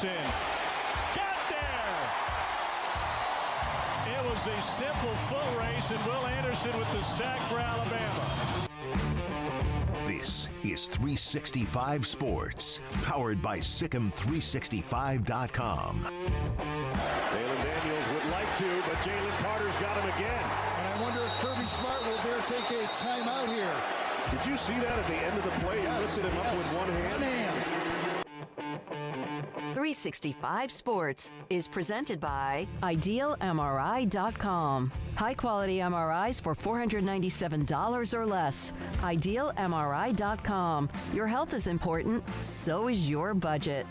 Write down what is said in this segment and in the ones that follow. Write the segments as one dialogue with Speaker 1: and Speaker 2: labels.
Speaker 1: Anderson. Got there! It was a simple foot race, and Will Anderson with the sack for Alabama.
Speaker 2: This is 365 Sports, powered by SicEm365.com.
Speaker 1: Jalen Daniels would like to, but Jalen Carter's got him again.
Speaker 3: And I wonder if Kirby Smart will dare take a timeout here.
Speaker 1: Did you see that at the end of the play? He lifted him up with one hand.
Speaker 4: 365 Sports is presented by IdealMRI.com. High-quality MRIs for $497 or less. IdealMRI.com. Your health is important, so is your budget.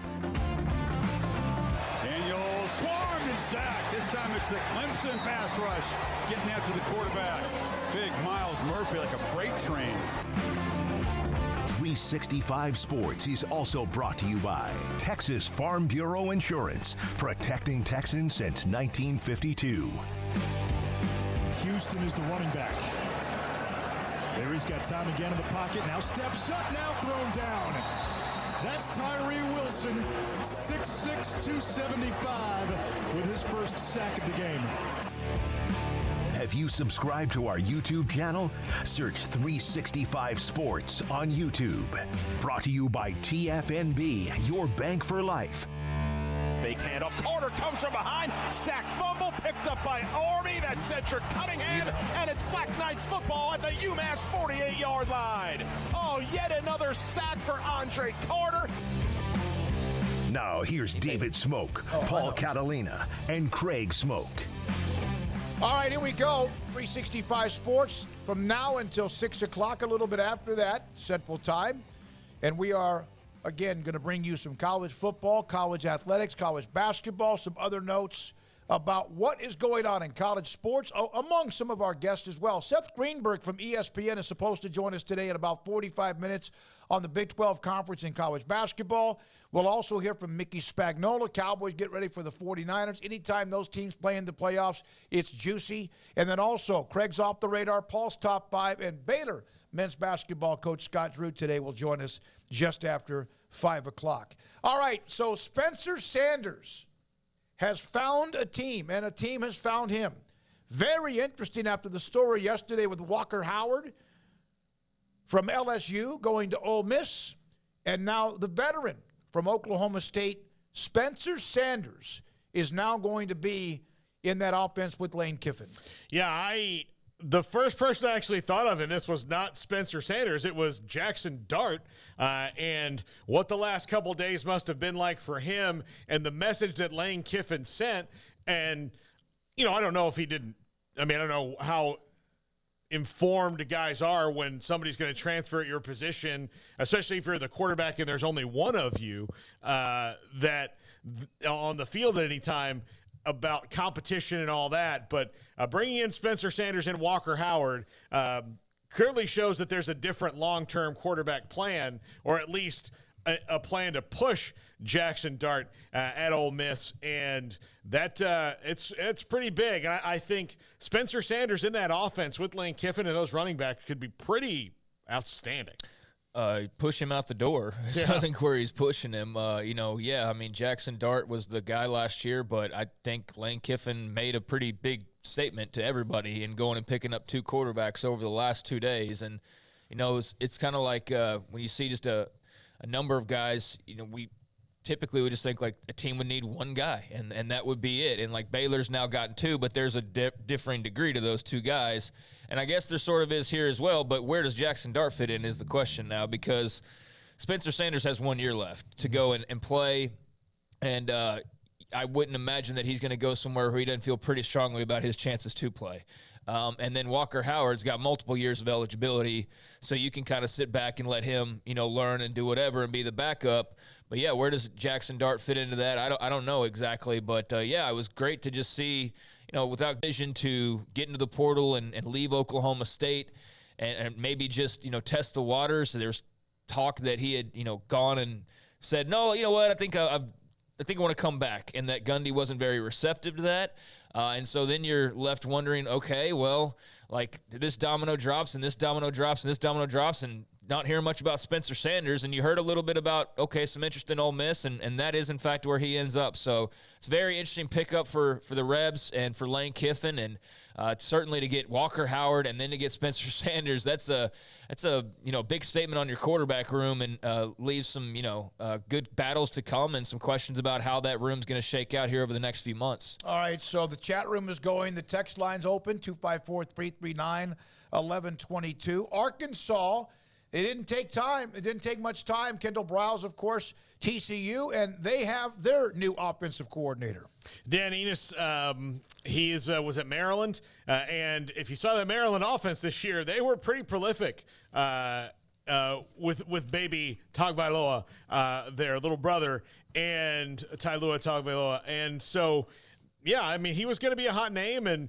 Speaker 5: Daniels swarmed and sacked. This time it's the Clemson pass rush getting after the quarterback. Big Miles Murphy like a freight train.
Speaker 2: 365 Sports is also brought to you by Texas Farm Bureau Insurance, protecting Texans since 1952.
Speaker 3: Houston is the running back. There he's got time again in the pocket. Now steps up, now thrown down. That's Tyree Wilson, 6'6", 275, with his first sack of the game.
Speaker 2: Have you subscribed to our YouTube channel? Search 365 Sports on YouTube. Brought to you by TFNB, your bank for life.
Speaker 6: Fake handoff. Carter comes from behind. Sack fumble picked up by Army. That's Cedric Cunningham. And it's Black Knights football at the UMass 48-yard line. Oh, yet another sack for Andre Carter.
Speaker 2: Now here's David Smoak, Paul Catalina, and Craig Smoak.
Speaker 7: All right, here we go. 365 Sports from now until 6 o'clock, a little bit after that, Central Time. And we are, again, going to bring you some college football, college athletics, college basketball, some other notes about what is going on in college sports, among some of our guests as well. Seth Greenberg from ESPN is supposed to join us today in about 45 minutes on the Big 12 Conference in college basketball. We'll also hear from Mickey Spagnola. Cowboys get ready for the 49ers. Anytime those teams play in the playoffs, it's juicy. And then also, Craig's Off the Radar, Paul's Top 5, and Baylor men's basketball coach Scott Drew today will join us just after 5 o'clock. All right, so Spencer Sanders has found a team, and a team has found him. Very interesting after the story yesterday with Walker Howard from LSU going to Ole Miss, and now the veteran from Oklahoma State, Spencer Sanders, is now going to be in that offense with Lane Kiffin.
Speaker 8: Yeah, the first person I actually thought of in this was not Spencer Sanders. It was Jackson Dart, and what the last couple days must have been like for him and the message that Lane Kiffin sent. And, you know, I don't know if he didn't. I mean, I don't know how informed guys are when somebody's going to transfer at your position, especially if you're the quarterback and there's only one of you that on the field at any time, about competition and all that. But bringing in Spencer Sanders and Walker Howard clearly shows that there's a different long-term quarterback plan, or at least a plan to push Jackson Dart at Ole Miss, and that it's pretty big. And I think Spencer Sanders in that offense with Lane Kiffin and those running backs could be pretty outstanding.
Speaker 9: Push him out the door.
Speaker 8: Yeah.
Speaker 9: I think where he's pushing him, Jackson Dart was the guy last year, but I think Lane Kiffin made a pretty big statement to everybody in going and picking up two quarterbacks over the last 2 days. And, it's kind of like when you see just a number of guys, we typically would just think like a team would need one guy, and that would be it. And like Baylor's now gotten two, but there's a differing degree to those two guys. And I guess there sort of is here as well, but where does Jackson Dart fit in is the question now, because Spencer Sanders has 1 year left to go and play, and I wouldn't imagine that he's going to go somewhere where he doesn't feel pretty strongly about his chances to play. And then Walker Howard's got multiple years of eligibility, so you can kind of sit back and let him, learn and do whatever and be the backup. But, yeah, where does Jackson Dart fit into that? I don't know exactly. But, it was great to just see, without vision to get into the portal and leave Oklahoma State and maybe just, test the waters. So there's talk that he had, gone and said, no, you know what, I think I want to come back, and that Gundy wasn't very receptive to that. And so then you're left wondering, okay, well, like this domino drops and this domino drops and this domino drops, and not hearing much about Spencer Sanders, and you heard a little bit about, okay, some interest in Ole Miss, and that is, in fact, where he ends up. So it's a very interesting pickup for the Rebs and for Lane Kiffin, and certainly to get Walker Howard and then to get Spencer Sanders, that's a big statement on your quarterback room, and leaves some good battles to come and some questions about how that room's going to shake out here over the next few months. All
Speaker 7: right, so the chat room is going. The text line's open, 254-339-1122. Arkansas. It didn't take time. It didn't take much time. Kendall Briles, of course, TCU, and they have their new offensive coordinator.
Speaker 8: Dan Enos, he was at Maryland, and if you saw the Maryland offense this year, they were pretty prolific with baby Tagovailoa, their little brother, and Tailua Tagovailoa, and so. Yeah, I mean, he was going to be a hot name, and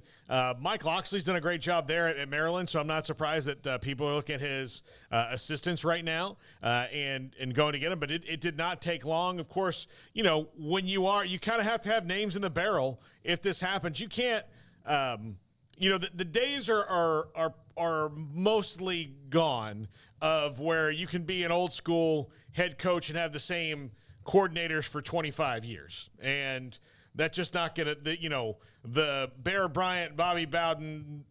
Speaker 8: Mike Loxley's done a great job there at Maryland, so I'm not surprised that people are looking at his assistants right now and going to get him. But it did not take long. Of course, when you kind of have to have names in the barrel if this happens. You can't, the days are mostly gone of where you can be an old school head coach and have the same coordinators for 25 years. And that's just not going to, the Bear Bryant, Bobby Bowden,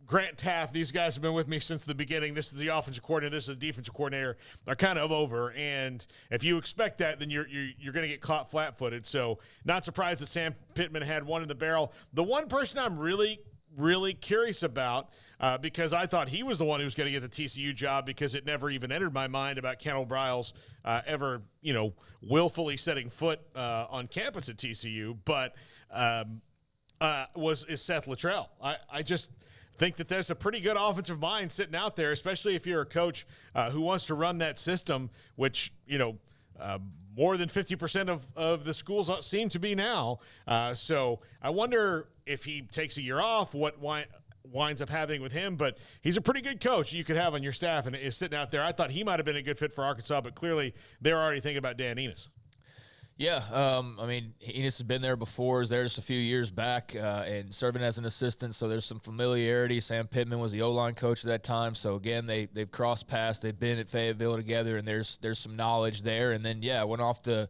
Speaker 8: Grant Taft, these guys have been with me since the beginning. This is the offensive coordinator. This is the defensive coordinator. They're kind of over. And if you expect that, then you're going to get caught flat-footed. So not surprised that Sam Pittman had one in the barrel. The one person I'm really curious about, because I thought he was the one who was going to get the TCU job, because it never even entered my mind about Kendall Briles ever, willfully setting foot on campus at TCU, but is Seth Luttrell. I just think that there's a pretty good offensive mind sitting out there, especially if you're a coach who wants to run that system, which, more than 50% of the schools seem to be now. So I wonder if he takes a year off, what winds up happening with him. But he's a pretty good coach you could have on your staff, and is sitting out there. I thought he might have been a good fit for Arkansas, but clearly they're already thinking about Dan Enos.
Speaker 9: Yeah, Enos has been there before. He was there just a few years back and serving as an assistant, so there's some familiarity. Sam Pittman was the O-line coach at that time, so again, they've crossed paths. They've been at Fayetteville together, and there's some knowledge there. And then, went off to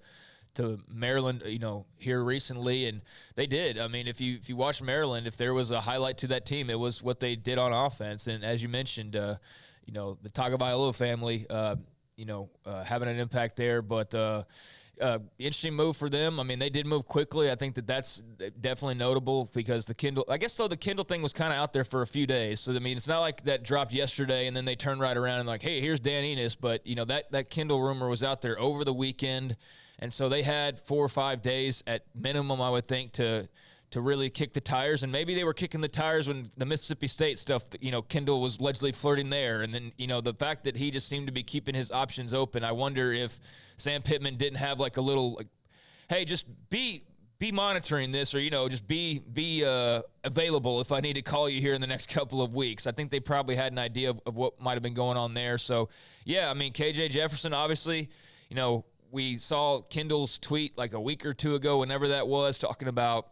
Speaker 9: Maryland, here recently, and they did. I mean, if you watch Maryland, if there was a highlight to that team, it was what they did on offense. And as you mentioned, the Tagovailoa family, having an impact there, but interesting move for them. I mean, they did move quickly. I think that's definitely notable, because the Kendall thing was kind of out there for a few days. So, I mean, it's not like that dropped yesterday and then they turned right around and like, hey, here's Dan Enos. But, that Kendall rumor was out there over the weekend. And so they had 4 or 5 days at minimum, I would think, to really kick the tires. And maybe they were kicking the tires when the Mississippi State stuff, Kendall was allegedly flirting there. And then, the fact that he just seemed to be keeping his options open, I wonder if Sam Pittman didn't have like a little, hey, just be monitoring this, or, just be available if I need to call you here in the next couple of weeks. I think they probably had an idea of what might have been going on there. So, yeah, I mean, KJ Jefferson, obviously, we saw Kendall's tweet like a week or two ago, whenever that was, talking about,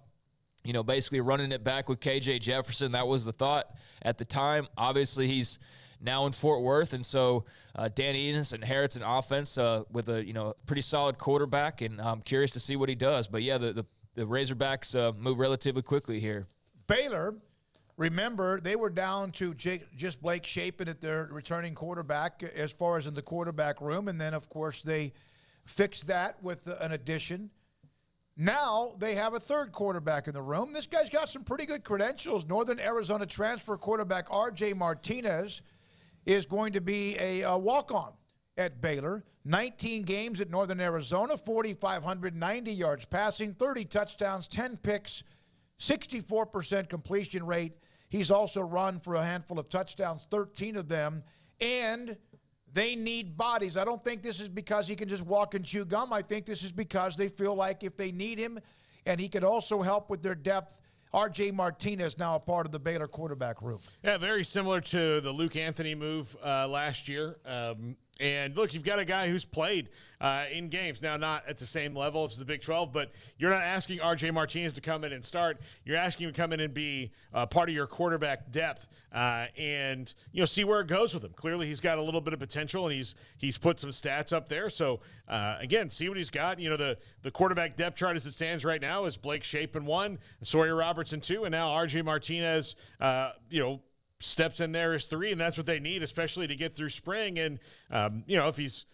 Speaker 9: basically running it back with KJ Jefferson. That was the thought at the time. Obviously, he's now in Fort Worth, and so Dan Enos inherits an offense with a pretty solid quarterback, and I'm curious to see what he does. But yeah, the Razorbacks move relatively quickly here.
Speaker 7: Baylor, remember, they were down to just Blake Shapen at their returning quarterback as far as in the quarterback room, and then of course they fixed that with an addition. Now they have a third quarterback in the room. This guy's got some pretty good credentials. Northern Arizona transfer quarterback RJ Martinez is going to be a walk-on at Baylor. 19 games at Northern Arizona, 4,590 yards passing, 30 touchdowns, 10 picks, 64% completion rate. He's also run for a handful of touchdowns, 13 of them, and they need bodies. I don't think this is because he can just walk and chew gum. I think this is because they feel like if they need him and he could also help with their depth, RJ Martinez now a part of the Baylor quarterback room.
Speaker 8: Yeah, very similar to the Luke Anthony move last year. And look, you've got a guy who's played in games. Now, not at the same level as the Big 12, but you're not asking RJ Martinez to come in and start. You're asking him to come in and be part of your quarterback depth and, see where it goes with him. Clearly, he's got a little bit of potential, and he's put some stats up there. So, again, see what he's got. The quarterback depth chart as it stands right now is Blake Shapen 1, Sawyer Robertson 2, and now RJ Martinez, steps in there as 3, and that's what they need, especially to get through spring. And, if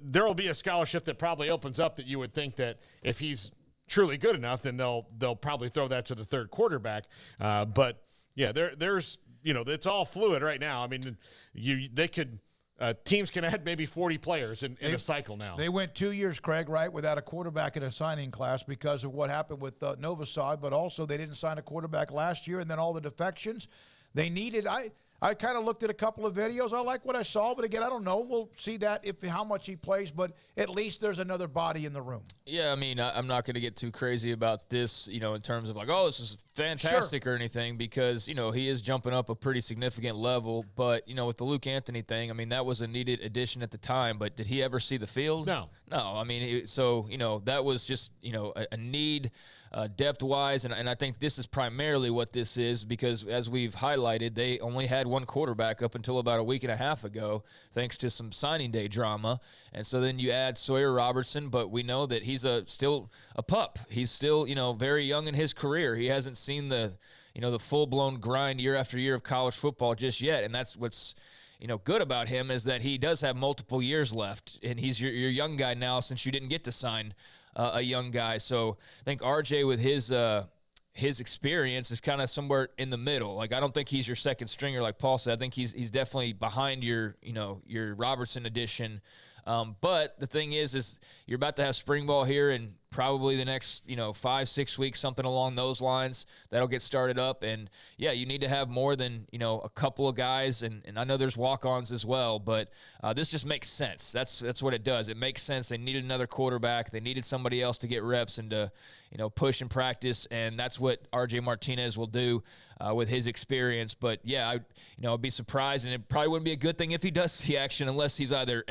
Speaker 8: there will be a scholarship that probably opens up that you would think that if he's truly good enough, then they'll probably throw that to the third quarterback. But yeah, there's it's all fluid right now. I mean, teams can add maybe 40 players in a cycle now.
Speaker 7: They went 2 years, Craig, right, without a quarterback in a signing class because of what happened with Novosad, but also they didn't sign a quarterback last year, and then all the defections. They needed I kind of looked at a couple of videos. I like what I saw, but again, I don't know. We'll see that how much he plays, but at least there's another body in the room.
Speaker 9: Yeah, I mean, I'm not going to get too crazy about this, in terms of like, oh, this is fantastic or anything, because, he is jumping up a pretty significant level. But, with the Luke Anthony thing, I mean, that was a needed addition at the time, but did he ever see the field?
Speaker 8: No.
Speaker 9: I mean, that was just, a need depth-wise, and I think this is primarily what this is, because as we've highlighted, they only had one quarterback up until about a week and a half ago, thanks to some signing day drama. And so then you add Sawyer Robertson, but we know that he's still a pup. He's still, very young in his career. He hasn't seen the full-blown grind year after year of college football just yet, and that's what's good about him, is that he does have multiple years left, and he's your young guy now since you didn't get to sign a young guy. So I think RJ with his experience is kind of somewhere in the middle. Like, I don't think he's your second stringer, like Paul said. I think he's definitely behind your Robertson addition. But the thing is you're about to have spring ball here in probably the next, 5-6 weeks, something along those lines. That'll get started up. And, yeah, you need to have more than, a couple of guys. And I know there's walk-ons as well. But this just makes sense. That's what it does. It makes sense. They needed another quarterback. They needed somebody else to get reps and to, push and practice. And that's what RJ Martinez will do with his experience. But, yeah, I'd be surprised. And it probably wouldn't be a good thing if he does see action, unless he's either,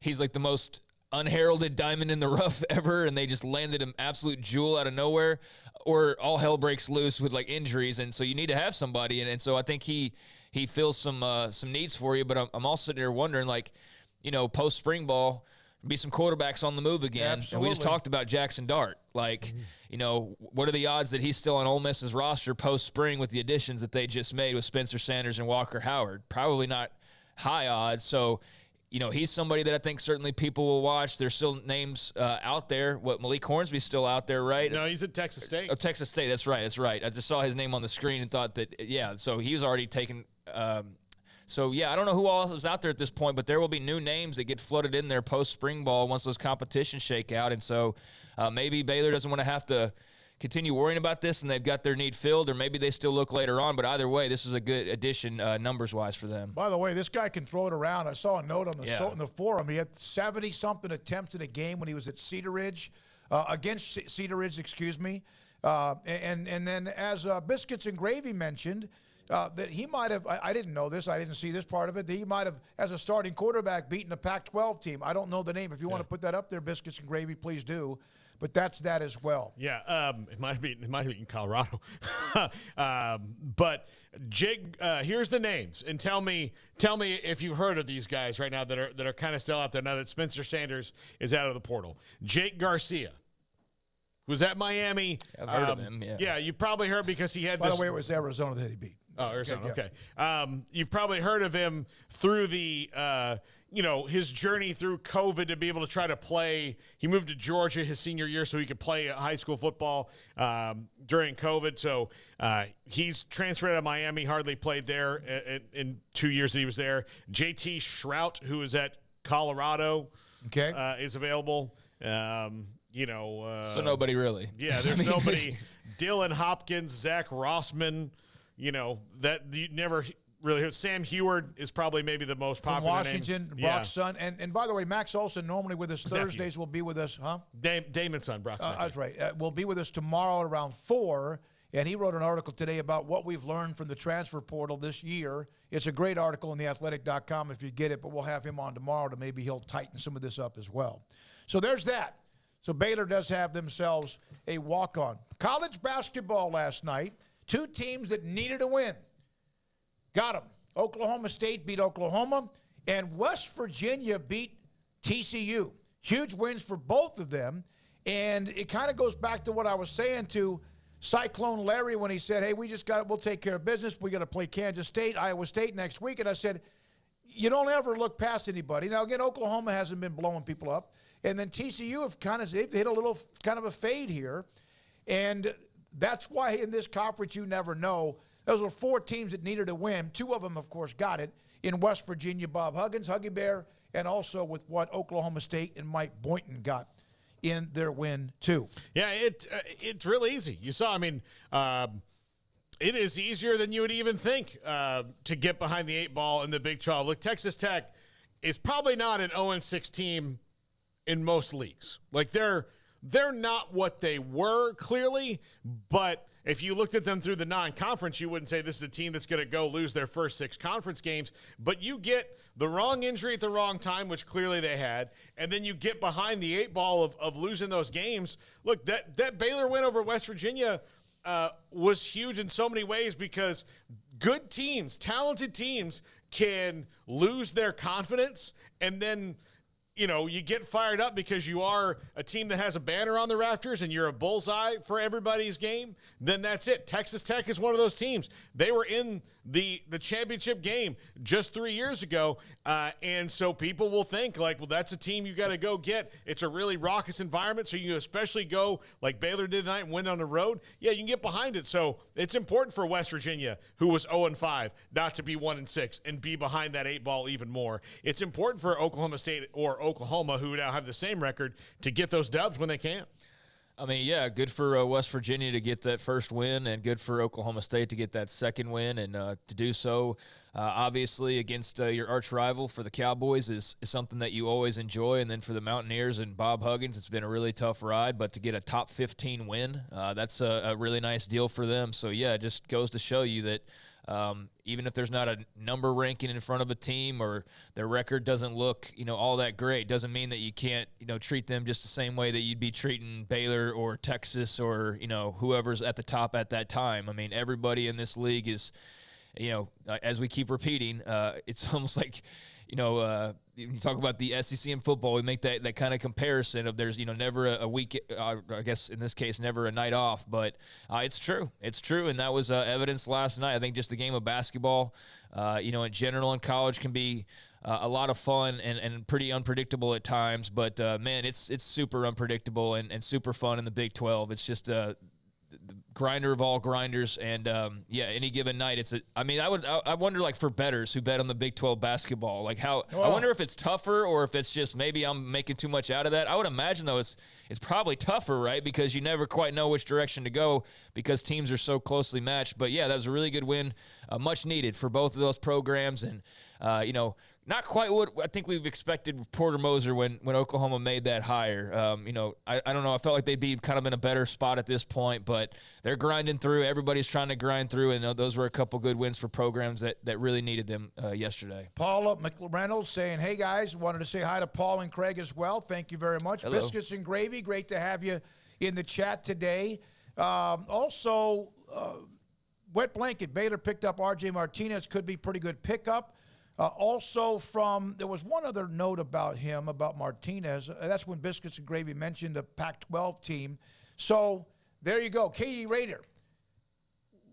Speaker 9: he's like the most unheralded diamond in the rough ever, and they just landed an absolute jewel out of nowhere, or all hell breaks loose with like injuries, and so you need to have somebody, and so I think he fills some needs for you. But I'm also sitting there wondering, like, post spring ball, be some quarterbacks on the move again.
Speaker 7: Absolutely.
Speaker 9: And we just talked about Jackson Dart. Like, what are the odds that he's still on Ole Miss's roster post spring with the additions that they just made with Spencer Sanders and Walker Howard? Probably not high odds. So, he's somebody that I think certainly people will watch. There's still names out there. Malik Hornsby's still out there, right?
Speaker 8: No, he's at Texas State.
Speaker 9: Oh, Texas State. That's right. I just saw his name on the screen and thought that, so he was already taken. So, I don't know who else is out there at this point, but there will be new names that get flooded in there post-spring ball once those competitions shake out. And so maybe Baylor doesn't want to have to continue worrying about this, and they've got their need filled, or maybe they still look later on. But either way, this is a good addition numbers-wise for them.
Speaker 7: By the way, this guy can throw it around. I saw a note on the forum. He had 70-something attempts in a game when he was at Cedar Ridge, against Cedar Ridge, excuse me. And then as Biscuits and Gravy mentioned, that he might have, I didn't know this, I didn't see this part of it, that he might have, as a starting quarterback, beaten a Pac-12 team. I don't know the name. If you want to put that up there, Biscuits and Gravy, please do. But that's that as well.
Speaker 8: Yeah, it might be in Colorado. But Jake, here's the names, and tell me if you've heard of these guys right now that are kind of still out there now that Spencer Sanders is out of the portal. Jake Garcia was at Miami.
Speaker 9: I've heard of him.
Speaker 8: Yeah, you probably heard because he had.
Speaker 7: By the way, it was Arizona that he beat.
Speaker 8: Oh, Arizona. Okay. You've probably heard of him through the. His journey through COVID to be able to try to play. He moved to Georgia his senior year so he could play high school football during COVID. So he's transferred out of Miami, hardly played there in 2 years that he was there. JT Shrout, who is at Colorado, is available.
Speaker 9: So nobody really.
Speaker 8: Yeah, there's nobody. Dylan Hopkins, Zach Rossman, that you never really heard. Sam Heward is probably maybe the most popular
Speaker 7: from Washington,
Speaker 8: name.
Speaker 7: Brock's son. And by the way, Max Olson, normally with us Thursdays, will be with us, huh?
Speaker 8: Damon's son, Brock's nephew.
Speaker 7: That's right. Will be with us tomorrow at around 4. And he wrote an article today about what we've learned from the transfer portal this year. It's a great article on theathletic.com if you get it, but we'll have him on tomorrow to maybe he'll tighten some of this up as well. So there's that. So Baylor does have themselves a walk-on. College basketball last night, two teams that needed a win. Got them. Oklahoma State beat Oklahoma, and West Virginia beat TCU. Huge wins for both of them. And it kind of goes back to what I was saying to Cyclone Larry when he said, hey, we'll take care of business. We're going to play Kansas State, Iowa State next week. And I said, you don't ever look past anybody. Now, again, Oklahoma hasn't been blowing people up. And then TCU they've hit a little kind of a fade here. And that's why in this conference you never know. Those were four teams that needed a win. Two of them, of course, got it. In West Virginia, Bob Huggins, Huggy Bear, and also with what Oklahoma State and Mike Boynton got in their win, too.
Speaker 8: Yeah, it's really easy. You saw, it is easier than you would even think to get behind the 8 ball in the Big 12. Look, Texas Tech is probably not an 0-6 team in most leagues. Like, they're not what they were, clearly, but if you looked at them through the non-conference, you wouldn't say this is a team that's going to go lose their first 6 conference games. But you get the wrong injury at the wrong time, which clearly they had, and then you get behind the 8 ball of losing those games. Look, that Baylor win over West Virginia was huge in so many ways because good teams, talented teams, can lose their confidence and then – you get fired up because you are a team that has a banner on the rafters and you're a bullseye for everybody's game, then that's it. Texas Tech is one of those teams. They were in the championship game just 3 years ago, and so people will think, like, well, that's a team you got to go get. It's a really raucous environment, so you especially go like Baylor did tonight and win on the road. Yeah, you can get behind it. So it's important for West Virginia, who was 0-5, not to be 1-6 and be behind that 8 ball even more. It's important for Oklahoma State or Oklahoma, who now have the same record, to get those dubs when they can.
Speaker 9: Good for West Virginia to get that first win, and good for Oklahoma State to get that second win, and to do so, obviously, against your arch rival for the Cowboys is something that you always enjoy, and then for the Mountaineers and Bob Huggins, it's been a really tough ride, but to get a top 15 win, that's a really nice deal for them. So, yeah, it just goes to show you that even if there's not a number ranking in front of a team or their record doesn't look, all that great, doesn't mean that you can't, treat them just the same way that you'd be treating Baylor or Texas or, whoever's at the top at that time. Everybody in this league is, as we keep repeating, it's almost like, you talk about the SEC in football, we make that kind of comparison of there's, never a week, I guess in this case, never a night off, but it's true. It's true, and that was evidence last night. I think just the game of basketball, in general in college can be a lot of fun and pretty unpredictable at times, but, man, it's super unpredictable and super fun in the Big 12. It's just the grinder of all grinders, and any given night I wonder, like, for bettors who bet on the Big 12 basketball, like I wonder if it's tougher or if it's just maybe I'm making too much out of that. I would imagine though it's probably tougher, right? Because you never quite know which direction to go because teams are so closely matched. But yeah, that was a really good win, much needed for both of those programs, and not quite what I think we've expected with Porter Moser when Oklahoma made that hire. I don't know. I felt like they'd be kind of in a better spot at this point, but they're grinding through. Everybody's trying to grind through, and those were a couple good wins for programs that really needed them yesterday.
Speaker 7: Paula McReynolds saying, hey, guys, wanted to say hi to Paul and Craig as well. Thank you very much.
Speaker 9: Hello.
Speaker 7: Biscuits and Gravy, great to have you in the chat today. Wet Blanket, Baylor picked up RJ Martinez, could be pretty good pickup. There was one other note about him, about Martinez. That's when Biscuits and Gravy mentioned the Pac-12 team. So there you go. Katie Rader.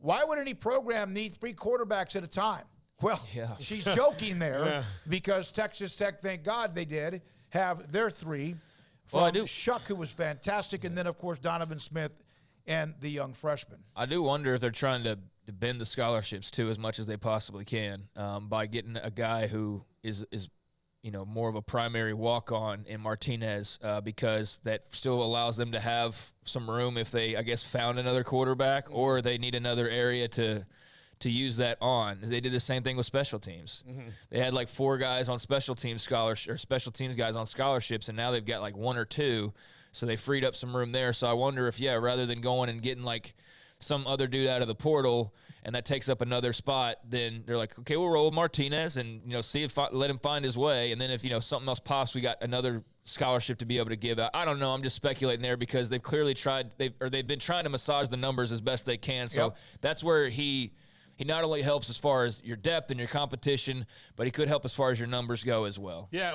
Speaker 7: Why would any program need 3 quarterbacks at a time? Well, yeah. She's joking there because Texas Tech, thank God they did, have their 3. Shuck, who was fantastic, and then, of course, Donovan Smith and the young freshman.
Speaker 9: I do wonder if they're trying to bend the scholarships too as much as they possibly can by getting a guy who is more of a primary walk-on in Martinez because that still allows them to have some room if they, I guess, found another quarterback or they need another area to use that on. They did the same thing with special teams. Mm-hmm. They had like 4 guys on special teams special teams guys on scholarships, and now they've got like 1 or 2, so they freed up some room there. So I wonder if, rather than going and getting like some other dude out of the portal and that takes up another spot, then they're like, okay, we'll roll with Martinez and, let him find his way. And then if, something else pops, we got another scholarship to be able to give out. I don't know. I'm just speculating there because they've clearly they've been trying to massage the numbers as best they can. So that's where he not only helps as far as your depth and your competition, but he could help as far as your numbers go as well.
Speaker 8: Yeah,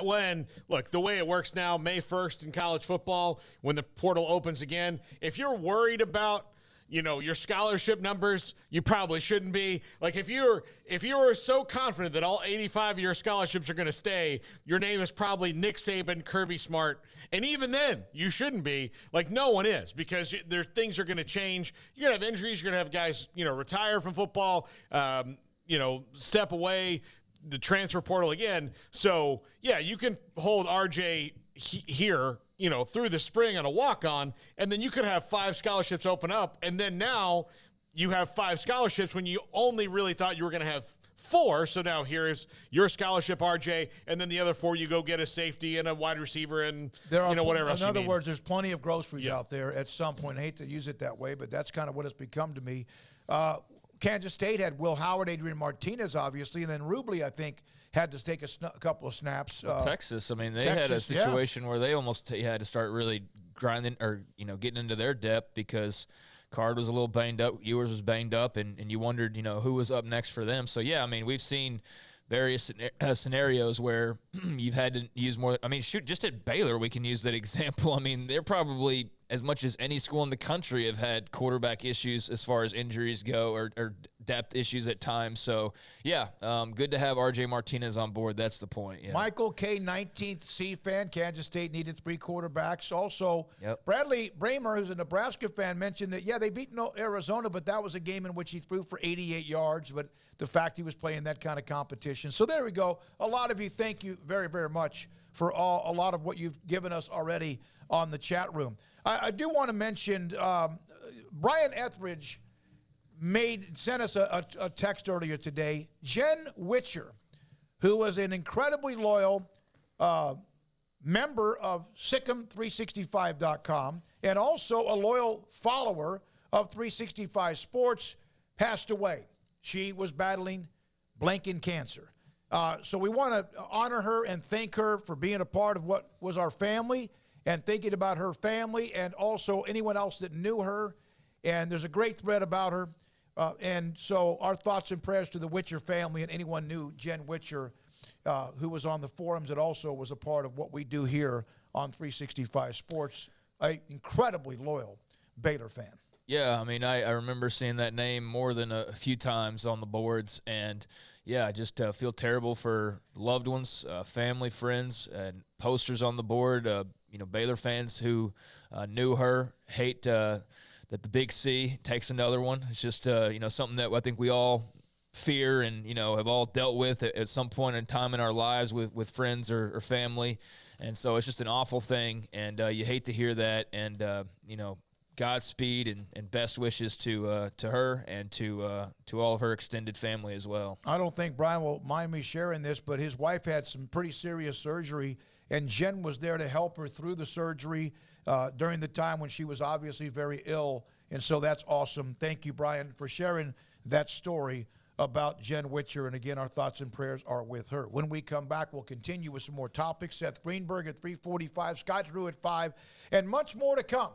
Speaker 8: look, the way it works now, May 1st in college football, when the portal opens again, if you're worried about your scholarship numbers, you probably shouldn't be. Like if you're so confident that all 85 of your scholarships are going to stay, your name is probably Nick Saban, Kirby Smart, and even then you shouldn't be. Like no one is, because things are going to change. You're going to have injuries. You're going to have guys retire from football, step away, the transfer portal again. So yeah, you can hold RJ here through the spring on a walk-on, and then you could have 5 scholarships open up, and then now you have 5 scholarships when you only really thought you were going to have 4. So now here's your scholarship, RJ, and then the other 4 you go get a safety and a wide receiver and whatever else you need.
Speaker 7: In other words, there's plenty of groceries out there at some point. I hate to use it that way, but that's kind of what it's become to me. Kansas State had Will Howard, Adrian Martinez, obviously, and then Rhule, I think, had to take a couple of snaps.
Speaker 9: Texas, I mean, they had a situation where they almost had to start really grinding or, getting into their depth because Card was a little banged up, Ewers was banged up, and you wondered, who was up next for them. So, yeah, I mean, we've seen various scenarios where you've had to use more. I mean, just at Baylor, we can use that example. I mean, they're probably, as much as any school in the country, have had quarterback issues as far as injuries go or depth issues at times. So, yeah, good to have RJ Martinez on board. That's the point. Yeah.
Speaker 7: Michael K., 19th C fan. Kansas State needed 3 quarterbacks. Also, Bradley Bramer, who's a Nebraska fan, mentioned that, they beat Arizona, but that was a game in which he threw for 88 yards. But the fact he was playing that kind of competition. So there we go. A lot of you, thank you very, very much for a lot of what you've given us already on the chat room. I do want to mention Brian Etheridge sent us a text earlier today. Jen Witcher, who was an incredibly loyal member of Sikkim365.com and also a loyal follower of 365 Sports, passed away. She was battling blanket cancer. So we want to honor her and thank her for being a part of what was our family and thinking about her family and also anyone else that knew her. And there's a great thread about her. And so our thoughts and prayers to the Witcher family and anyone knew Jen Witcher, who was on the forums that also was a part of what we do here on 365 Sports, an incredibly loyal Baylor fan.
Speaker 9: Yeah, I mean, I remember seeing that name more than a few times on the boards, and yeah, I just feel terrible for loved ones, family, friends, and posters on the board. Baylor fans who knew her hate that the Big C takes another one. It's just something that I think we all fear and have all dealt with at some point in time in our lives with friends or family, and so it's just an awful thing, and you hate to hear that, and Godspeed and best wishes to her and to all of her extended family as well.
Speaker 7: I don't think Brian will mind me sharing this, but his wife had some pretty serious surgery, and Jen was there to help her through the surgery during the time when she was obviously very ill, and so that's awesome. Thank you, Brian, for sharing that story about Jen Witcher, and again, our thoughts and prayers are with her. When we come back, we'll continue with some more topics. Seth Greenberg at 3:45, Scott Drew at 5, and much more to come.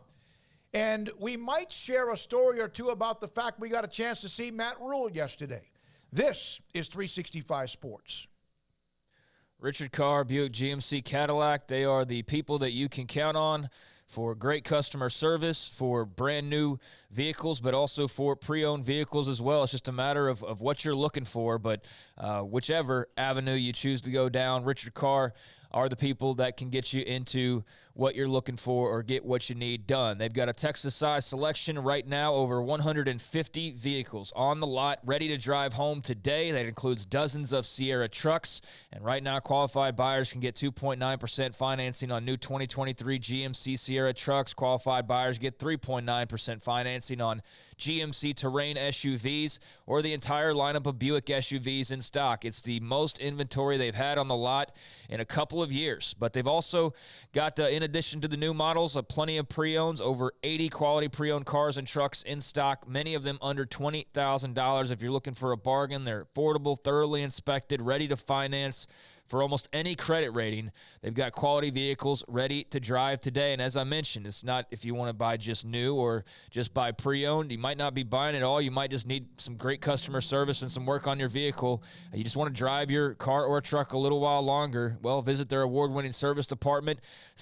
Speaker 7: And we might share a story or two about the fact we got a chance to see Matt Rhule yesterday. This is 365 Sports.
Speaker 9: Richard Carr, Buick GMC Cadillac, they are the people that you can count on for great customer service, for brand new vehicles, but also for pre-owned vehicles as well. It's just a matter of what you're looking for, but whichever avenue you choose to go down, Richard Carr are the people that can get you into what you're looking for or get what you need done. They've got a Texas-sized selection right now, over 150 vehicles on the lot, ready to drive home today. That includes dozens of Sierra trucks. And right now, qualified buyers can get 2.9% financing on new 2023 GMC Sierra trucks. Qualified buyers get 3.9% financing on GMC Terrain SUVs, or the entire lineup of Buick SUVs in stock. It's the most inventory they've had on the lot in a couple of years. But they've also got, in addition to the new models, plenty of pre-owns, over 80 quality pre-owned cars and trucks in stock, many of them under $20,000. If you're looking for a bargain, they're affordable, thoroughly inspected, ready to finance for almost any credit rating. They've got quality vehicles ready to drive today. And as I mentioned, it's not if you want to buy just new or just buy pre-owned. You might not be buying it all. You might just need some great customer service and some work on your vehicle. You just want to drive your car or truck a little while longer. Well, visit their award-winning service department.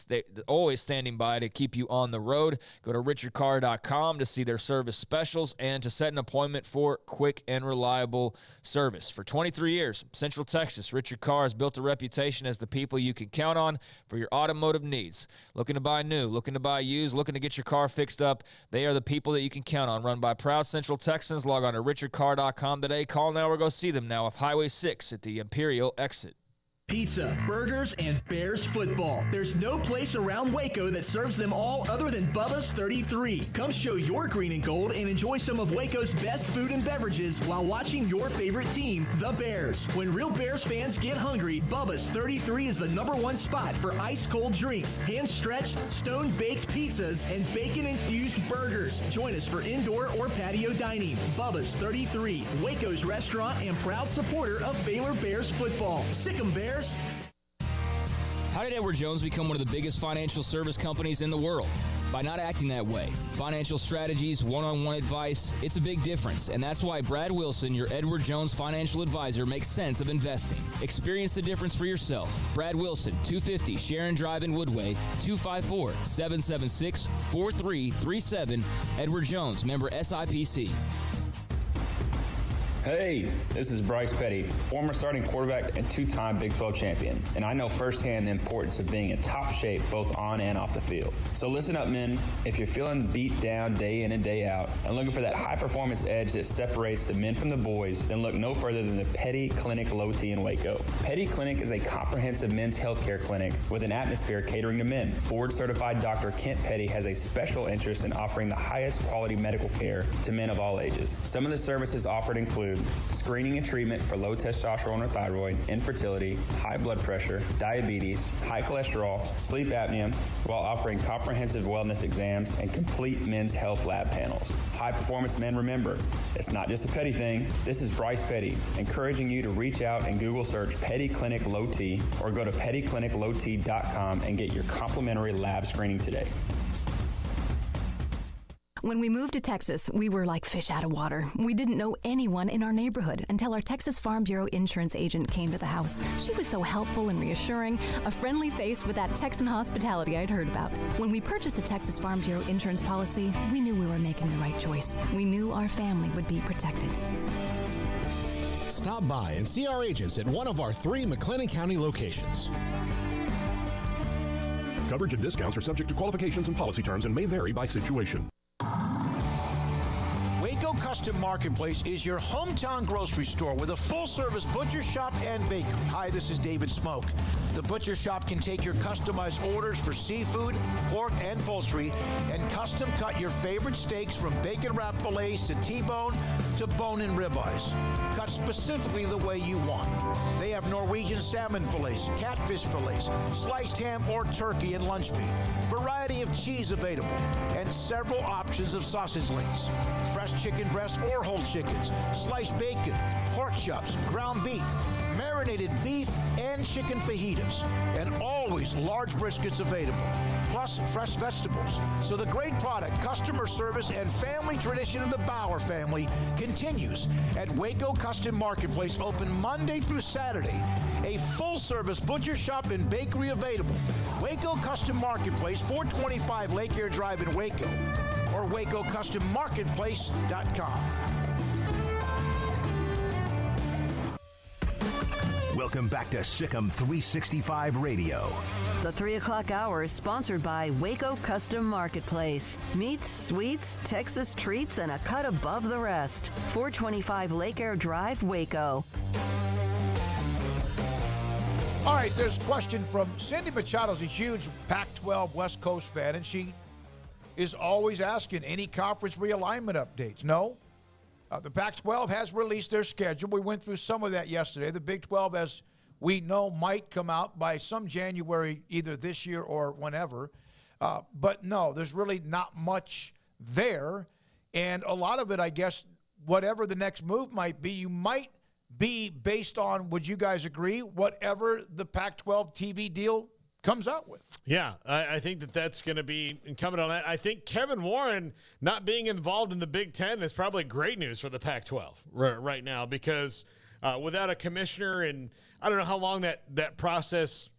Speaker 9: They're always standing by to keep you on the road. Go to richardcar.com to see their service specials and to set an appointment for quick and reliable service. For 23 years, Central Texas, Richard Carr has built a reputation as the people you can count on for your automotive needs. Looking to buy new, looking to buy used, looking to get your car fixed up, they are the people that you can count on. Run by proud Central Texans. Log on to richardcar.com today. Call now or go see them now off Highway 6 at the Imperial exit.
Speaker 10: Pizza, burgers, and Bears football. There's no place around Waco that serves them all other than Bubba's 33. Come show your green and gold and enjoy some of Waco's best food and beverages while watching your favorite team, the Bears. When real Bears fans get hungry, Bubba's 33 is the #1 spot for ice-cold drinks, hand-stretched, stone-baked pizzas, and bacon-infused burgers. Join us for indoor or patio dining. Bubba's 33, Waco's restaurant and proud supporter of Baylor Bears football. Sick 'em, Bears.
Speaker 11: How did Edward Jones become one of the biggest financial service companies in the world? By not acting that way. Financial strategies, one-on-one advice, it's a big difference. And that's why Brad Wilson, your Edward Jones financial advisor, makes sense of investing. Experience the difference for yourself. Brad Wilson, 250 Sharon Drive in Woodway, 254-776-4337. Edward Jones, member SIPC.
Speaker 12: Hey, this is Bryce Petty, former starting quarterback and two-time Big 12 champion, and I know firsthand the importance of being in top shape both on and off the field. So listen up, men. If you're feeling beat down day in and day out and looking for that high-performance edge that separates the men from the boys, then look no further than the Petty Clinic Low T in Waco. Petty Clinic is a comprehensive men's healthcare clinic with an atmosphere catering to men. Board-certified Dr. Kent Petty has a special interest in offering the highest quality medical care to men of all ages. Some of the services offered include screening and treatment for low testosterone or thyroid, infertility, high blood pressure, diabetes, high cholesterol, sleep apnea, while offering comprehensive wellness exams and complete men's health lab panels. High performance men, remember, it's not just a Petty thing. This is Bryce Petty, encouraging you to reach out and Google search Petty Clinic Low T or go to pettycliniclowt.com and get your complimentary lab screening today.
Speaker 13: When we moved to Texas, we were like fish out of water. We didn't know anyone in our neighborhood until our Texas Farm Bureau insurance agent came to the house. She was so helpful and reassuring, a friendly face with that Texan hospitality I'd heard about. When we purchased a Texas Farm Bureau insurance policy, we knew we were making the right choice. We knew our family would be protected.
Speaker 14: Stop by and see our agents at one of our 3 McLennan County locations.
Speaker 15: Coverage and discounts are subject to qualifications and policy terms and may vary by situation.
Speaker 16: Waco Custom Marketplace is your hometown grocery store with a full-service butcher shop and bakery. Hi, this is David Smoak. The butcher shop can take your customized orders for seafood, pork, and poultry and custom cut your favorite steaks from bacon wrap fillets to T-bone to bone-in ribeyes. Cut specifically the way you want. They have Norwegian salmon fillets, catfish fillets, sliced ham or turkey and lunch meat, variety of cheese available, and several options of sausage links. Fresh chicken breast or whole chickens, sliced bacon, pork chops, ground beef, marinated beef, and chicken fajitas, and always large briskets available, plus fresh vegetables. So the great product, customer service, and family tradition of the Bauer family continues at Waco Custom Marketplace, open Monday through Saturday. A full-service butcher shop and bakery available. Waco Custom Marketplace, 425 Lake Air Drive in Waco, or WacoCustomMarketplace.com.
Speaker 2: Welcome back to Sikkim 365 Radio.
Speaker 4: The 3 o'clock hour is sponsored by Waco Custom Marketplace. Meats, sweets, Texas treats, and a cut above the rest. 425 Lake Air Drive, Waco.
Speaker 7: All right, there's a question from Cindy Machado's a huge Pac-12 West Coast fan, and she is always asking any conference realignment updates. No. The Pac-12 has released their schedule. We went through some of that yesterday. The Big 12, as we know, might come out by some January, either this year or whenever. But no, there's really not much there. And a lot of it, I guess, whatever the next move might be, you might be based on, would you guys agree, whatever the Pac-12 TV deal comes out with.
Speaker 8: Yeah, I think that's going to be incumbent on that. I think Kevin Warren not being involved in the Big Ten is probably great news for the Pac-12 right now, because without a commissioner, and I don't know how long that process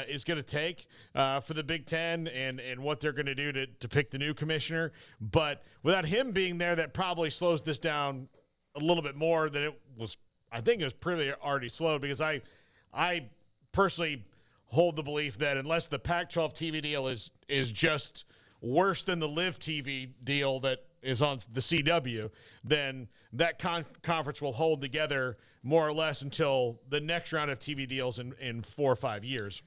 Speaker 8: is going to take for the Big Ten and what they're going to do to pick the new commissioner. But without him being there, that probably slows this down a little bit more than it was. I think it was pretty already slowed, because I personally hold the belief that unless the Pac-12 TV deal is just worse than the Live TV deal that is on the CW, then that conference will hold together more or less until the next round of TV deals in 4 or 5 years.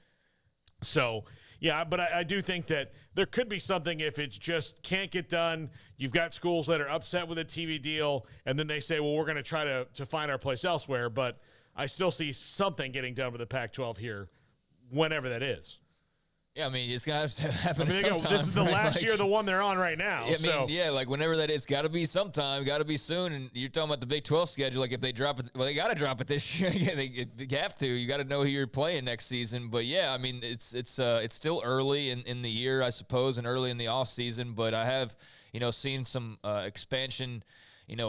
Speaker 8: So, yeah, but I do think that there could be something if it just can't get done. You've got schools that are upset with a TV deal, and then they say, well, we're going to try to find our place elsewhere. But I still see something getting done with the Pac-12 here, whenever that is.
Speaker 9: Yeah, I mean, it's got to happen sometime.
Speaker 8: This is the
Speaker 9: right?
Speaker 8: last year, the one they're on right now.
Speaker 9: Yeah, like whenever that is, got to be sometime, got to be soon. And you're talking about the Big 12 schedule. Like if they drop it, well, they got to drop it this year. Yeah, they have to. You got to know who you're playing next season. But yeah, I mean, it's still early in the year, I suppose, and early in the off season. But I have, seen some expansion,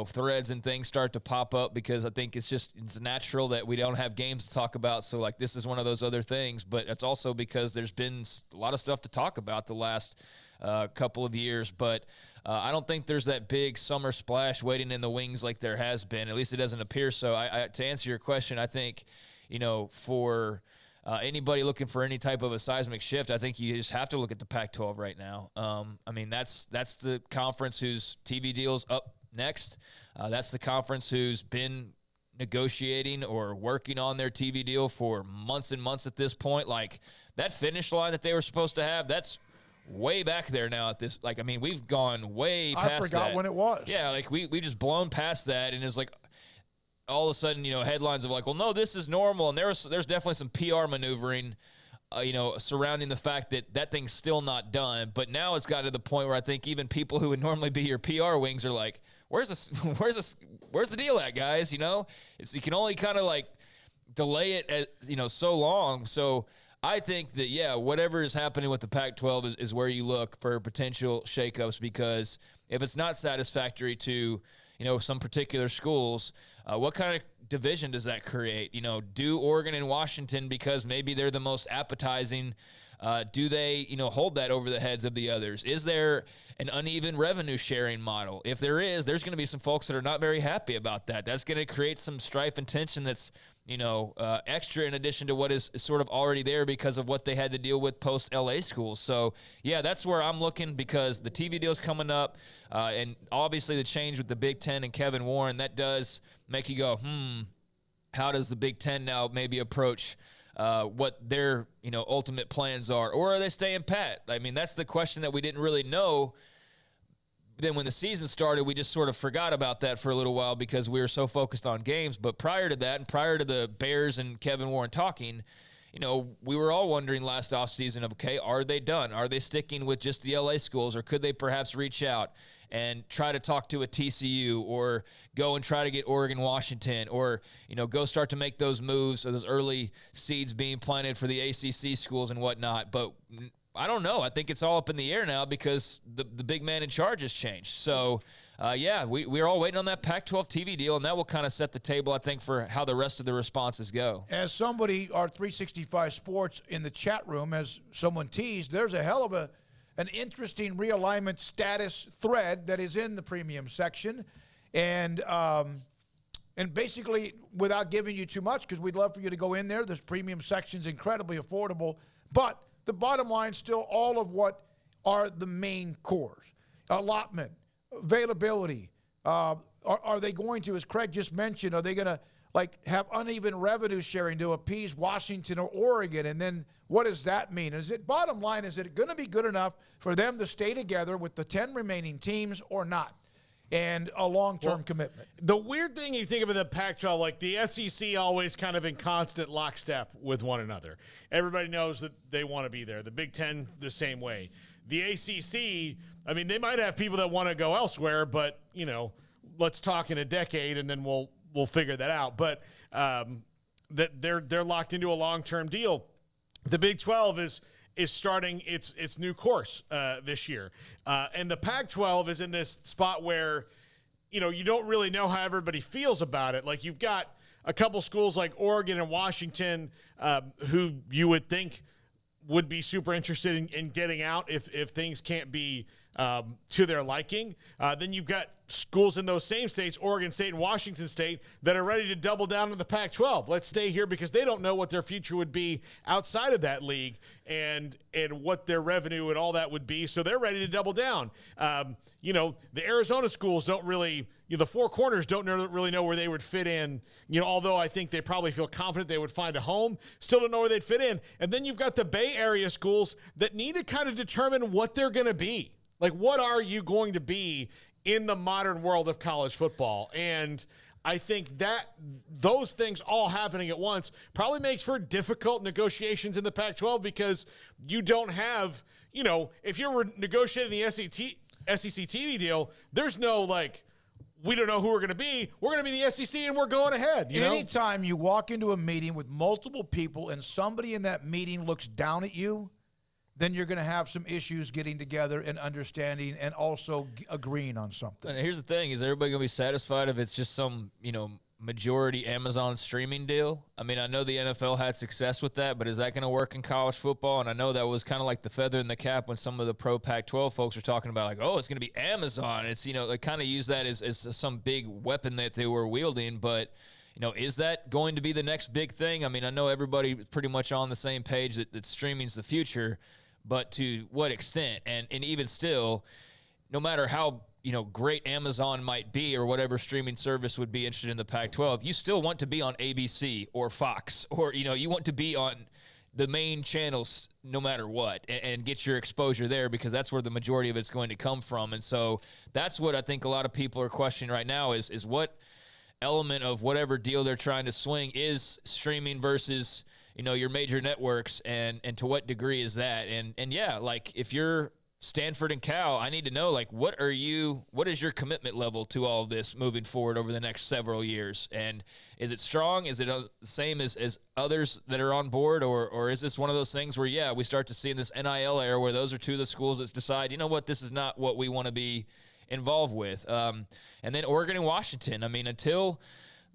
Speaker 9: threads and things start to pop up, because I think it's natural that we don't have games to talk about. So like this is one of those other things, but it's also because there's been a lot of stuff to talk about the last couple of years. But I don't think there's that big summer splash waiting in the wings like there has been. At least it doesn't appear so. To answer your question, I think, for anybody looking for any type of a seismic shift, I think you just have to look at the Pac-12 right now. I mean, that's the conference whose TV deal's up next. That's the conference who's been negotiating or working on their TV deal for months and months at this point. Like that finish line that they were supposed to have, that's way back there now at this. Like, I mean, we've gone way past that.
Speaker 7: I forgot when it was.
Speaker 9: Yeah, like we just blown past that, and it's like all of a sudden, headlines of like, well, no, this is normal. And there's definitely some PR maneuvering surrounding the fact that thing's still not done. But now it's got to the point where I think even people who would normally be your PR wings are like, where's the deal at, guys? You can only kind of like delay it at, so long. So I think that, yeah, whatever is happening with the Pac-12 is where you look for potential shakeups, because if it's not satisfactory to, some particular schools, what kind of division does that create? Do Oregon and Washington, because maybe they're the most appetizing, do they, hold that over the heads of the others? Is there an uneven revenue sharing model? If there is, there's going to be some folks that are not very happy about that. That's going to create some strife and tension that's, extra in addition to what is sort of already there because of what they had to deal with post-LA schools. So, yeah, that's where I'm looking, because the TV deal's coming up, and obviously the change with the Big Ten and Kevin Warren, that does make you go, how does the Big Ten now maybe approach what their, ultimate plans are? Or are they staying pat? I mean, that's the question that we didn't really know. Then when the season started, we just sort of forgot about that for a little while because we were so focused on games. But prior to that, and prior to the Bears and Kevin Warren talking, we were all wondering last offseason of, okay, are they done? Are they sticking with just the LA schools, or could they perhaps reach out and try to talk to a TCU, or go and try to get Oregon, Washington, or, go start to make those moves, or those early seeds being planted for the ACC schools and whatnot. But I don't know. I think it's all up in the air now because the big man in charge has changed. So, we're all waiting on that Pac-12 TV deal, and that will kind of set the table, I think, for how the rest of the responses go.
Speaker 7: As somebody, our 365 Sports in the chat room, as someone teased, there's a hell of an interesting realignment status thread that is in the premium section. And basically, without giving you too much, because we'd love for you to go in there, this premium section's incredibly affordable, but the bottom line still all of what are the main cores. Allotment, availability. Are they going to, as Craig just mentioned, are they going to have uneven revenue sharing to appease Washington or Oregon? And then what does that mean? Bottom line, is it going to be good enough for them to stay together with the 10 remaining teams or not? And a long-term commitment.
Speaker 8: The weird thing you think of in the Pac-12, like the SEC always kind of in constant lockstep with one another. Everybody knows that they want to be there. The Big Ten, the same way. The ACC, I mean, they might have people that want to go elsewhere, but, let's talk in a decade and then we'll figure that out. But that they're locked into a long-term deal. The Big 12 is starting its new course this year. And the Pac-12 is in this spot where, you don't really know how everybody feels about it. Like, you've got a couple schools like Oregon and Washington who you would think would be super interested in getting out if things can't be to their liking. Then you've got schools in those same states, Oregon State and Washington State, that are ready to double down in the Pac-12. Let's stay here because they don't know what their future would be outside of that league and what their revenue and all that would be. So they're ready to double down. The Arizona schools don't really, the Four Corners don't really know where they would fit in, although I think they probably feel confident they would find a home, still don't know where they'd fit in. And then you've got the Bay Area schools that need to kind of determine what they're going to be. Like, what are you going to be in the modern world of college football? And I think that those things all happening at once probably makes for difficult negotiations in the Pac-12 because you don't have, if you're negotiating the SEC TV deal, there's no we don't know who we're going to be. We're going to be the SEC and we're going ahead.
Speaker 7: Anytime you walk into a meeting with multiple people and somebody in that meeting looks down at you, then you're going to have some issues getting together and understanding and also agreeing on something.
Speaker 9: And here's the thing, is everybody going to be satisfied if it's just some, majority Amazon streaming deal? I mean, I know the NFL had success with that, but is that going to work in college football? And I know that was kind of like the feather in the cap when some of the pro Pac-12 folks were talking about, it's going to be Amazon. It's, they kind of use that as some big weapon that they were wielding, but is that going to be the next big thing? I mean, I know everybody pretty much on the same page that streaming's the future, but to what extent? And even still, no matter how great Amazon might be or whatever streaming service would be interested in the Pac-12, you still want to be on ABC or Fox or you want to be on the main channels no matter what and get your exposure there because that's where the majority of it's going to come from. And so that's what I think a lot of people are questioning right now is what element of whatever deal they're trying to swing is streaming versus your major networks, and to what degree is that? And yeah, if you're Stanford and Cal, I need to know, what is your commitment level to all of this moving forward over the next several years? And is it strong? Is it the same as others that are on board? Or is this one of those things where, we start to see in this NIL era where those are two of the schools that decide, this is not what we want to be involved with. And then Oregon and Washington, I mean, until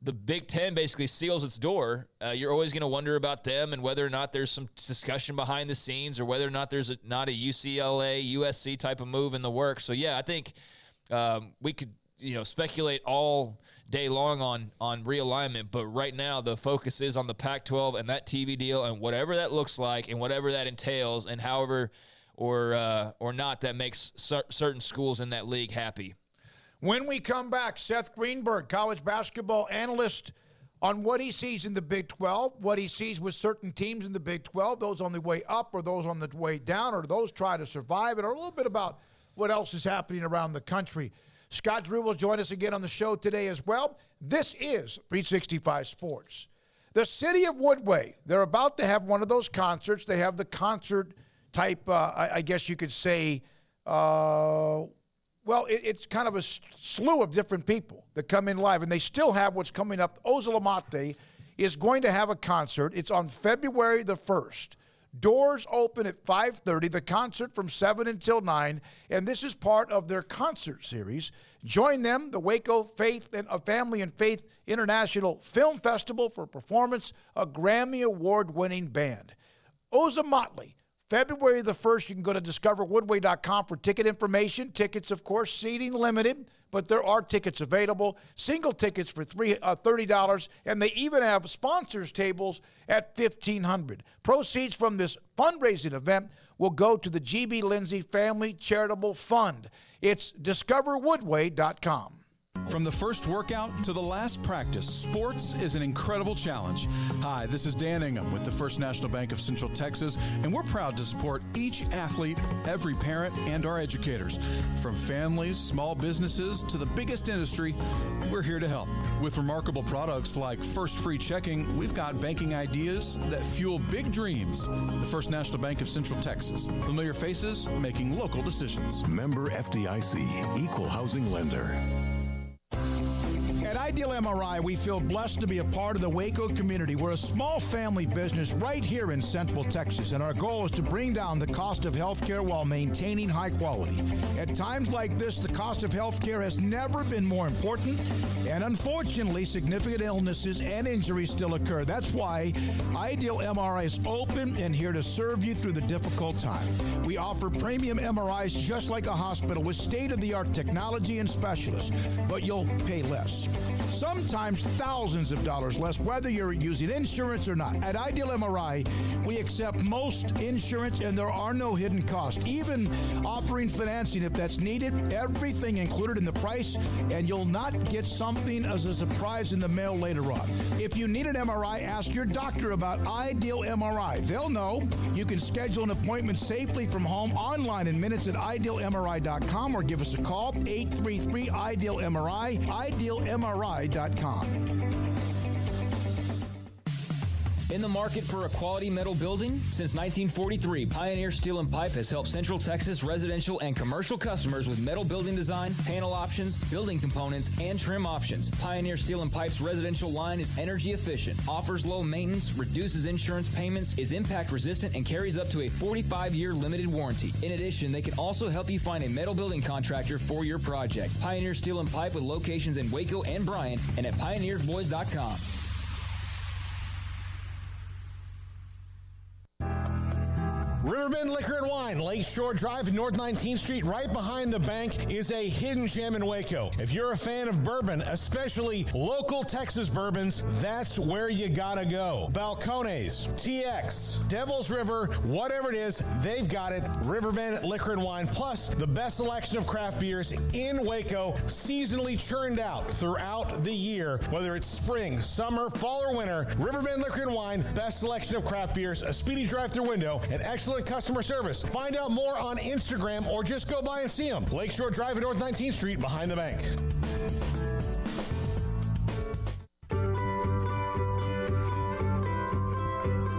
Speaker 9: the Big Ten basically seals its door, you're always going to wonder about them and whether or not there's some discussion behind the scenes or whether or not there's not a UCLA, USC type of move in the works. So, I think we could, speculate all day long on realignment, but right now the focus is on the Pac-12 and that TV deal and whatever that looks like and whatever that entails and however or not that makes certain schools in that league happy.
Speaker 7: When we come back, Seth Greenberg, college basketball analyst, on what he sees in the Big 12, what he sees with certain teams in the Big 12, those on the way up or those on the way down or those try to survive, and a little bit about what else is happening around the country. Scott Rhule will join us again on the show today as well. This is 365 Sports. The city of Woodway, they're about to have one of those concerts. They have the concert type, I guess you could say, it's kind of a slew of different people that come in live, and they still have what's coming up. Ozolamate is going to have a concert. It's on February the 1st. Doors open at 5:30, the concert from 7 until 9, and this is part of their concert series. Join them, the Waco Family and Faith International Film Festival, for performance, a Grammy Award-winning band. Ozolamate, February the 1st, you can go to discoverwoodway.com for ticket information. Tickets, of course, seating limited, but there are tickets available. Single tickets for $30, and they even have sponsors tables at $1,500. Proceeds from this fundraising event will go to the G.B. Lindsay Family Charitable Fund. It's discoverwoodway.com.
Speaker 17: From the first workout to the last practice, sports is an incredible challenge. Hi, this is Dan Ingham with the First National Bank of Central Texas, and we're proud to support each athlete, every parent, and our educators. From families, small businesses, to the biggest industry, we're here to help. With remarkable products like First Free Checking, we've got banking ideas that fuel big dreams. The First National Bank of Central Texas. Familiar faces making local decisions.
Speaker 15: Member FDIC, Equal Housing Lender.
Speaker 7: At Ideal MRI, we feel blessed to be a part of the Waco community. We're a small family business right here in Central Texas, and our goal is to bring down the cost of health care while maintaining high quality. At times like this, the cost of health care has never been more important, and unfortunately, significant illnesses and injuries still occur. That's why Ideal MRI is open and here to serve you through the difficult time. We offer premium MRIs just like a hospital with state-of-the-art technology and specialists, but you'll pay less. Sometimes thousands of dollars less, whether you're using insurance or not. At Ideal MRI, we accept most insurance and there are no hidden costs, even offering financing if that's needed. Everything included in the price, and you'll not get something as a surprise in the mail later on. If you need an MRI, ask your doctor about Ideal MRI. They'll know. You can schedule an appointment safely from home online in minutes at idealmri.com or give us a call, 833-IDEAL-MRI, idealmri.com.
Speaker 11: In the market for a quality metal building? Since 1943, Pioneer Steel and Pipe has helped Central Texas residential and commercial customers with metal building design, panel options, building components, and trim options. Pioneer Steel and Pipe's residential line is energy efficient, offers low maintenance, reduces insurance payments, is impact resistant, and carries up to a 45-year limited warranty. In addition, they can also help you find a metal building contractor for your project. Pioneer Steel and Pipe with locations in Waco and Bryan and at pioneersboys.com.
Speaker 18: Riverbend Liquor and Wine, Lakeshore Drive, North 19th Street, right behind the bank, is a hidden gem in Waco. If you're a fan of bourbon, especially local Texas bourbons, that's where you gotta go. Balcones, TX, Devil's River, whatever it is, they've got it. Riverbend Liquor and Wine, plus the best selection of craft beers in Waco, seasonally churned out throughout the year, whether it's spring, summer, fall, or winter. Riverbend Liquor and Wine, best selection of craft beers, a speedy drive-through window, and excellent customer service. Find out more on Instagram or just go by and see them. Lakeshore Drive at North 19th Street behind the bank.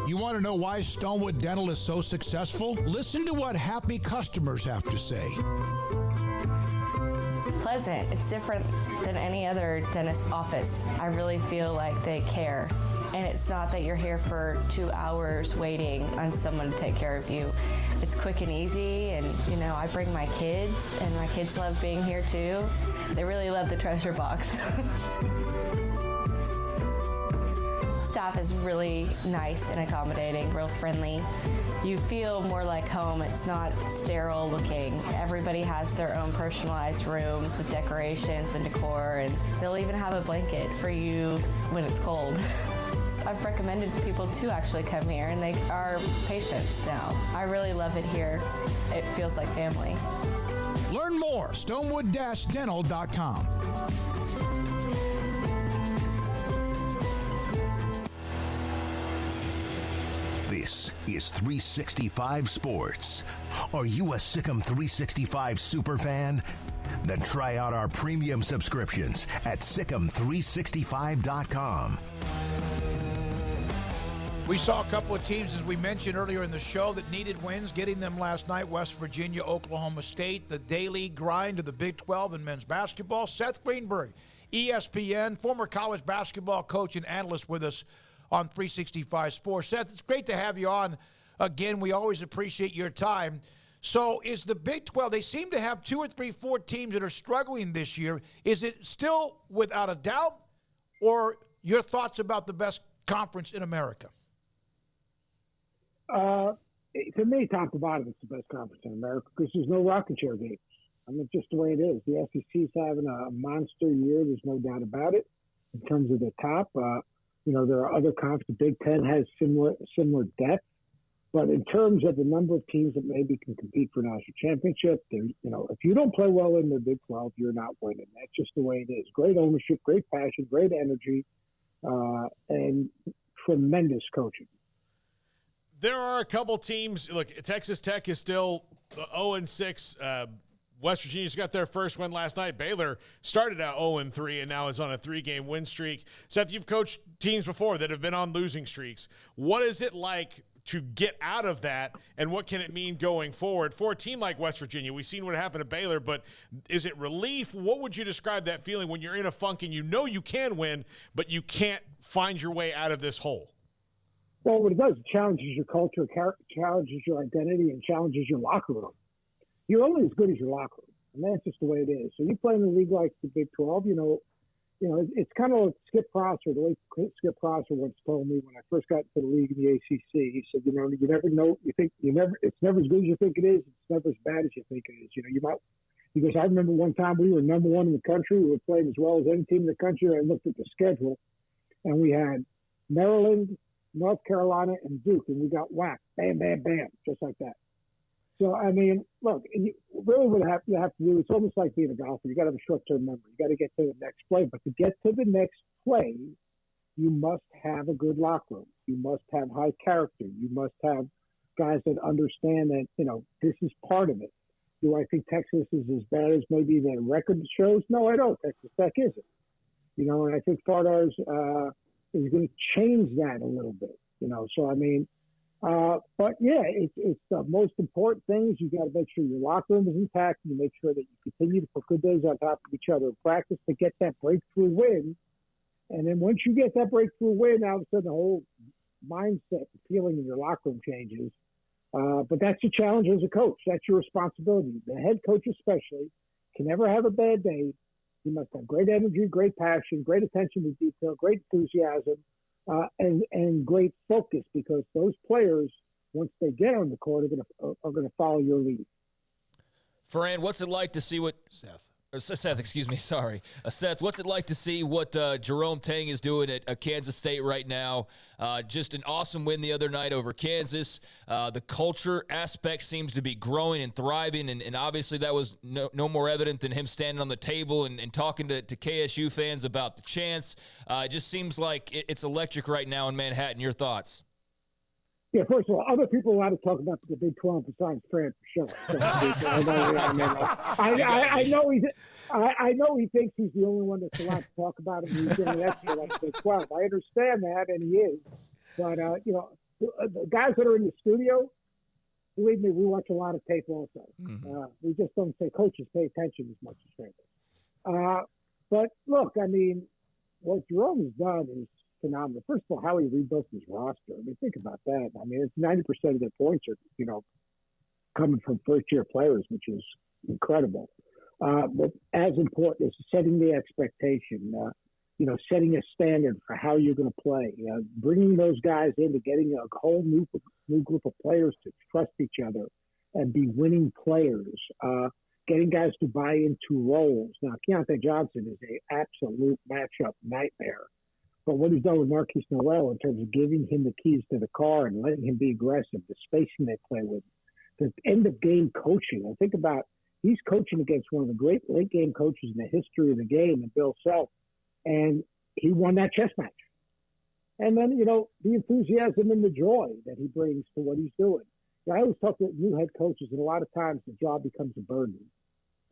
Speaker 7: You want to know why Stonewood Dental is so successful? Listen to what happy customers have to say.
Speaker 19: It's pleasant. It's different than any other dentist office. I really feel like they care. And it's not that you're here for 2 hours waiting on someone to take care of you. It's quick and easy, and I bring my kids, and my kids love being here too. They really love the treasure box. Staff is really nice and accommodating, real friendly. You feel more like home. It's not sterile looking. Everybody has their own personalized rooms with decorations and decor, and they'll even have a blanket for you when it's cold. I've recommended people to actually come here, and they are patients now. I really love it here. It feels like family.
Speaker 7: Learn more, stonewood-dental.com.
Speaker 2: This is 365 Sports. Are you a Sikkim 365 superfan? Then try out our premium subscriptions at Sikkim365.com.
Speaker 7: We saw a couple of teams, as we mentioned earlier in the show, that needed wins, getting them last night. West Virginia, Oklahoma State, the daily grind of the Big 12 in men's basketball. Seth Greenberg, ESPN, former college basketball coach and analyst with us on 365 Sports. Seth, it's great to have you on again. We always appreciate your time. So is the Big 12, they seem to have 2 or 3, 4 teams that are struggling this year. Is it still without a doubt, or your thoughts about the best conference in America?
Speaker 20: To me, top to bottom, it's the best conference in America because there's no rocking chair games. I mean, it's just the way it is. The SEC's having a monster year. There's no doubt about it in terms of the top. There are other conferences. The Big Ten has similar depth, But in terms of the number of teams that maybe can compete for national championship, if you don't play well in the Big 12, you're not winning. That's just the way it is. Great ownership, great passion, great energy, and tremendous coaching.
Speaker 8: There are a couple teams. Look, Texas Tech is still 0-6. West Virginia's got their first win last night. Baylor started out 0-3 and now is on a 3-game win streak. Seth, you've coached teams before that have been on losing streaks. What is it like to get out of that, and what can it mean going forward for a team like West Virginia? We've seen what happened to Baylor, but is it relief? What would you describe that feeling when you're in a funk and you know you can win, but you can't find your way out of this hole?
Speaker 20: Well, what it does, it challenges your culture, challenges your identity, and challenges your locker room. You're only as good as your locker room, and that's just the way it is. So you play in a league like the Big 12, it's kind of like Skip Prosser, the way Skip Prosser once told me when I first got into the league in the ACC. He said, you never know, it's never as good as you think it is. It's never as bad as you think it is. Because I remember one time we were number one in the country. We were playing as well as any team in the country. I looked at the schedule, and we had Maryland, North Carolina, and Duke, and we got whacked. Bam, bam, bam, just like that. So, look, really what you have to do, it's almost like being a golfer. You got to have a short-term memory. You got to get to the next play. But to get to the next play, you must have a good locker room. You must have high character. You must have guys that understand that, this is part of it. Do I think Texas is as bad as maybe the record shows? No, I don't. Texas Tech isn't. And I think Fardars is going to change that a little bit. But yeah, it's the most important thing is you got to make sure your locker room is intact, and you make sure that you continue to put good days on top of each other in practice to get that breakthrough win. And then once you get that breakthrough win, all of a sudden the whole mindset and feeling in your locker room changes. But that's the challenge as a coach. That's your responsibility. The head coach especially can never have a bad day. You must have great energy, great passion, great attention to detail, great enthusiasm. And great focus, because those players, once they get on the court, are going to follow your lead.
Speaker 11: Ferran, what's it like to see what Seth, excuse me, sorry. Seth, what's it like to see what Jerome Tang is doing at Kansas State right now? Just an awesome win the other night over Kansas. The culture aspect seems to be growing and thriving, and obviously that was no more evident than him standing on the table and talking to KSU fans about the chants. It just seems like it's electric right now in Manhattan. Your thoughts?
Speaker 20: Yeah, first of all, other people are allowed to talk about the Big 12 besides Fran for sure. So, I know he thinks he's the only one that's allowed to talk about it. He's doing that for like Big 12. I understand that, and he is. But the guys that are in the studio, believe me, we watch a lot of tape also. Mm-hmm. We just don't say coaches pay attention as much as fans. But look, what Jerome has done is phenomenal. First of all, how he rebuilt his roster. Think about that. It's 90% of their points are, coming from first-year players, which is incredible. But as important is setting the expectation, setting a standard for how you're going to play, bringing those guys into getting a whole new group of players to trust each other and be winning players, getting guys to buy into roles. Now, Keontae Johnson is an absolute matchup nightmare. But what he's done with Marquise Noel in terms of giving him the keys to the car and letting him be aggressive, the spacing they play with, the end-of-game coaching. I think about he's coaching against one of the great late-game coaches in the history of the game, and Bill Self, and he won that chess match. And then, the enthusiasm and the joy that he brings to what he's doing. I always talk to new head coaches, and a lot of times the job becomes a burden.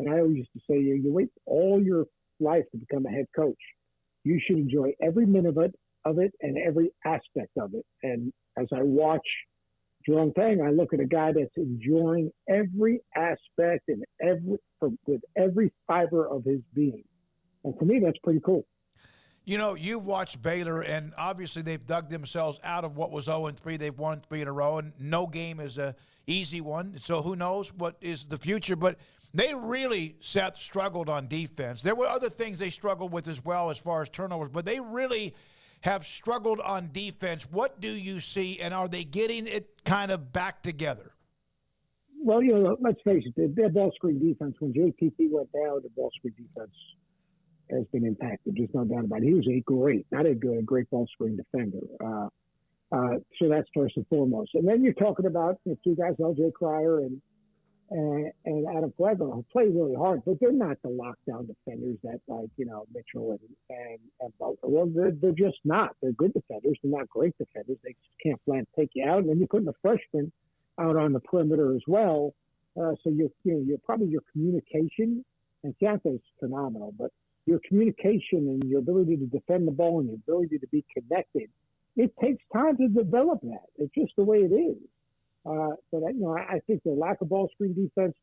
Speaker 20: And I always used to say, you wait all your life to become a head coach. You should enjoy every minute of it and every aspect of it. And as I watch Jerome Tang, I look at a guy that's enjoying every aspect and with every fiber of his being. And for me, that's pretty cool.
Speaker 7: You've watched Baylor, and obviously they've dug themselves out of what was 0-3. They've won 3 in a row, and no game is a easy one. So who knows what is the future? But they really, Seth, struggled on defense. There were other things they struggled with as well as far as turnovers, but they really have struggled on defense. What do you see, and are they getting it kind of back together?
Speaker 20: Well, let's face it, their ball screen defense, when JTT went down, the ball screen defense has been impacted. There's no doubt about it. He was a great ball screen defender. So that's first and foremost. And then you're talking about two guys, LJ Cryer and Adam Flagler, who play really hard, but they're not the lockdown defenders that Mitchell and Butler. Well, they're just not. They're good defenders. They're not great defenders. They just can't flat take you out. And then you're putting a freshman out on the perimeter as well. So you're probably your communication, and Keontae's phenomenal, but your communication and your ability to defend the ball and your ability to be connected, it takes time to develop that. It's just the way it is. But I think the lack of ball screen defense,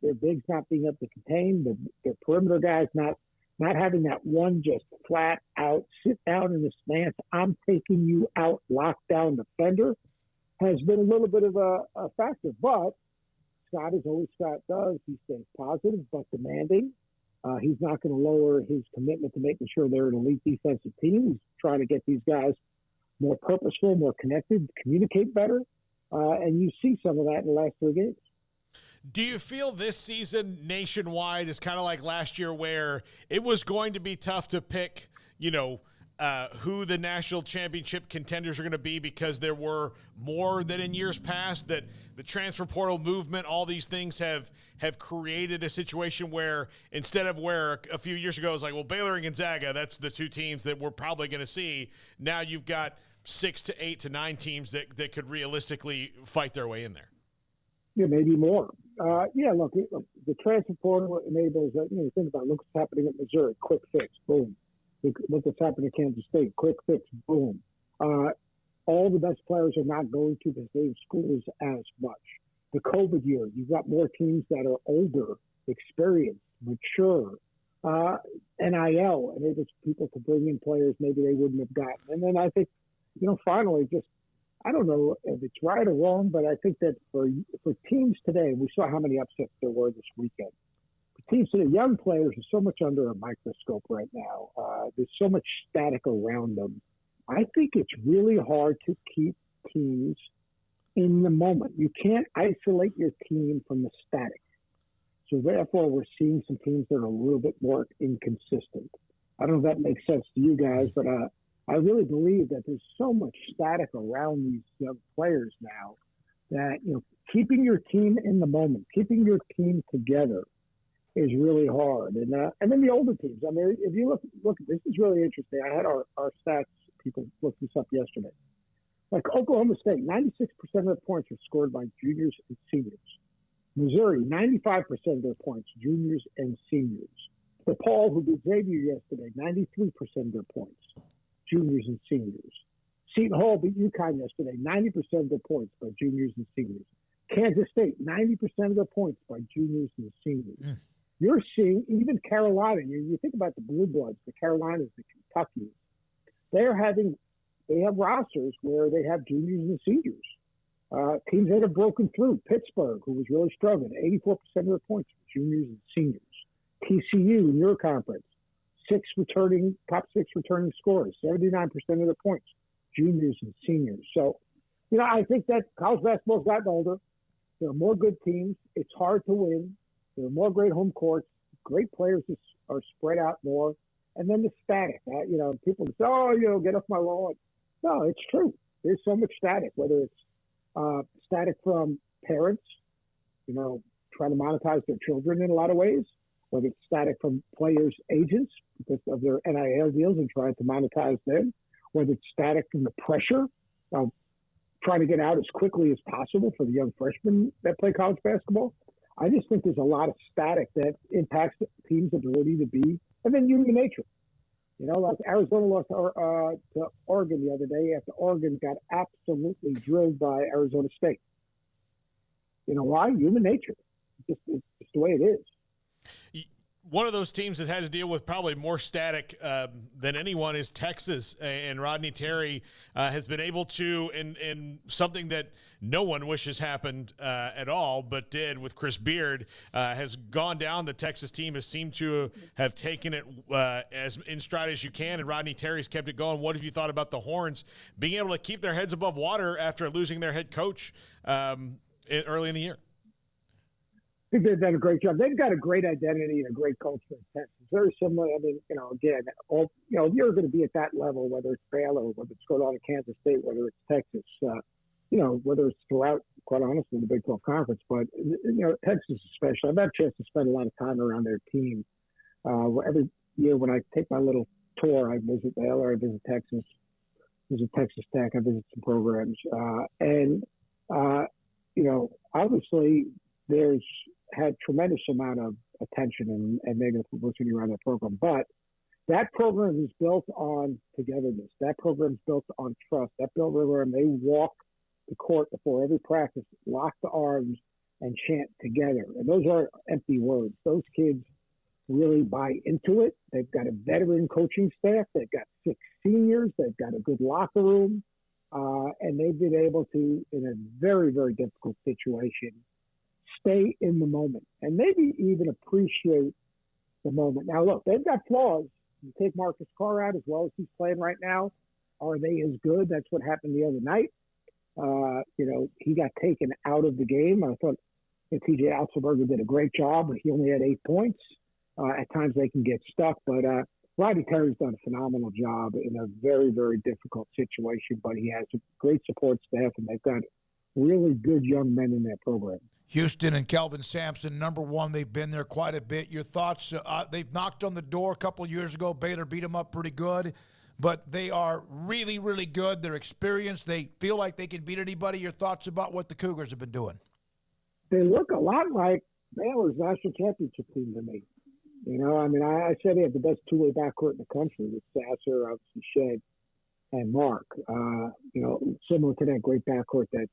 Speaker 20: their bigs not being able to contain, their perimeter guys not having that one just flat out sit down in the stance, I'm taking you out, lockdown defender, has been a little bit of a factor. But Scott is always Scott does. He stays positive but demanding. He's not going to lower his commitment to making sure they're an elite defensive team. He's trying to get these guys more purposeful, more connected, communicate better. And you see some of that in the last 3 games.
Speaker 8: Do you feel this season nationwide is kind of like last year where it was going to be tough to pick, who the national championship contenders are going to be because there were more than in years past, that the transfer portal movement, all these things have created a situation where instead of where a few years ago it was like, well, Baylor and Gonzaga, that's the two teams that we're probably going to see. Now you've got 6 to 8 to 9 teams that could realistically fight their way in there.
Speaker 20: Yeah, maybe more. Look, the transfer portal enables, think about, look what's happening at Missouri, quick fix, boom. Look what's happening at Kansas State, quick fix, boom. All the best players are not going to the same schools as much. The COVID year, you've got more teams that are older, experienced, mature. NIL enables people to bring in players maybe they wouldn't have gotten. And then I think, finally, just, I don't know if it's right or wrong, but I think that for teams today, we saw how many upsets there were this weekend. For teams today, young players are so much under a microscope right now. There's so much static around them. I think it's really hard to keep teams in the moment. You can't isolate your team from the static. So therefore, we're seeing some teams that are a little bit more inconsistent. I don't know if that makes sense to you guys, but I really believe that there's so much static around these young players now that, keeping your team in the moment, keeping your team together is really hard. And then the older teams, I mean, if you look, this is really interesting. I had our stats people look this up yesterday. Like Oklahoma State, 96% of their points are scored by juniors and seniors. Missouri, 95% of their points, juniors and seniors. DePaul, who beat Xavier yesterday, 93% of their points, juniors and seniors. Seton Hall beat UConn yesterday, 90% of their points by juniors and seniors. Kansas State, 90% of their points by juniors and seniors. Mm. You're seeing even Carolina, you think about the Blue Bloods, the Carolinas, the Kentuckys, they have rosters where they have juniors and seniors. Teams that have broken through. Pittsburgh, who was really struggling, 84% of their points were juniors and seniors. TCU in your conference, top six returning scorers, 79% of their points, juniors and seniors. So, I think that college basketball's gotten older. There are more good teams. It's hard to win. There are more great home courts. Great players are spread out more. And then the static. People say, get off my lawn. No, it's true. There's so much static, whether it's static from parents, trying to monetize their children in a lot of ways, whether it's static from players' agents because of their NIL deals and trying to monetize them, whether it's static from the pressure of trying to get out as quickly as possible for the young freshmen that play college basketball. I just think there's a lot of static that impacts the team's ability to be, and then human nature. Like Arizona lost to Oregon the other day after Oregon got absolutely drilled by Arizona State. Why? Human nature. It's just the way it is.
Speaker 8: One of those teams that had to deal with probably more static than anyone is Texas, and Rodney Terry has been able to, in something that no one wishes happened at all, but did with Chris Beard, has gone down. The Texas team has seemed to have taken it as in stride as you can, and Rodney Terry's kept it going. What have you thought about the Horns being able to keep their heads above water after losing their head coach early in the year?
Speaker 20: I think they've done a great job. They've got a great identity and a great culture in Texas. very similar. I mean, again, you're going to be at that level, whether it's Baylor, whether it's Rhode Island, Kansas State, whether it's Texas, whether it's throughout, quite honestly, the Big 12 Conference. But, Texas especially, I've had a chance to spend a lot of time around their team. Every year when I take my little tour, I visit Baylor, I visit Texas, Texas Tech, I visit some programs. Obviously there's had tremendous amount of attention and negative publicity around that program. But that program is built on togetherness. That program is built on trust. That program, they walk the court before every practice, lock the arms, and chant together. And those are empty words. Those kids really buy into it. They've got a veteran coaching staff. They've got 6 seniors. They've got a good locker room. And they've been able to, in a very, very difficult situation, stay in the moment and maybe even appreciate the moment. Now, look, they've got flaws. You take Marcus Carr out as well as he's playing right now. Are they as good? That's what happened the other night. He got taken out of the game. I thought that TJ Otzelberger did a great job, but he only had 8 points. At times they can get stuck, but Rodney Terry's done a phenomenal job in a very, very difficult situation, but he has a great support staff, and they've got really good young men in that program.
Speaker 7: Houston and Kelvin Sampson, number one. They've been there quite a bit. Your thoughts? They've knocked on the door a couple of years ago. Baylor beat them up pretty good, but they are really, really good. They're experienced. They feel like they can beat anybody. Your thoughts about what the Cougars have been doing? They look a lot like Baylor's national championship team to me. I said they have the best two-way backcourt in the country with Sasser, obviously Shed, and Mark. Similar to that great backcourt that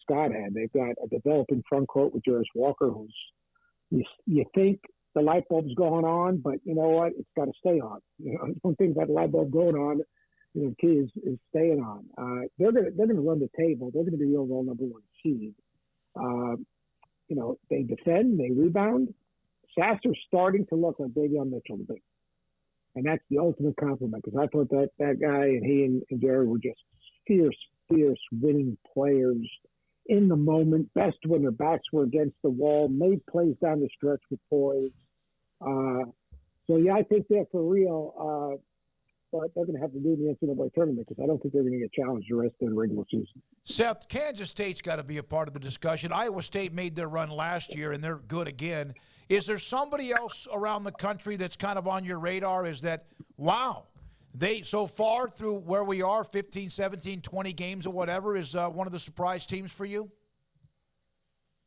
Speaker 7: Scott had. They've got a developing front court with Jarris Walker, who's you think the light bulb's going on, but you know what? It's got to stay on. One thing about the light bulb going on, the key is staying on. They're gonna run the table. They're gonna be the overall number 1 seed. They defend, they rebound. Sasser's starting to look like Davion Mitchell to me. And that's the ultimate compliment because I thought that guy and he and Jerry were just fierce winning players in the moment, best when their backs were against the wall, made plays down the stretch with poise. I think they're for real, but they're going to have to do in the NCAA tournament because I don't think they're going to get challenged the rest of the regular season. Seth, Kansas State's got to be a part of the discussion. Iowa State made their run last year, and they're good again. Is there somebody else around the country that's kind of on your radar? Is that, wow, they so far through where we are, 15, 17, 20 games or whatever, is one of the surprise teams for you?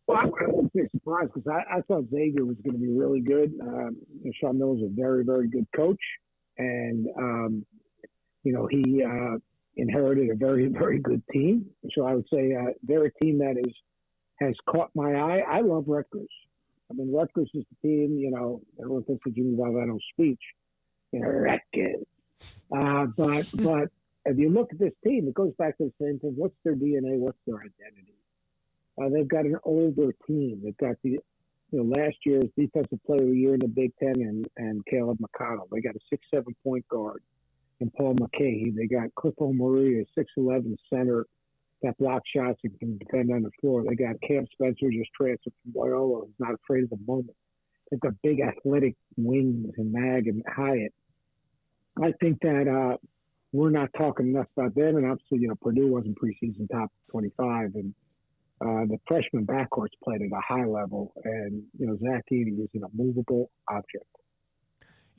Speaker 7: Well, I wouldn't say surprised because I thought Xavier was going to be really good. Sean Miller's a very, very good coach. And, he inherited a very, very good team. So I would say they're a team that has caught my eye. I love Rutgers. Rutgers is the team, everyone thinks of Jimmy Valvano's speech, Rutgers. But if you look at this team, it goes back to the same thing. What's their DNA? What's their identity? They've got an older team. They've got last year's defensive player of the year in the Big Ten and Caleb McConnell. They got a 6'7" point guard and Paul McKay. They got Cliffo Marie, a 6'11" center that block shots and can defend on the floor. They got Cam Spencer just transferred from Loyola, who's not afraid of the moment. They've got big athletic wings and Mag and Hyatt. I think that we're not talking enough about them. And obviously, Purdue wasn't preseason top 25. And the freshman backcourt's played at a high level. And, Zach Edey is an immovable object.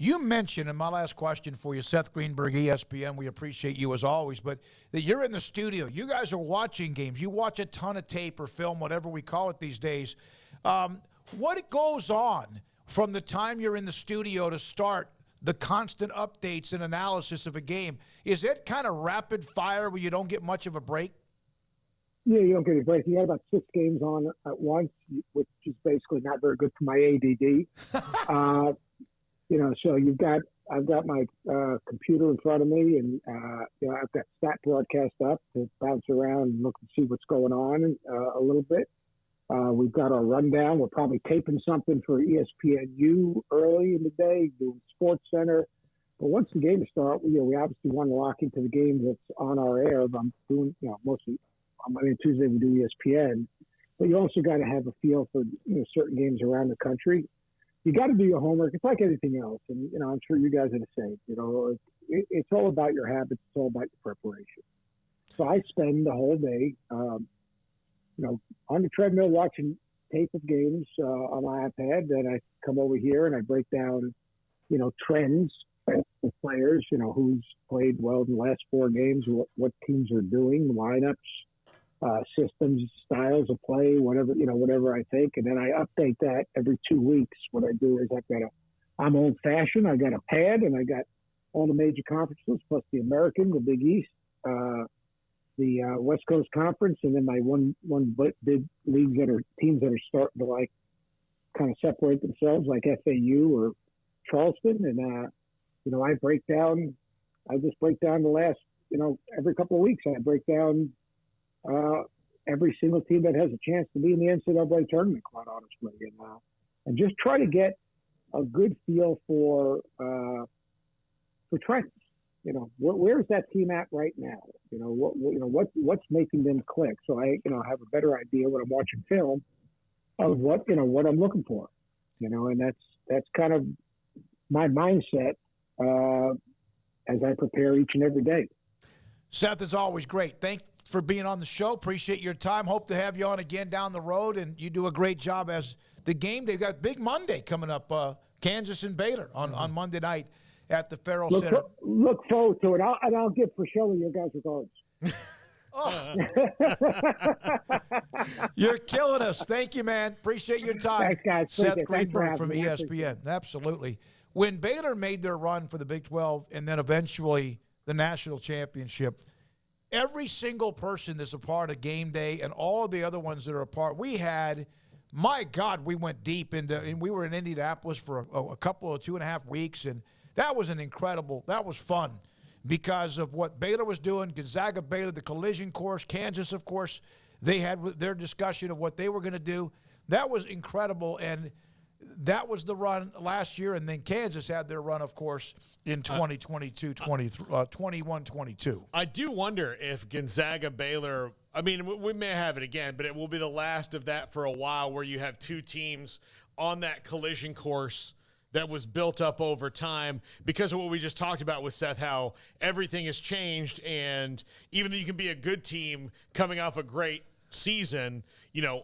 Speaker 7: You mentioned, and my last question for you, Seth Greenberg, ESPN, we appreciate you as always, but that you're in the studio. You guys are watching games. You watch a ton of tape or film, whatever we call it these days. What goes on from the time you're in the studio to start the constant updates and analysis of a game? Is it kind of rapid fire where you don't get much of a break? Yeah, you don't get a break. You got about 6 games on at once, which is basically not very good for my ADD. So I've got my computer in front of me, and I've got stat broadcast up to bounce around and look and see what's going on a little bit. We've got our rundown. We're probably taping something for ESPNU early in the day, doing Sports Center. But once the games start, we obviously want to lock into the game that's on our air. I'm doing, mostly on Monday and Tuesday we do ESPN. But you also got to have a feel for certain games around the country.
Speaker 20: you got to do your homework. It's like anything else, and I'm sure you guys are the same. It's all about your habits. It's all about your preparation. So I spend the whole day, on the treadmill watching tape of games on my iPad. Then I come over here and I break down, trends with players. Who's played well in the last 4 games, what teams are doing, lineups, systems, styles of play, whatever I think, and then I update that every 2 weeks. What I do is I'm old fashioned. I got a pad and I got all the major conferences plus the American, the Big East, the West Coast Conference, and then my one big leagues teams that are starting to kind of separate themselves, like FAU or Charleston, and I just break down the last, every couple of weeks I break down every single team that has a chance to be in the NCAA tournament, quite honestly, and just try to get a good feel for trends. Where's that team at right now? What's making them click? So I have a better idea when I'm watching film of what I'm looking for. And that's kind of my mindset as I prepare each and every day.
Speaker 7: Seth, is always great. Thanks for being on the show. Appreciate your time. Hope to have you on again down the road, and you do a great job as the game. They've got big Monday coming up, Kansas and Baylor on Monday night at the Farrell Center.
Speaker 20: Look forward to it. I'll give Priscilla your guys' regards.
Speaker 7: You're killing us. Thank you, man. Appreciate your time.
Speaker 20: Thanks, guys.
Speaker 7: Seth Greenberg from ESPN. Absolutely. When Baylor made their run for the Big 12 and then eventually the national championship, every single person that's a part of game day and all of the other ones that are a part, we went deep and we were in Indianapolis for a couple of 2.5 weeks, and that was that was fun because of what Baylor was doing. Gonzaga, Baylor, the collision course, Kansas, of course, they had their discussion of what they were going to do. That was incredible, and that was the run last year, and then Kansas had their run, of course, in 2022, 21-22.
Speaker 8: I do wonder if Gonzaga, Baylor, we may have it again, but it will be the last of that for a while where you have 2 teams on that collision course that was built up over time because of what we just talked about with Seth, how everything has changed, and even though you can be a good team coming off a great season,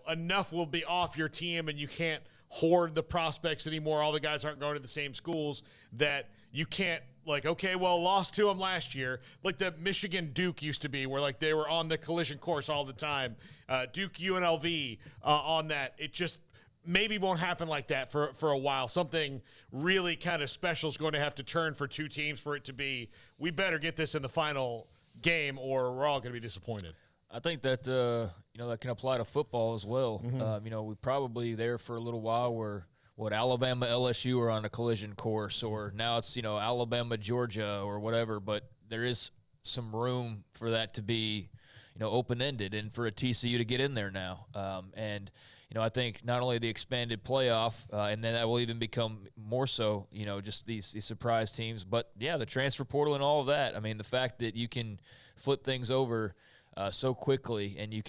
Speaker 8: enough will be off your team and you can't hoard the prospects anymore. All the guys aren't going to the same schools that you can't lost to them last year, like the Michigan Duke used to be, where they were on the collision course all the time. Duke UNLV on that. It just maybe won't happen like that for a while. Something really kind of special is going to have to turn for 2 teams for it to be, we better get this in the final game or we're all going to be disappointed.
Speaker 9: I think that that can apply to football as well. We probably there for a little while where Alabama, LSU are on a collision course, or now it's Alabama, Georgia, or whatever. But there is some room for that to be open ended, and for a TCU to get in there now. I think not only the expanded playoff, and then that will even become more so, just these surprise teams, but the transfer portal and all of that. The fact that you can flip things over so quickly, and you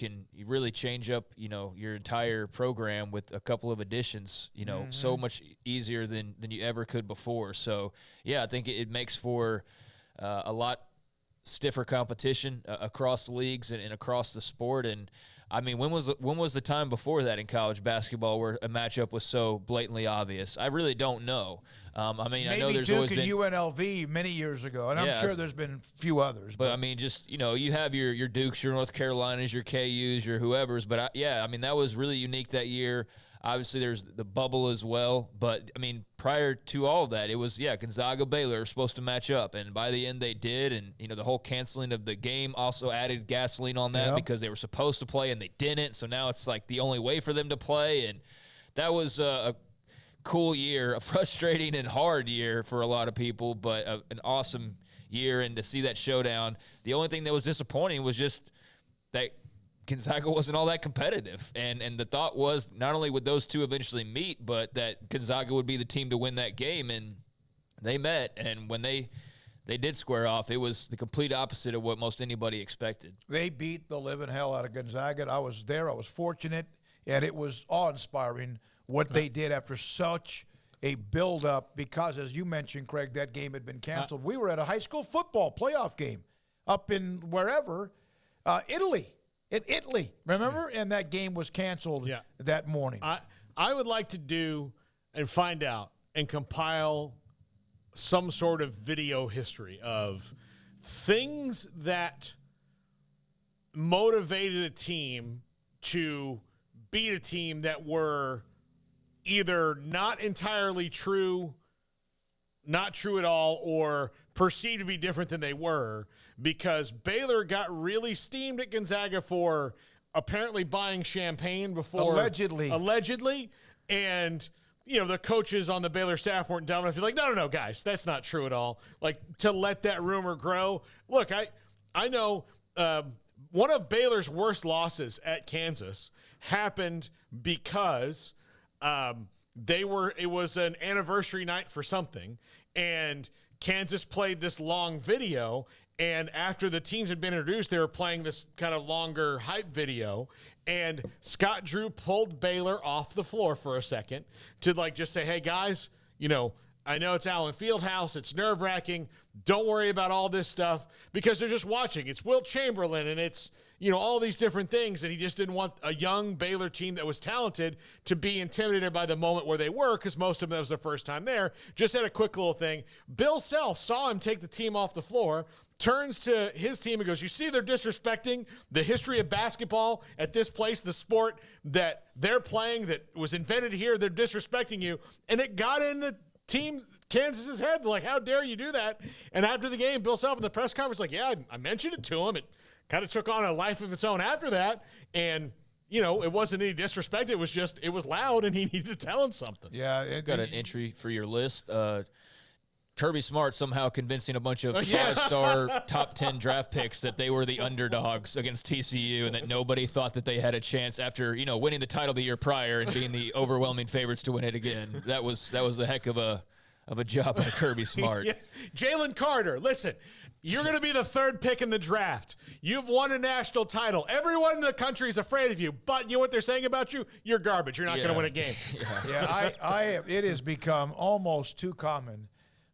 Speaker 9: really change up, your entire program with a couple of additions, so much easier than you ever could before. So, I think it makes for a lot stiffer competition across the leagues and across the sport. And when was the time before that in college basketball where a matchup was so blatantly obvious? I really don't know.
Speaker 7: Maybe
Speaker 9: I know there's
Speaker 7: Duke
Speaker 9: always
Speaker 7: and
Speaker 9: been
Speaker 7: UNLV many years ago, and I'm sure there's been a few others.
Speaker 9: But you have your Dukes, your North Carolinas, your KUs, your whoever's. But that was really unique that year. Obviously, there's the bubble as well. But, prior to all of that, it was, Gonzaga, Baylor were supposed to match up. And by the end, they did. And, the whole canceling of the game also added gasoline on that because they were supposed to play and they didn't. So now it's the only way for them to play. And that was a cool year, a frustrating and hard year for a lot of people, but an awesome year. And to see that showdown, the only thing that was disappointing was just that Gonzaga wasn't all that competitive. And the thought was not only would those two eventually meet, but that Gonzaga would be the team to win that game. And they met. And when they did square off, it was the complete opposite of what most anybody expected.
Speaker 7: They beat the living hell out of Gonzaga. I was there. I was fortunate. And it was awe-inspiring what they did after such a build-up because, as you mentioned, Craig, that game had been canceled. We were at a high school football playoff game up in wherever, Italy. In Italy, remember? And that game was canceled that morning.
Speaker 8: I would like to do and find out and compile some sort of video history of things that motivated a team to beat a team that were either not entirely true, not true at all, or perceived to be different than they were, because Baylor got really steamed at Gonzaga for apparently buying champagne before. Allegedly. And, you know, the coaches on the Baylor staff weren't dumb enough to be like, no, guys, that's not true at all. Like, to let that rumor grow. Look, I know one of Baylor's worst losses at Kansas happened because it was an anniversary night for something, and Kansas played this long video, and after the teams had been introduced, they were playing this kind of longer hype video, and Scott Drew pulled Baylor off the floor for a second to just say, hey, guys, you know, I know it's Allen Fieldhouse. It's nerve-wracking. Don't worry about all this stuff, because they're just watching. It's Wilt Chamberlain, and it's, you know, all these different things, and he just didn't want a young Baylor team that was talented to be intimidated by the moment where they were, because most of them, that was their first time there. Just had a quick little thing. Bill Self saw him take the team off the floor, turns to his team and goes, you see they're disrespecting the history of basketball at this place, the sport that they're playing that was invented here. They're disrespecting you. And it got in the team Kansas's head, like, how dare you do that? And after the game, Bill Self in the press conference, like, yeah, I mentioned it to him. It kind of took on a life of its own after that. And, you know, it wasn't any disrespect. It was just, it was loud, and he needed to tell him something.
Speaker 7: Yeah.
Speaker 9: Got an entry for your list. Kirby Smart somehow convincing a bunch of five-star top 10 draft picks that they were the underdogs against TCU and that nobody thought that they had a chance after, you know, winning the title the year prior and being the overwhelming favorites to win it again. That was a heck of a job by Kirby Smart.
Speaker 8: Jalen Carter, listen, you're going to be the third pick in the draft. You've won a national title. Everyone in the country is afraid of you, but you know what they're saying about you? You're garbage. You're not going to win a game.
Speaker 7: It has become almost too common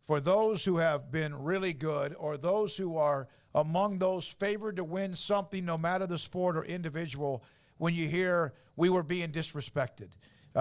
Speaker 7: for those who have been really good or those who are among those favored to win something, no matter the sport or individual, when you hear we were being disrespected. They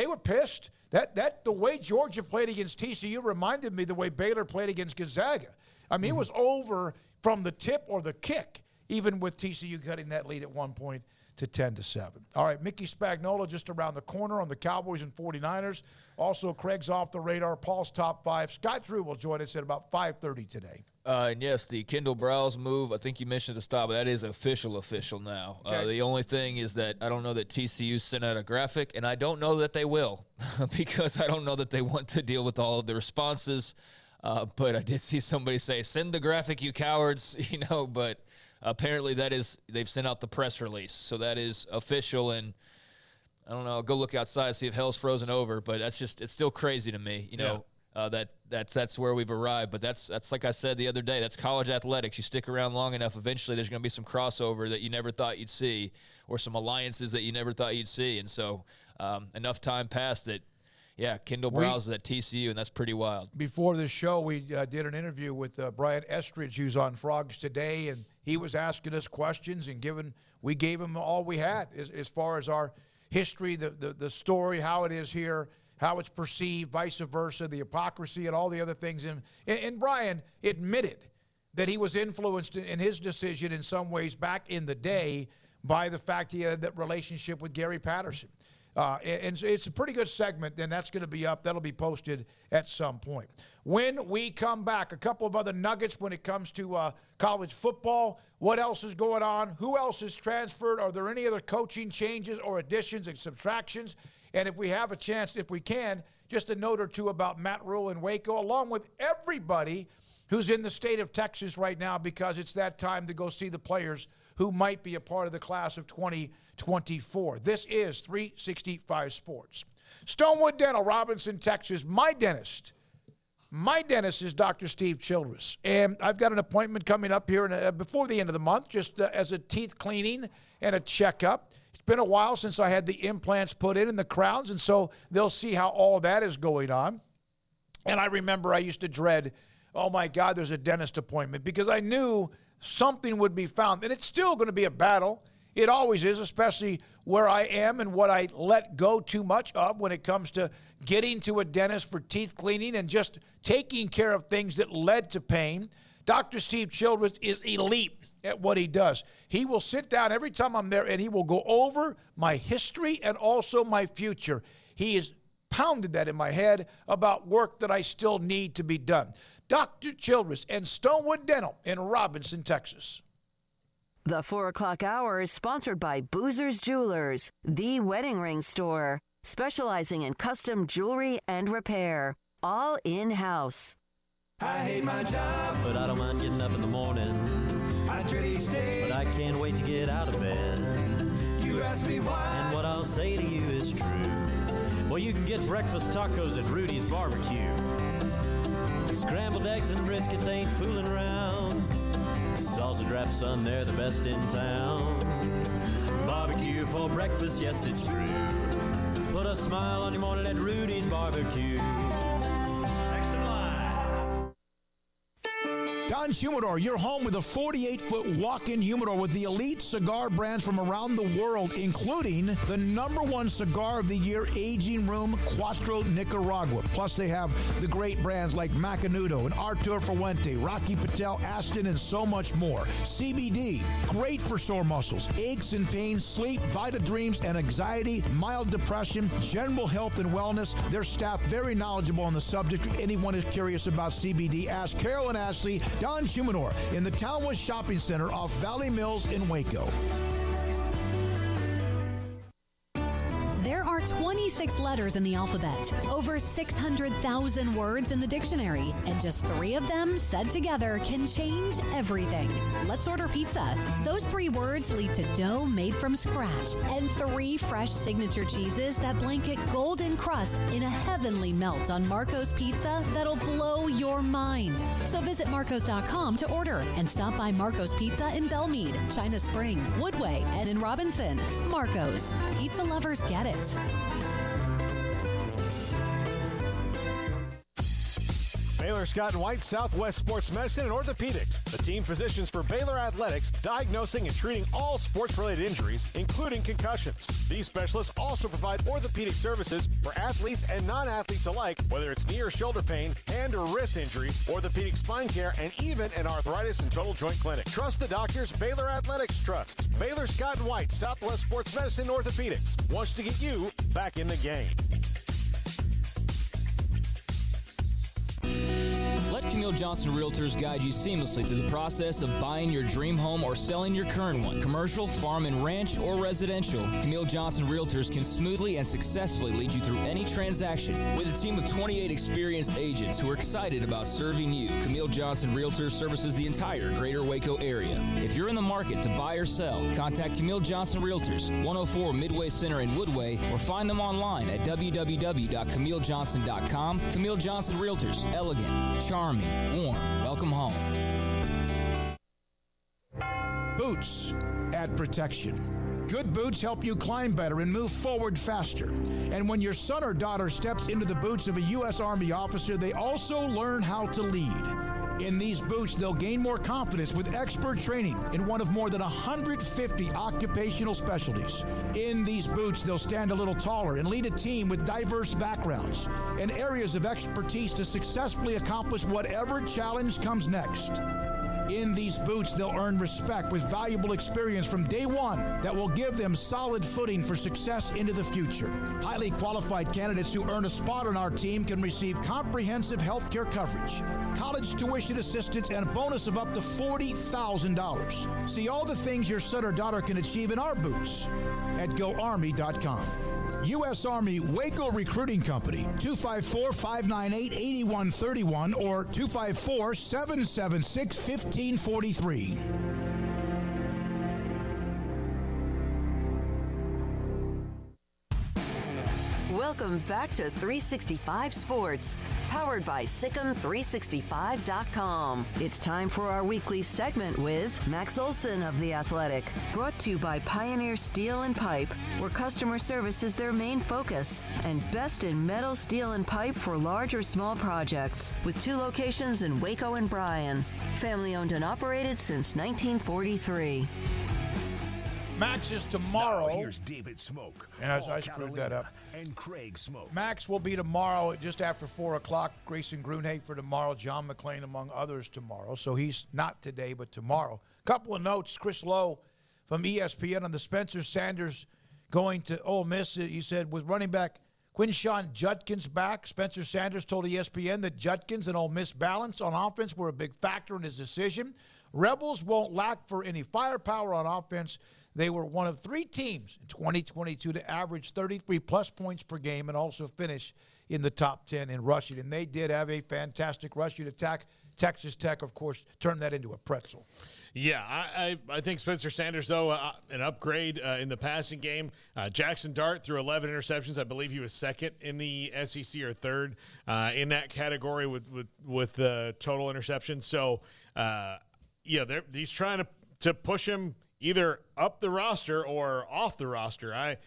Speaker 7: were pissed. That the way Georgia played against TCU reminded me the way Baylor played against Gonzaga. I mean, it was over from the tip or the kick, even with TCU cutting that lead at one point to 10-7. All right, Mickey Spagnola just around the corner on the Cowboys and 49ers. Also, Craig's off the radar. Paul's top five. Scott Drew will join us at about 5:30 today.
Speaker 9: And yes, the Kendall Briles move, I think you mentioned at the stop, but that is official now. Okay. The only thing is that I don't know that TCU sent out a graphic, and I don't know that they will because I don't know that they want to deal with all of the responses. But I did see somebody say, send the graphic, you cowards, you know, but apparently they've sent out the press release. So that is official, and I don't know, I'll go look outside, see if hell's frozen over, but it's still crazy to me, you know. That's where we've arrived, but that's like I said the other day, that's college athletics. You stick around long enough, eventually there's going to be some crossover that you never thought you'd see, or some alliances that you never thought you'd see, and so enough time passed that, Kendall Briles is at TCU, and that's pretty wild.
Speaker 7: Before this show, we did an interview with Brian Estridge, who's on Frogs Today, and he was asking us questions, and we gave him all we had as far as our history, the story, how it is here, how it's perceived, vice versa, the hypocrisy and all the other things. And Brian admitted that he was influenced in his decision in some ways back in the day by the fact he had that relationship with Gary Patterson. And it's a pretty good segment, and that's going to be up. That'll be posted at some point. When we come back, a couple of other nuggets when it comes to college football. What else is going on? Who else is transferred? Are there any other coaching changes or additions and subtractions? And if we have a chance, if we can, just a note or two about Matt Rhule in Waco, along with everybody who's in the state of Texas right now, because it's that time to go see the players who might be a part of the class of 2024. This is 365 Sports. Stonewood Dental, Robinson, Texas. My dentist is Dr. Steve Childress. And I've got an appointment coming up here before the end of the month, just as a teeth cleaning and a checkup. It's been a while since I had the implants put in and the crowns, and so they'll see how all that is going on. And I remember I used to dread, oh, my God, there's a dentist appointment, because I knew something would be found. And it's still going to be a battle. It always is, especially where I am and what I let go too much of when it comes to getting to a dentist for teeth cleaning and just taking care of things that led to pain. Dr. Steve Childress is elite at what he does. He will sit down every time I'm there, and he will go over my history and also my future. He has pounded that in my head about work that I still need to be done. Dr. Childress and Stonewood Dental in Robinson, Texas.
Speaker 4: The 4 o'clock hour is sponsored by Boozer's Jewelers, the wedding ring store, specializing in custom jewelry and repair, all in-house.
Speaker 21: I hate my job, but I don't mind getting up in the morning. I dread each day, but I can't wait to get out of bed. You ask me why, and what I'll say to you is true. Well, you can get breakfast tacos at Rudy's Barbecue. Scrambled eggs and brisket, they ain't fooling around. Salsa drap, son, they're the best in town. Barbecue for breakfast, yes, it's true. Put a smile on your morning at Rudy's Barbecue. Next in line.
Speaker 16: Don Humidor, your home with a 48-foot walk-in humidor with the elite cigar brands from around the world, including the #1 cigar of the year, Aging Room Cuatro Nicaragua. Plus, they have the great brands like Macanudo and Artur Fuente, Rocky Patel, Aston, and so much more. CBD, great for sore muscles, aches and pains, sleep, Vita Dreams, and anxiety, mild depression, general health and wellness. Their staff very knowledgeable on the subject. If anyone is curious about CBD, ask Carol and Ashley. Don Humidor in the Townwest Shopping Center off Valley Mills in Waco.
Speaker 22: There are 26 letters in the alphabet, over 600,000 words in the dictionary, and just 3 of them said together can change everything. Let's order pizza. Those 3 words lead to dough made from scratch and 3 fresh signature cheeses that blanket golden crust in a heavenly melt on Marco's Pizza that'll blow your mind. So visit Marcos.com to order and stop by Marco's Pizza in Belmead, China Spring, Woodway, and in Robinson. Marco's. Pizza lovers get it.
Speaker 23: Baylor Scott and White, Southwest Sports Medicine and Orthopedics, the team physicians for Baylor Athletics, diagnosing and treating all sports-related injuries, including concussions. These specialists also provide orthopedic services for athletes and non-athletes alike, whether it's knee or shoulder pain, hand or wrist injuries, orthopedic spine care, and even an arthritis and total joint clinic. Trust the doctors Baylor Athletics trusts. Baylor Scott and White, Southwest Sports Medicine and Orthopedics wants to get you back in the game.
Speaker 11: Let Camille Johnson Realtors guide you seamlessly through the process of buying your dream home or selling your current one. Commercial, farm and ranch, or residential, Camille Johnson Realtors can smoothly and successfully lead you through any transaction. With a team of 28 experienced agents who are excited about serving you, Camille Johnson Realtors services the entire greater Waco area. If you're in the market to buy or sell, contact Camille Johnson Realtors, 104 Midway Center in Woodway, or find them online at www.camillejohnson.com. Camille Johnson Realtors, elegant, charming, warm. Welcome home.
Speaker 16: Boots add protection. Good boots help you climb better and move forward faster. And when your son or daughter steps into the boots of a U.S. Army officer, they also learn how to lead. In these boots, they'll gain more confidence with expert training in one of more than 150 occupational specialties. In these boots, they'll stand a little taller and lead a team with diverse backgrounds and areas of expertise to successfully accomplish whatever challenge comes next. In these boots, they'll earn respect with valuable experience from day one that will give them solid footing for success into the future. Highly qualified candidates who earn a spot on our team can receive comprehensive health care coverage, college tuition assistance, and a bonus of up to $40,000. See all the things your son or daughter can achieve in our boots at GoArmy.com. U.S. Army Waco Recruiting Company, 254-598-8131 or 254-776-1543.
Speaker 4: Welcome back to 365 Sports, powered by Sikkim365.com. It's time for our weekly segment with Max Olson of The Athletic, brought to you by Pioneer Steel and Pipe, where customer service is their main focus, and best in metal, steel, and pipe for large or small projects, with 2 locations in Waco and Bryan. Family owned and operated since 1943.
Speaker 7: Max is tomorrow.
Speaker 2: Now here's David Smoak.
Speaker 7: As I screwed that up.
Speaker 2: And Craig Smoak.
Speaker 7: Max will be tomorrow just after 4 o'clock. Grayson Grunhage for tomorrow. John McClain, among others, tomorrow. So he's not today, but tomorrow. Couple of notes. Chris Lowe from ESPN on the Spencer Sanders going to Ole Miss. He said, with running back Quinshon Judkins back, Spencer Sanders told ESPN that Judkins and Ole Miss balance on offense were a big factor in his decision. Rebels won't lack for any firepower on offense. They were one of 3 teams in 2022 to average 33-plus points per game and also finish in the top 10 in rushing. And they did have a fantastic rushing attack. Texas Tech, of course, turned that into a pretzel.
Speaker 8: Yeah, I think Spencer Sanders, though, an upgrade in the passing game. Jackson Dart threw 11 interceptions. I believe he was second in the SEC or third in that category with total interceptions. So, he's trying to push him either up the roster or off the roster. I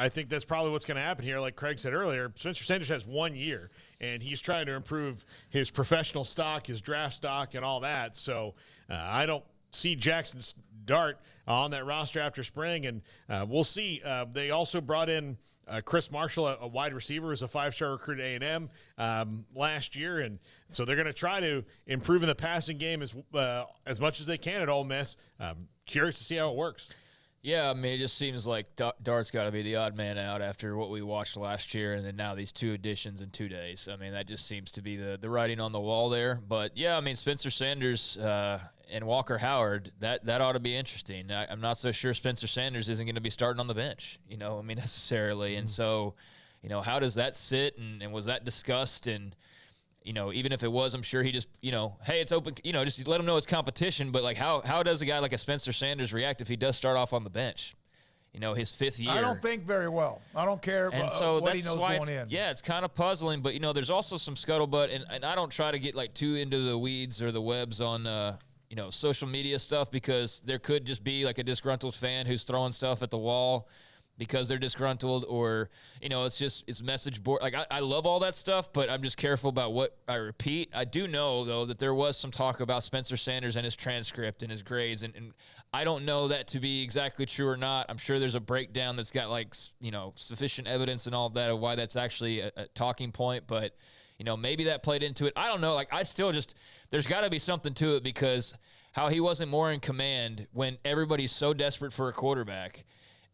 Speaker 8: think that's probably what's going to happen here. Like Craig said earlier, Spencer Sanders has 1 year, and he's trying to improve his professional stock, his draft stock, and all that. So I don't see Jackson Dart on that roster after spring, and we'll see. They also brought in Chris Marshall, a wide receiver, who's a 5-star recruit at A&M last year, and so they're going to try to improve in the passing game as much as they can at Ole Miss. Curious to see how it works.
Speaker 9: Yeah, I mean, it just seems like Dart's got to be the odd man out after what we watched last year, and then now these 2 additions in 2 days. I mean, that just seems to be the writing on the wall there. But, yeah, I mean, Spencer Sanders and Walker Howard, that ought to be interesting. I'm not so sure Spencer Sanders isn't going to be starting on the bench, necessarily. And so, how does that sit, and was that discussed? And, even if it was, I'm sure he just, hey, it's open, just let him know it's competition. But, like, how does a guy like a Spencer Sanders react if he does start off on the bench? His 5th year.
Speaker 7: I don't think very well. I don't care what he knows going in.
Speaker 9: Yeah, it's kind of puzzling. But, there's also some scuttlebutt. And I don't try to get, like, too into the weeds or the webs on, social media stuff, because there could just be, like, a disgruntled fan who's throwing stuff at the wall because they're disgruntled, or, it's message board. Like, I love all that stuff, but I'm just careful about what I repeat. I do know, though, that there was some talk about Spencer Sanders and his transcript and his grades, and I don't know that to be exactly true or not. I'm sure there's a breakdown that's got, like, sufficient evidence and all of that of why that's actually a talking point, but, maybe that played into it. I don't know. Like, I still there's got to be something to it, because how he wasn't more in command when everybody's so desperate for a quarterback.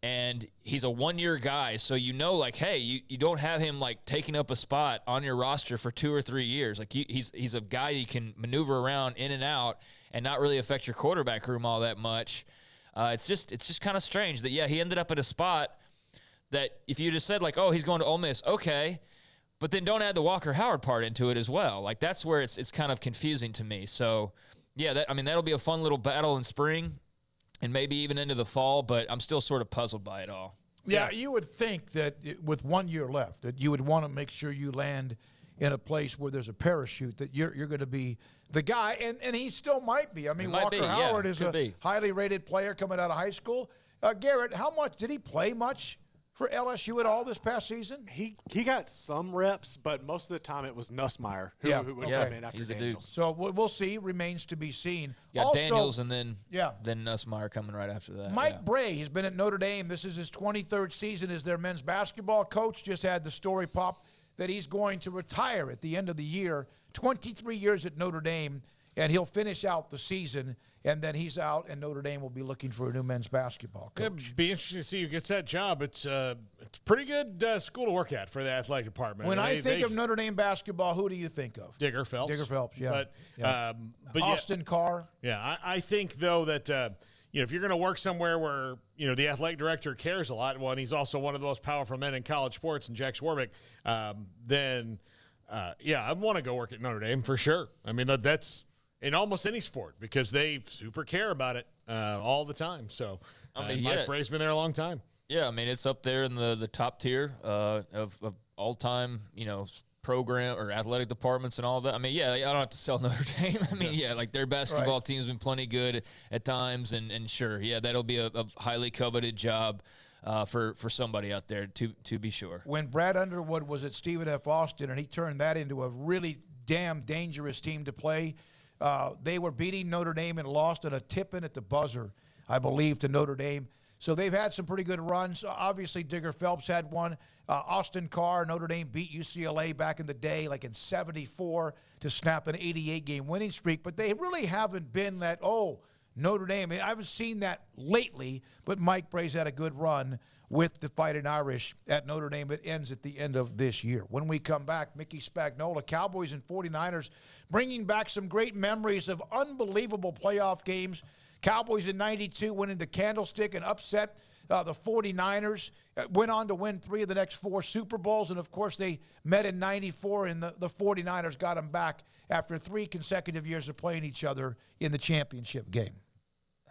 Speaker 9: And he's a 1-year guy, so like, hey, you don't have him, like, taking up a spot on your roster for 2 or 3 years. Like, he's a guy you can maneuver around in and out and not really affect your quarterback room all that much. It's just kind of strange that, yeah, he ended up at a spot that if you just said, like, oh, he's going to Ole Miss, okay, but then don't add the Walker Howard part into it as well. Like, that's where it's kind of confusing to me. So, yeah, that'll be a fun little battle in spring, and maybe even into the fall, but I'm still sort of puzzled by it all.
Speaker 7: Yeah, you would think that with 1 year left, that you would want to make sure you land in a place where there's a parachute, that you're going to be the guy, and he still might be. I mean, Walker Howard is a highly rated player coming out of high school. Garrett, how much did he play much for LSU at all this past season?
Speaker 1: He got some reps, but most of the time it was Nussmeier who would come in after Daniels.
Speaker 7: So we'll see. Remains to be seen.
Speaker 9: Yeah, also, Daniels and then Nussmeier coming right after that.
Speaker 7: Mike Bray has been at Notre Dame. This is his 23rd season as their men's basketball coach. Just had the story pop that he's going to retire at the end of the year. 23 years at Notre Dame, and he'll finish out the season, and then he's out, and Notre Dame will be looking for a new men's basketball coach.
Speaker 8: It'd be interesting to see who gets that job. It's pretty good school to work at for the athletic department.
Speaker 7: When I think of Notre Dame basketball, who do you think of?
Speaker 8: Digger Phelps.
Speaker 7: Digger Phelps, yeah.
Speaker 8: But
Speaker 7: Austin Carr.
Speaker 8: Yeah, I think, though, that if you're going to work somewhere where the athletic director cares a lot, and he's also one of the most powerful men in college sports, and Jack Swarbrick, then I want to go work at Notre Dame for sure. I mean, that's in almost any sport, because they super care about it all the time. So Mike Bray's been there a long time.
Speaker 9: Yeah, I mean, it's up there in the top tier of all-time, program or athletic departments and all that. I mean, yeah, I don't have to sell Notre Dame. I mean, yeah, like their basketball team's been plenty good at times, and sure, yeah, that'll be a highly coveted job for somebody out there, to be sure.
Speaker 7: When Brad Underwood was at Stephen F. Austin and he turned that into a really damn dangerous team to play, they were beating Notre Dame and lost at a tip-in at the buzzer, I believe, to Notre Dame. So they've had some pretty good runs. Obviously, Digger Phelps had one. Austin Carr, Notre Dame beat UCLA back in the day, like in 74, to snap an 88-game winning streak. But they really haven't been that, Notre Dame. I haven't seen that lately, but Mike Bray's had a good run with the Fighting Irish at Notre Dame. It ends at the end of this year. When we come back, Mickey Spagnola, Cowboys and 49ers, bringing back some great memories of unbelievable playoff games. Cowboys in 92 winning the Candlestick and upset the 49ers. Went on to win 3 of the next 4 Super Bowls. And, of course, they met in 94, and the 49ers got them back after 3 consecutive years of playing each other in the championship game.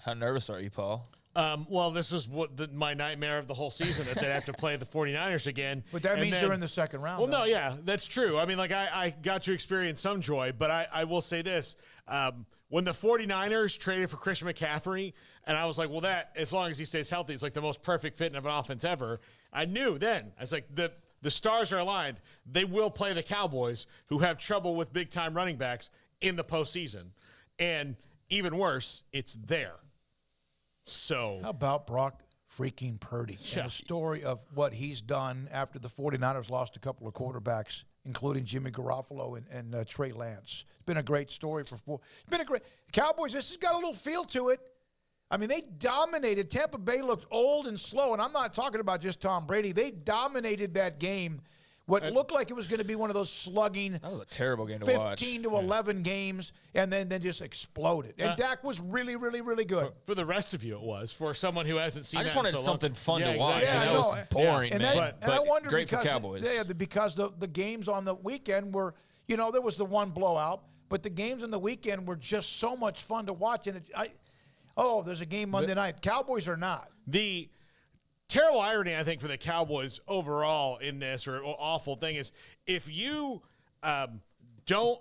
Speaker 9: How nervous are you, Paul?
Speaker 8: Well, this is my nightmare of the whole season, that they have to play the 49ers again.
Speaker 7: But that means they're in the second round.
Speaker 8: Well, no, yeah, that's true. I mean, like, I got to experience some joy, but I will say this. When the 49ers traded for Christian McCaffrey, and I was like, well, that, as long as he stays healthy, is like the most perfect fit of an offense ever. I knew then. I was like, the stars are aligned. They will play the Cowboys, who have trouble with big-time running backs in the postseason. And even worse, it's there. So
Speaker 7: how about Brock freaking Purdy and the story of what he's done after the 49ers lost a couple of quarterbacks, including Jimmy Garoppolo and Trey Lance. It's been a great story It's been a great Cowboys. This has got a little feel to it. I mean, they dominated. Tampa Bay looked old and slow, and I'm not talking about just Tom Brady. They dominated that game. What looked like it was going to be one of those slugging,
Speaker 9: that was a terrible game to
Speaker 7: 15 to 11 games, and then just exploded. And Dak was really, really, really good.
Speaker 8: For the rest of you, it was. For someone who hasn't seen
Speaker 9: I just
Speaker 8: that
Speaker 9: wanted
Speaker 8: in so
Speaker 9: something
Speaker 8: long.
Speaker 9: fun to watch.
Speaker 7: Yeah,
Speaker 9: and that was boring, man.
Speaker 7: And I wonder
Speaker 9: great for Cowboys.
Speaker 7: Because the games on the weekend were, there was the one blowout, but the games on the weekend were just so much fun to watch. And there's a game Monday night. Cowboys are not.
Speaker 8: The terrible irony, I think, for the Cowboys overall in this, or awful thing, is if you don't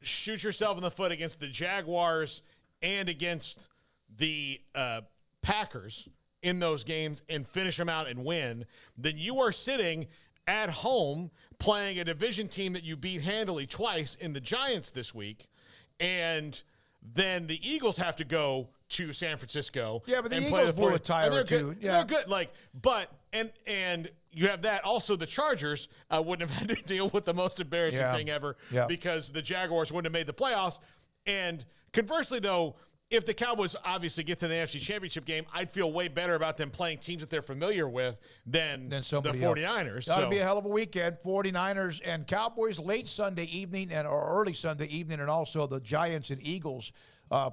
Speaker 8: shoot yourself in the foot against the Jaguars and against the Packers in those games and finish them out and win, then you are sitting at home playing a division team that you beat handily twice in the Giants this week, and then the Eagles have to go to San Francisco.
Speaker 7: Yeah, but the
Speaker 8: and
Speaker 7: Eagles
Speaker 8: play the
Speaker 7: blew a tire or two.
Speaker 8: They're good. And you have that. Also, the Chargers wouldn't have had to deal with the most embarrassing thing ever because the Jaguars wouldn't have made the playoffs. And conversely, though, if the Cowboys obviously get to the NFC Championship game, I'd feel way better about them playing teams that they're familiar with than the 49ers.
Speaker 7: That'll be a hell of a weekend. 49ers and Cowboys late Sunday evening or early Sunday evening, and also the Giants and Eagles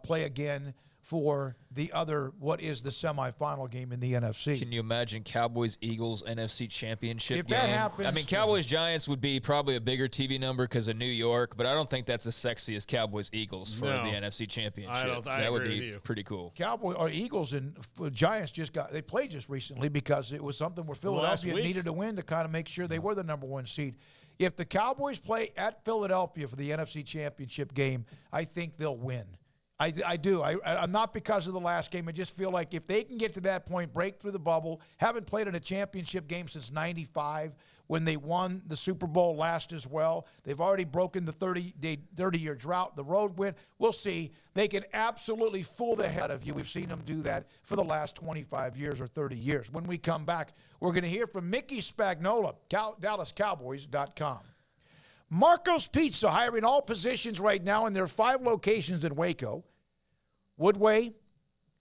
Speaker 7: play again for the other, what is the semifinal game in the NFC.
Speaker 9: Can you imagine Cowboys-Eagles NFC Championship game?
Speaker 7: If that happens.
Speaker 9: I mean, Cowboys-Giants would be probably a bigger TV number because of New York, but I don't think that's as sexy as Cowboys-Eagles for the NFC Championship. That would be pretty cool.
Speaker 7: Cowboys or Eagles and Giants they played just recently because it was something where Philadelphia needed to win to kind of make sure they were the number 1 seed. If the Cowboys play at Philadelphia for the NFC Championship game, I think they'll win. I do. I'm not because of the last game. I just feel like if they can get to that point, break through the bubble, haven't played in a championship game since 95 when they won the Super Bowl last as well. They've already broken the 30-year drought, the road win. We'll see. They can absolutely fool the head of you. We've seen them do that for the last 25 years or 30 years. When we come back, we're going to hear from Mickey Spagnola, DallasCowboys.com. Marco's Pizza, hiring all positions right now in their 5 locations in Waco, Woodway,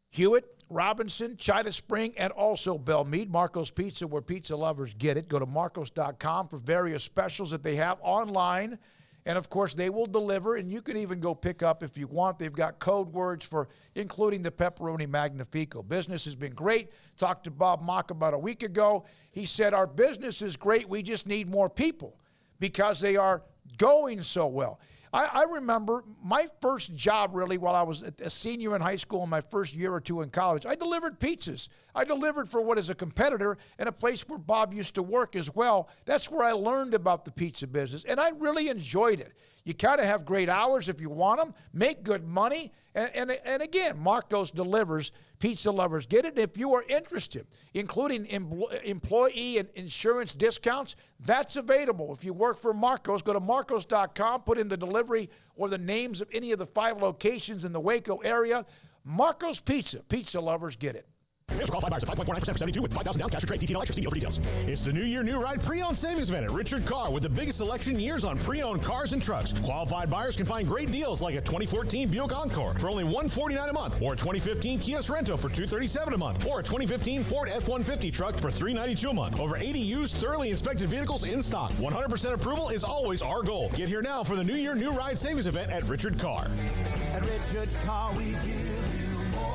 Speaker 7: Hewitt, Robinson, China Spring, and also Belmead. Marco's Pizza, where pizza lovers get it. Go to marcos.com for various specials that they have online. And, of course, they will deliver, and you can even go pick up if you want. They've got code words for including the pepperoni magnifico. Business has been great. Talked to Bob Mock about a week ago. He said, our business is great. We just need more people, because they are going so well. I remember my first job, really, while I was a senior in high school and my first year or two in college, I delivered pizzas. I delivered for what is a competitor and a place where Bob used to work as well. That's where I learned about the pizza business, and I really enjoyed it. You kind of have great hours if you want them, make good money, and again, Marco's delivers. Pizza lovers get it. If you are interested, including employee and insurance discounts, that's available. If you work for Marco's, go to marcos.com, put in the delivery or the names of any of the 5 locations in the Waco area. Marco's Pizza. Pizza lovers get it.
Speaker 23: Fans qualified buyers at 5.49% for 72 with 5,000 down, cash or trade, TT and electric. See deal for details. It's the New Year, New Ride pre-owned savings event at Richard Carr with the biggest selection in years on pre-owned cars and trucks. Qualified buyers can find great deals like a 2014 Buick Encore for only $149 a month, or a 2015 Kia Sorento for $237 a month, or a 2015 Ford F-150 truck for $392 a month. Over 80 used, thoroughly inspected vehicles in stock. 100% approval is always our goal. Get here now for the New Year, New Ride savings event at Richard Carr.
Speaker 16: At Richard Carr, we give you more.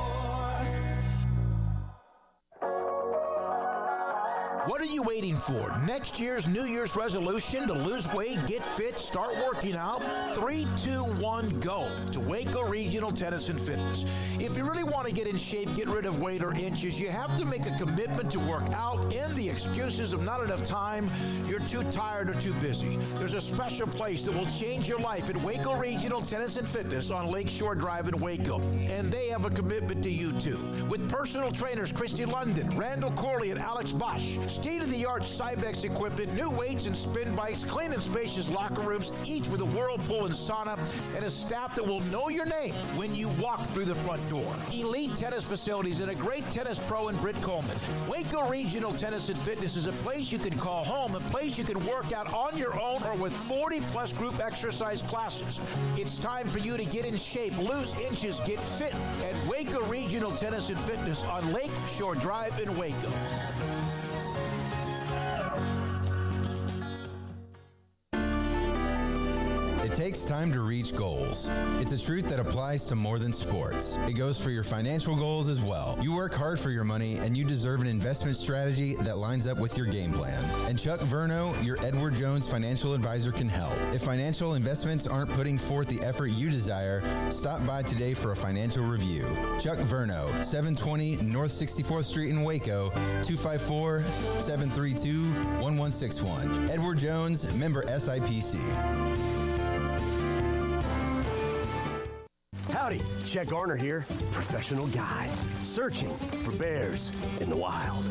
Speaker 16: What are you waiting for? Next year's New Year's resolution to lose weight, get fit, start working out? 3, 2, 1, go to Waco Regional Tennis and Fitness. If you really want to get in shape, get rid of weight or inches, you have to make a commitment to work out. End the excuses of not enough time, you're too tired or too busy. There's a special place that will change your life at Waco Regional Tennis and Fitness on Lakeshore Drive in Waco. And they have a commitment to you too. With personal trainers Christy London, Randall Corley, and Alex Bosch. State-of-the-art Cybex equipment, new weights and spin bikes, clean and spacious locker rooms, each with a whirlpool and sauna, and a staff that will know your name when you walk through the front door. Elite tennis facilities and a great tennis pro in Britt Coleman. Waco Regional Tennis and Fitness is a place you can call home, a place you can work out on your own or with 40-plus group exercise classes. It's time for you to get in shape, lose inches, get fit at Waco Regional Tennis and Fitness on Lake Shore Drive in Waco.
Speaker 3: It takes time to reach goals. It's a truth that applies to more than sports. It goes for your financial goals as well. You work hard for your money, and you deserve an investment strategy that lines up with your game plan. And Chuck Verno, your Edward Jones financial advisor, can help. If financial investments aren't putting forth the effort you desire, stop by today for a financial review. Chuck Verno, 720 North 64th Street in Waco, 254-732-1161. Edward Jones, member SIPC.
Speaker 5: Howdy, Chet Garner here, professional guide, searching for bears in the wild.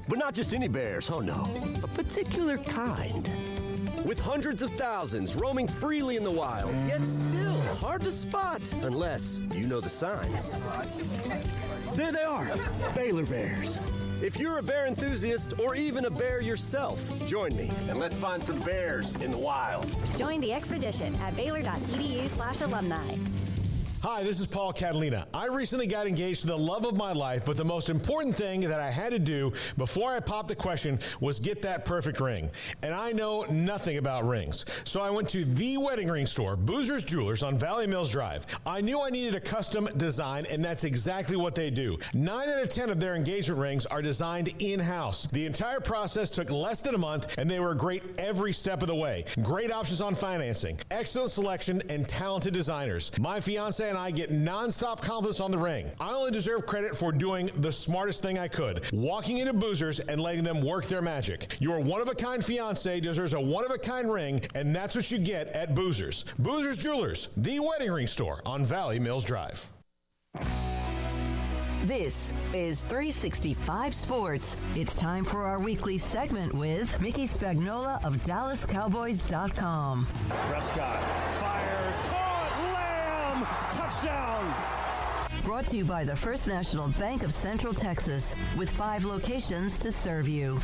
Speaker 5: But not just any bears, oh no, a particular kind. With hundreds of thousands roaming freely in the wild, yet still hard to spot unless you know the signs. There they are, Baylor bears. If you're a bear enthusiast or even a bear yourself, join me and let's find some bears in the wild.
Speaker 6: Join the expedition at baylor.edu/alumni.
Speaker 23: Hi, this is Paul Catalina. I recently got engaged to the love of my life, but the most important thing that I had to do before I popped the question was get that perfect ring. And I know nothing about rings. So I went to the wedding ring store, Boozer's Jewelers on Valley Mills Drive. I knew I needed a custom design, and that's exactly what they do. 9 out of 10 of their engagement rings are designed in-house. The entire process took less than a month, and they were great every step of the way. Great options on financing, excellent selection, and talented designers. My fiance and I get nonstop compliments on the ring. I only deserve credit for doing the smartest thing I could, walking into Boozer's and letting them work their magic. Your one-of-a-kind fiance deserves a one-of-a-kind ring, and that's what you get at Boozer's. Boozer's Jewelers, the wedding ring store on Valley Mills Drive.
Speaker 4: This is 365 Sports. It's time for our weekly segment with Mickey Spagnola of DallasCowboys.com.
Speaker 23: Prescott fires, caught, Lamb, touchdown.
Speaker 4: Brought to you by the First National Bank of Central Texas, with 5 locations to serve you.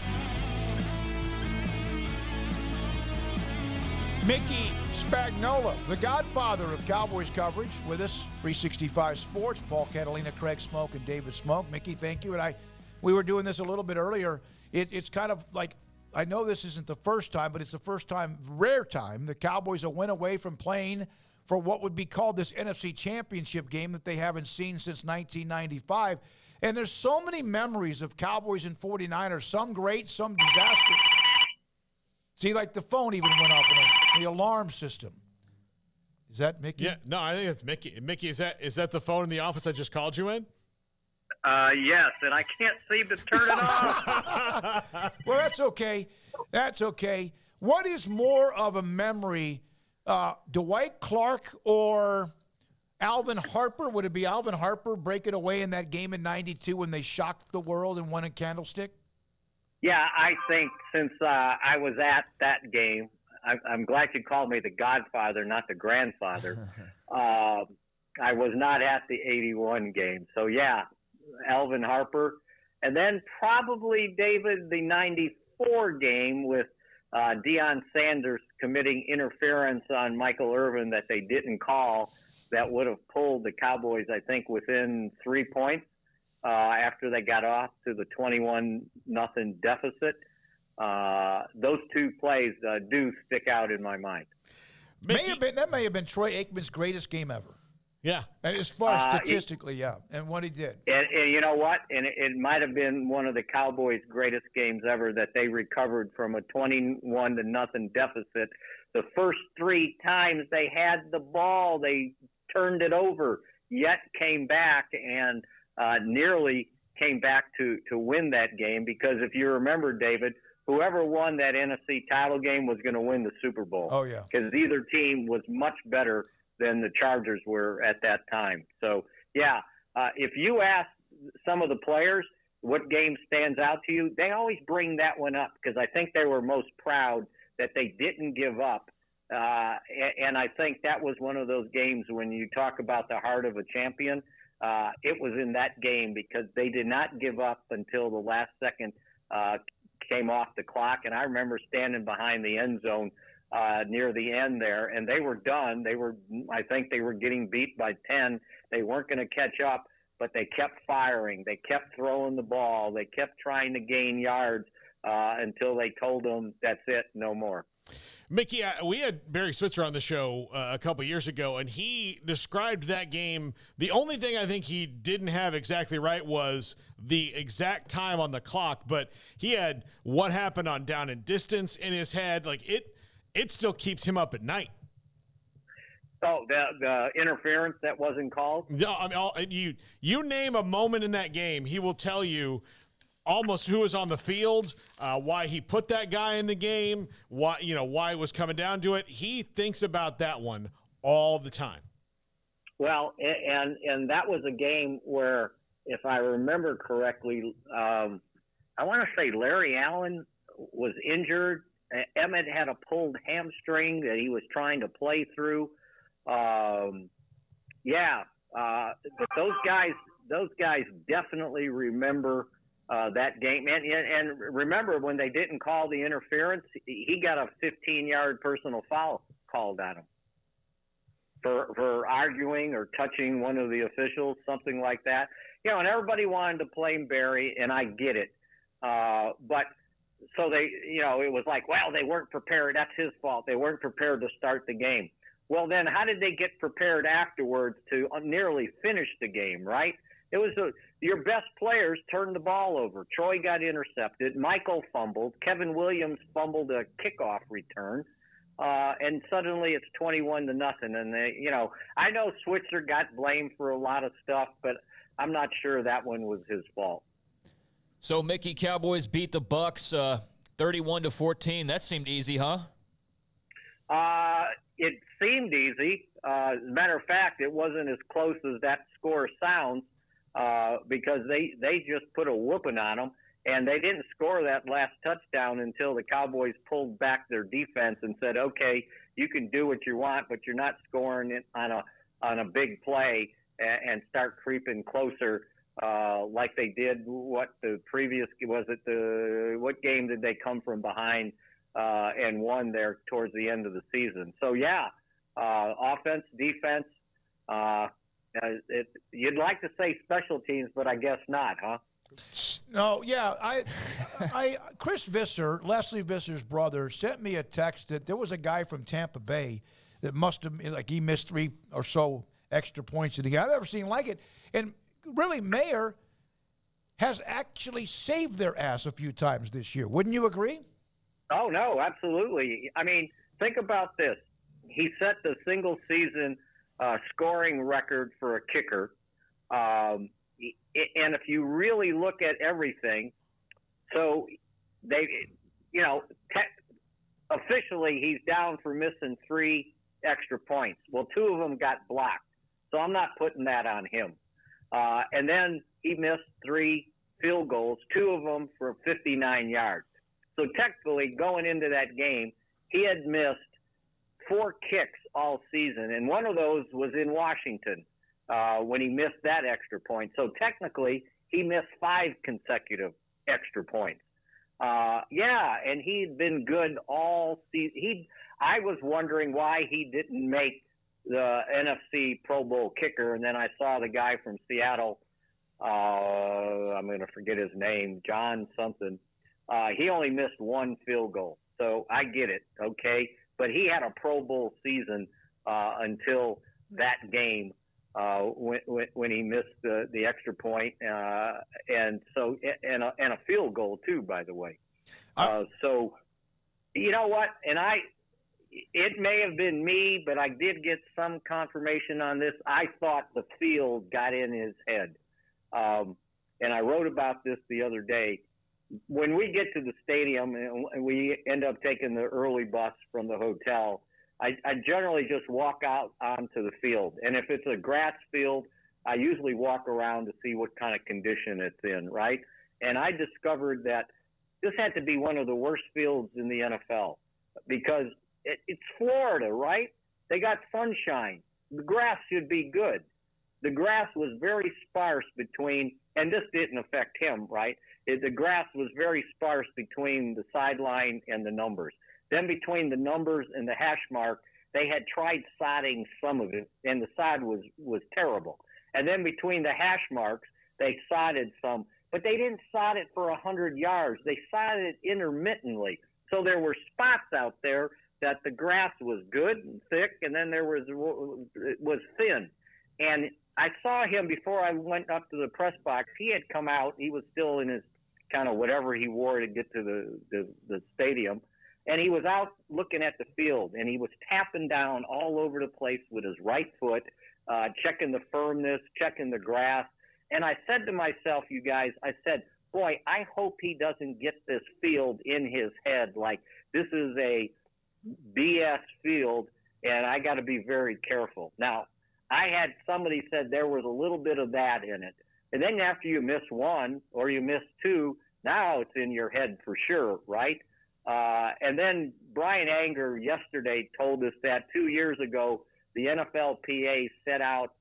Speaker 7: Mickey Spagnola, the godfather of Cowboys coverage, with us. 365 Sports, Paul Catalina, Craig Smoak, and David Smoak. Mickey, thank you. And we were doing this a little bit earlier. It's kind of like, I know this isn't the first time, but it's the first time, rare time, the Cowboys a win away from playing for what would be called this NFC Championship game that they haven't seen since 1995. And there's so many memories of Cowboys and 49ers, some great, some disaster. See, like the phone even went off on the alarm system. Is that Mickey?
Speaker 8: Yeah, no, I think it's Mickey. Mickey, is that the phone in the office I just called you in?
Speaker 10: Yes, and I can't seem to turn it off.
Speaker 7: Well, that's okay. That's okay. What is more of a memory, Dwight Clark or Alvin Harper? Would it be Alvin Harper breaking away in that game in '92 when they shocked the world and won in Candlestick?
Speaker 10: Yeah, I think since I was at that game, I'm glad you called me the godfather, not the grandfather. I was not at the '81 game. So, yeah, Alvin Harper. And then probably, David, the '94 game with Deion Sanders committing interference on Michael Irvin that they didn't call that would have pulled the Cowboys, I think, within 3 points after they got off to the 21-0 deficit. Those two plays do stick out in my mind.
Speaker 7: That may have been Troy Aikman's greatest game ever.
Speaker 8: Yeah.
Speaker 7: As far as statistically, yeah, and what he did.
Speaker 10: And you know what? And it might have been one of the Cowboys' greatest games ever that they recovered from a 21-0 deficit. The first 3 times they had the ball, they turned it over, yet came back and nearly came back to win that game. Because if you remember, David, whoever won that NFC title game was going to win the Super Bowl.
Speaker 7: Oh, yeah.
Speaker 10: Because either team was much better than the Chargers were at that time. So, yeah, if you ask some of the players what game stands out to you, they always bring that one up because I think they were most proud that they didn't give up. And I think that was one of those games when you talk about the heart of a champion, it was in that game because they did not give up until the last second came off the clock. And I remember standing behind the end zone near the end there, and they were done. I think they were getting beat by 10. They weren't going to catch up, but they kept firing. They kept throwing the ball. They kept trying to gain yards until they told them, that's it, no more.
Speaker 8: Mickey, we had Barry Switzer on the show a couple years ago, and he described that game. The only thing I think he didn't have exactly right was the exact time on the clock, but he had what happened on down and distance in his head. Like it still keeps him up at night.
Speaker 10: Oh, the interference that wasn't called?
Speaker 8: No, I mean, you name a moment in that game, he will tell you almost who was on the field, why he put that guy in the game, why it was coming down to it. He thinks about that one all the time.
Speaker 10: Well, and that was a game where, if I remember correctly, I want to say Larry Allen was injured. Emmett had a pulled hamstring that he was trying to play through. Those guys definitely remember that game. And remember, when they didn't call the interference, he got a 15-yard personal foul called on him for arguing or touching one of the officials, something like that. And everybody wanted to blame Barry, and I get it. But so they, it was like, well, they weren't prepared. That's his fault. They weren't prepared to start the game. Well, then how did they get prepared afterwards to nearly finish the game, right? It was your best players turned the ball over. Troy got intercepted. Michael fumbled. Kevin Williams fumbled a kickoff return. And suddenly it's 21-0. And they, I know Switzer got blamed for a lot of stuff, but I'm not sure that one was his fault.
Speaker 9: So, Mickey, Cowboys beat the Bucks 31-14. That seemed easy, huh?
Speaker 10: It seemed easy. As a matter of fact, it wasn't as close as that score sounds because they just put a whooping on them, and they didn't score that last touchdown until the Cowboys pulled back their defense and said, okay, you can do what you want, but you're not scoring it on a big play and start creeping closer like they did. What game did they come from behind and won there towards the end of the season? So, offense, defense, you'd like to say special teams, but I guess not, huh?
Speaker 7: No, yeah. Chris Visser, Leslie Visser's brother, sent me a text that there was a guy from Tampa Bay that must have, he missed 3 or so extra points in the game. I've never seen like it. And really, Mayer has actually saved their ass a few times this year. Wouldn't you agree?
Speaker 10: Oh, no, absolutely. I mean, think about this. he set the single season scoring record for a kicker. And if you really look at everything, so they, officially he's down for missing 3 extra points. Well, 2 of them got blocked, so I'm not putting that on him. And then he missed 3 field goals, 2 of them for 59 yards. So technically, going into that game, he had missed 4 kicks all season, and one of those was in Washington when he missed that extra point. So technically, he missed 5 consecutive extra points. And he'd been good all season. I was wondering why he didn't make the NFC Pro Bowl kicker, and then I saw the guy from Seattle, I'm going to forget his name, John something. He only missed 1 field goal. So I get it, okay? But he had a Pro Bowl season until that game when he missed the extra point, and a field goal too, by the way. So you know what? And it may have been me, but I did get some confirmation on this. I thought the field got in his head, and I wrote about this the other day. When we get to the stadium and we end up taking the early bus from the hotel, I generally just walk out onto the field. And if it's a grass field, I usually walk around to see what kind of condition it's in, right? And I discovered that this had to be one of the worst fields in the NFL because it's Florida, right? They got sunshine. The grass should be good. The grass was very sparse between, and this didn't affect him, right? The grass was very sparse between the sideline and the numbers. Then between the numbers and the hash mark, they had tried sodding some of it, and the sod was terrible. And then between the hash marks, they sodded some, but they didn't sod it for 100 yards. They sodded it intermittently. So there were spots out there that the grass was good and thick, and then it was thin. And I saw him before I went up to the press box. He had come out. He was still in his kind of whatever he wore to get to the stadium. And he was out looking at the field, and he was tapping down all over the place with his right foot, checking the firmness, checking the grass. And I said to myself, you guys, I said, boy, I hope he doesn't get this field in his head like this is a BS field, and I got to be very careful. Now, I had somebody said there was a little bit of that in it. And then after you miss 1 or you miss 2, now it's in your head for sure, right? And then Brian Anger yesterday told us that 2 years ago, the NFLPA set out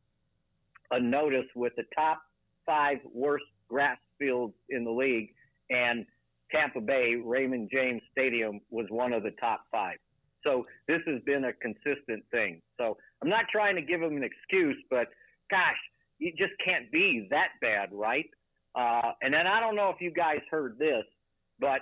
Speaker 10: a notice with the top 5 worst grass fields in the league, and Tampa Bay, Raymond James Stadium, was one of the top 5. So this has been a consistent thing. So I'm not trying to give him an excuse, but gosh, you just can't be that bad, right? And then I don't know if you guys heard this, but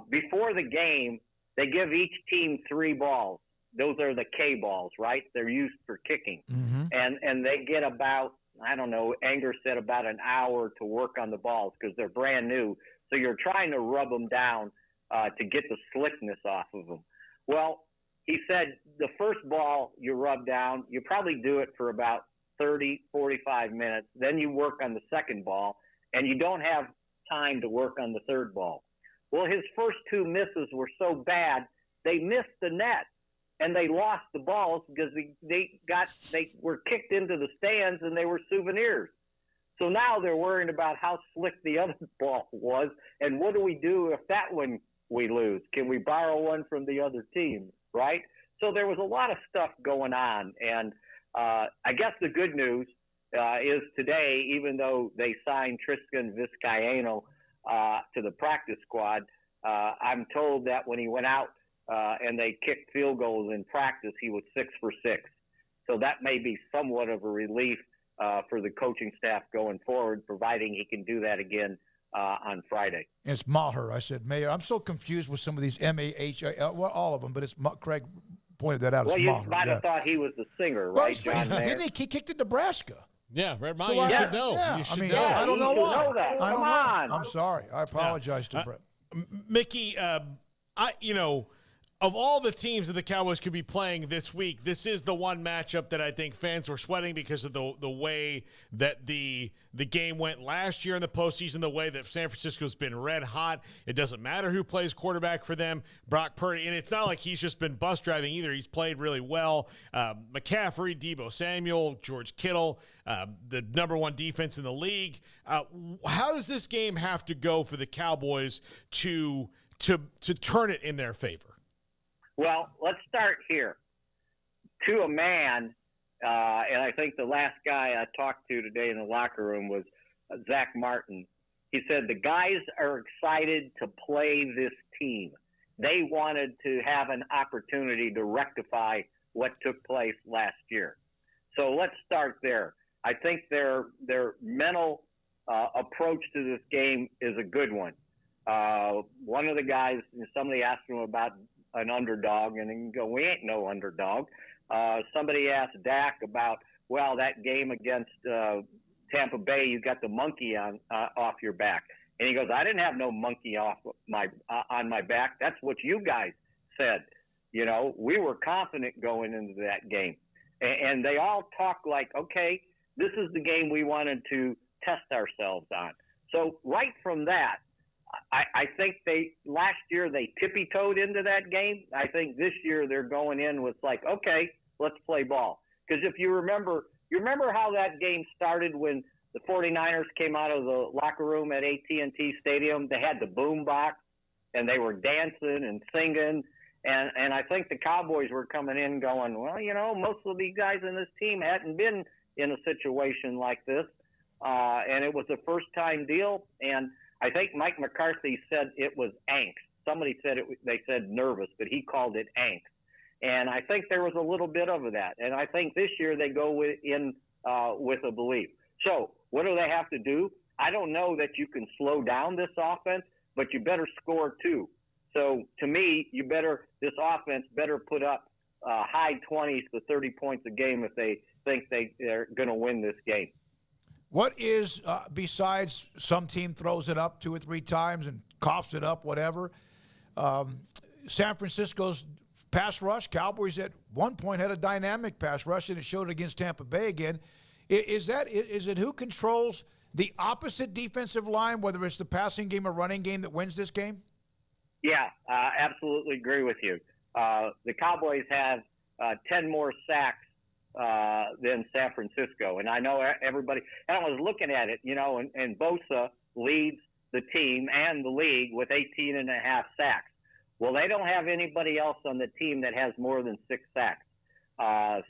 Speaker 10: before the game, they give each team 3 balls. Those are the K balls, right? They're used for kicking. Mm-hmm. And they get about, I don't know, Anger said about an hour to work on the balls because they're brand new. So you're trying to rub them down to get the slickness off of them. Well, he said the first ball you rub down, you probably do it for about 30, 45 minutes. Then you work on the second ball, and you don't have time to work on the third ball. Well, his first 2 misses were so bad, they missed the net, and they lost the balls because they were kicked into the stands, and they were souvenirs. So now they're worrying about how slick the other ball was, and what do we do if that one we lose? Can we borrow one from the other team, right? So there was a lot of stuff going on, and I guess the good news is today, even though they signed Tristan Vizcaino to the practice squad, I'm told that when he went out and they kicked field goals in practice, he was 6 for 6. So that may be somewhat of a relief for the coaching staff going forward, providing he can do that again on Friday.
Speaker 7: It's Maher. I said, Mayor, I'm so confused with some of these M-A-H-A, well, all of them, but it's Craig pointed that out.
Speaker 10: Well,
Speaker 7: it's
Speaker 10: you
Speaker 7: Maher.
Speaker 10: might have thought he was the singer, right, John Mayer?
Speaker 7: Didn't he kicked to Nebraska?
Speaker 8: Yeah, Red
Speaker 7: So
Speaker 8: you should know.
Speaker 7: Yeah,
Speaker 8: You should
Speaker 7: I mean,
Speaker 8: know.
Speaker 7: I don't know why.
Speaker 10: Know that.
Speaker 7: I don't
Speaker 10: Come
Speaker 7: know.
Speaker 10: on.
Speaker 7: I'm sorry. I apologize to Brett.
Speaker 8: Mickey, Of all the teams that the Cowboys could be playing this week, this is the one matchup that I think fans were sweating because of the way that the game went last year in the postseason, the way that San Francisco's been red hot. It doesn't matter who plays quarterback for them, Brock Purdy, and it's not like he's just been bus driving either. He's played really well. McCaffrey, Deebo Samuel, George Kittle, the number one defense in the league. How does this game have to go for the Cowboys to turn it in their favor?
Speaker 10: Well, let's start here. To a man, and I think the last guy I talked to today in the locker room was Zach Martin. He said the guys are excited to play this team. They wanted to have an opportunity to rectify what took place last year. So let's start there. I think their mental approach to this game is a good one. One of the guys, somebody asked him about an underdog, and he can go, we ain't no underdog. Somebody asked Dak about, well, that game against Tampa Bay, you got the monkey off your back. And he goes, I didn't have no monkey on my back. That's what you guys said. You know, we were confident going into that game. And they all talk like, okay, this is the game we wanted to test ourselves on. So right from that, I think last year they tippy-toed into that game. I think this year they're going in with like, okay, let's play ball. Because if you remember how that game started when the 49ers came out of the locker room at AT&T Stadium. They had the boom box, and they were dancing and singing. And I think the Cowboys were coming in going, well, you know, most of these guys in this team hadn't been in a situation like this. And it was a first-time deal. And I think Mike McCarthy said it was angst. Somebody said they said nervous, but he called it angst. And I think there was a little bit of that. And I think this year they go with a belief. So what do they have to do? I don't know that you can slow down this offense, but you better score too. So to me, this offense better put up high 20s to 30 points a game if they think they're going to win this game.
Speaker 7: What is, besides some team throws it up 2 or 3 times and coughs it up, whatever, San Francisco's pass rush? Cowboys at one point had a dynamic pass rush, and it showed against Tampa Bay again. Is it who controls the opposite defensive line, whether it's the passing game or running game, that wins this game?
Speaker 10: Yeah, absolutely agree with you. The Cowboys have 10 more sacks than San Francisco. And I know everybody – and I was looking at it, you know, and Bosa leads the team and the league with 18.5 sacks. Well, they don't have anybody else on the team that has more than 6 sacks.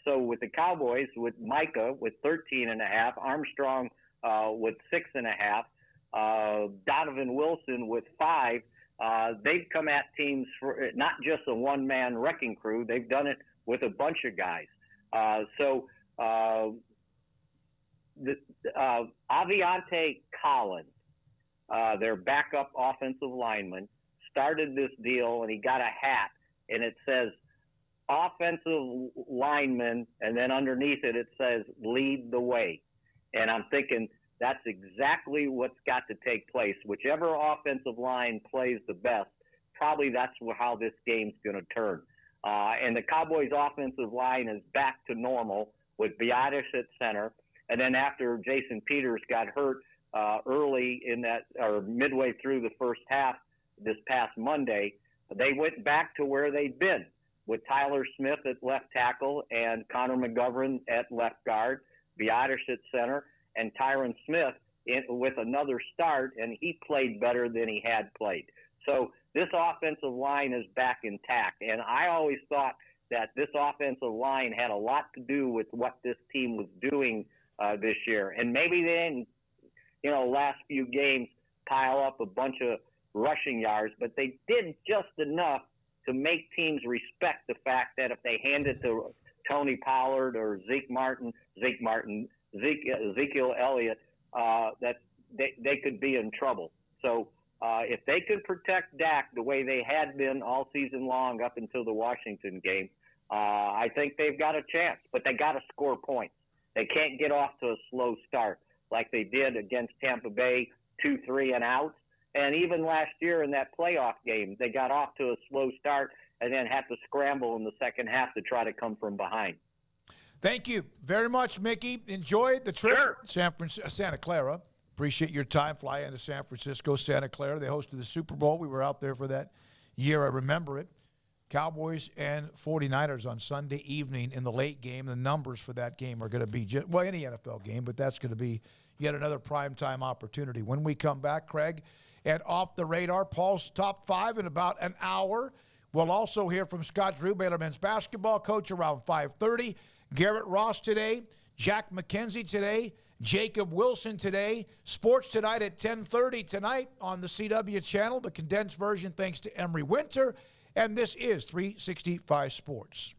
Speaker 10: So with the Cowboys, with Micah with 13.5, Armstrong with 6.5, Donovan Wilson with 5, they've come at teams for not just a one-man wrecking crew. They've done it with a bunch of guys. Aviante Collins, their backup offensive lineman, started this deal, and he got a hat, and it says offensive lineman, and then underneath it says lead the way. And I'm thinking that's exactly what's got to take place. Whichever offensive line plays the best, probably that's how this game's going to turn. And the Cowboys' offensive line is back to normal with Biadasz at center. And then after Jason Peters got hurt early in that, or midway through the first half this past Monday, they went back to where they'd been with Tyler Smith at left tackle and Connor McGovern at left guard, Biadasz at center, and Tyron Smith with another start, and he played better than he had played. So this offensive line is back intact, and I always thought that this offensive line had a lot to do with what this team was doing this year. And maybe they didn't, last few games pile up a bunch of rushing yards, but they did just enough to make teams respect the fact that if they hand it to Tony Pollard or Ezekiel Elliott, that they could be in trouble. So if they could protect Dak the way they had been all season long up until the Washington game, I think they've got a chance. But they got to score points. They can't get off to a slow start like they did against Tampa Bay, 2-3 and outs. And even last year in that playoff game, they got off to a slow start, and then have to scramble in the second half to try to come from behind.
Speaker 7: Thank you very much, Mickey. Enjoy the trip.
Speaker 10: Sure.
Speaker 7: Santa Clara. Appreciate your time. Fly into San Francisco, Santa Clara. They hosted the Super Bowl. We were out there for that year. I remember it. Cowboys and 49ers on Sunday evening in the late game. The numbers for that game are going to be any NFL game, but that's going to be yet another primetime opportunity. When we come back, Craig, and Off the Radar, Paul's top 5 in about an hour. We'll also hear from Scott Drew, Baylor men's basketball coach, around 5:30. Garrett Ross today, Jack McKenzie today, Jacob Wilson today. Sports Tonight at 10:30 tonight on the CW channel, the condensed version thanks to Emery Winter. And this is 365 Sports.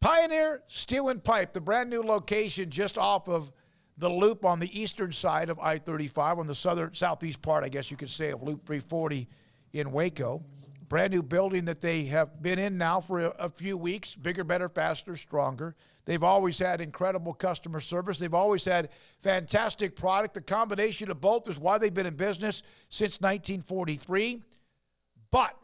Speaker 7: Pioneer Steel and Pipe, the brand new location just off of the loop on the eastern side of I-35, on the southeast part, I guess you could say, of Loop 340 in Waco. Brand new building that they have been in now for a few weeks. Bigger, better, faster, stronger. They've always had incredible customer service. They've always had fantastic product. The combination of both is why they've been in business since 1943. But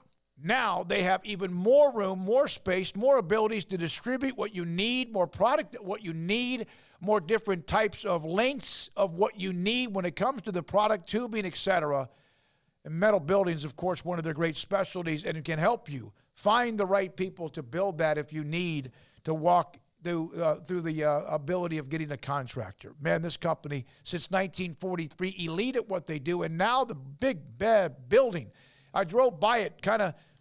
Speaker 7: now they have even more room, more space, more abilities to distribute what you need, more product, what you need, more different types of lengths of what you need when it comes to the product, tubing, etc. And metal buildings, of course, one of their great specialties, and it can help you find the right people to build that if you need to walk through the ability of getting a contractor. Man, this company, since 1943, elite at what they do, and now the big bad building. I drove by it,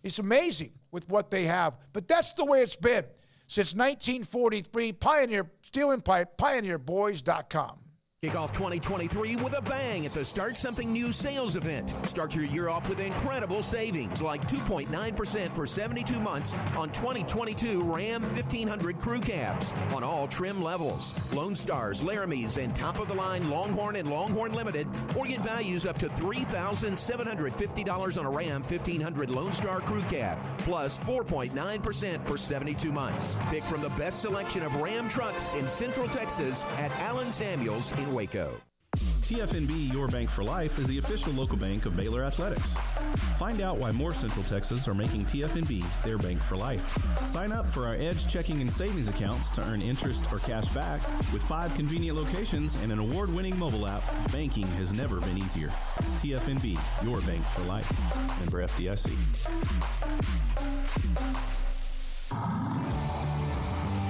Speaker 7: it's amazing with what they have, but that's the way it's been since 1943. Pioneer Steel and Pipe, pioneerboys.com.
Speaker 2: Kick off 2023 with a bang at the Start Something New sales event. Start your year off with incredible savings like 2.9% for 72 months on 2022 Ram 1500 crew cabs on all trim levels. Lone Stars, Laramies, and top-of-the-line Longhorn and Longhorn Limited, or get values up to $3,750 on a Ram 1500 Lone Star crew cab, plus 4.9% for 72 months. Pick from the best selection of Ram trucks in Central Texas at Allen Samuels in Waco.
Speaker 12: TFNB, your bank for life, is the official local bank of Baylor Athletics. Find out why more Central Texas are making TFNB their bank for life. Sign up for our Edge checking and savings accounts to earn interest or cash back. With 5 convenient locations and an award-winning mobile app, banking has never been easier. TFNB, your bank for life. Member FDIC.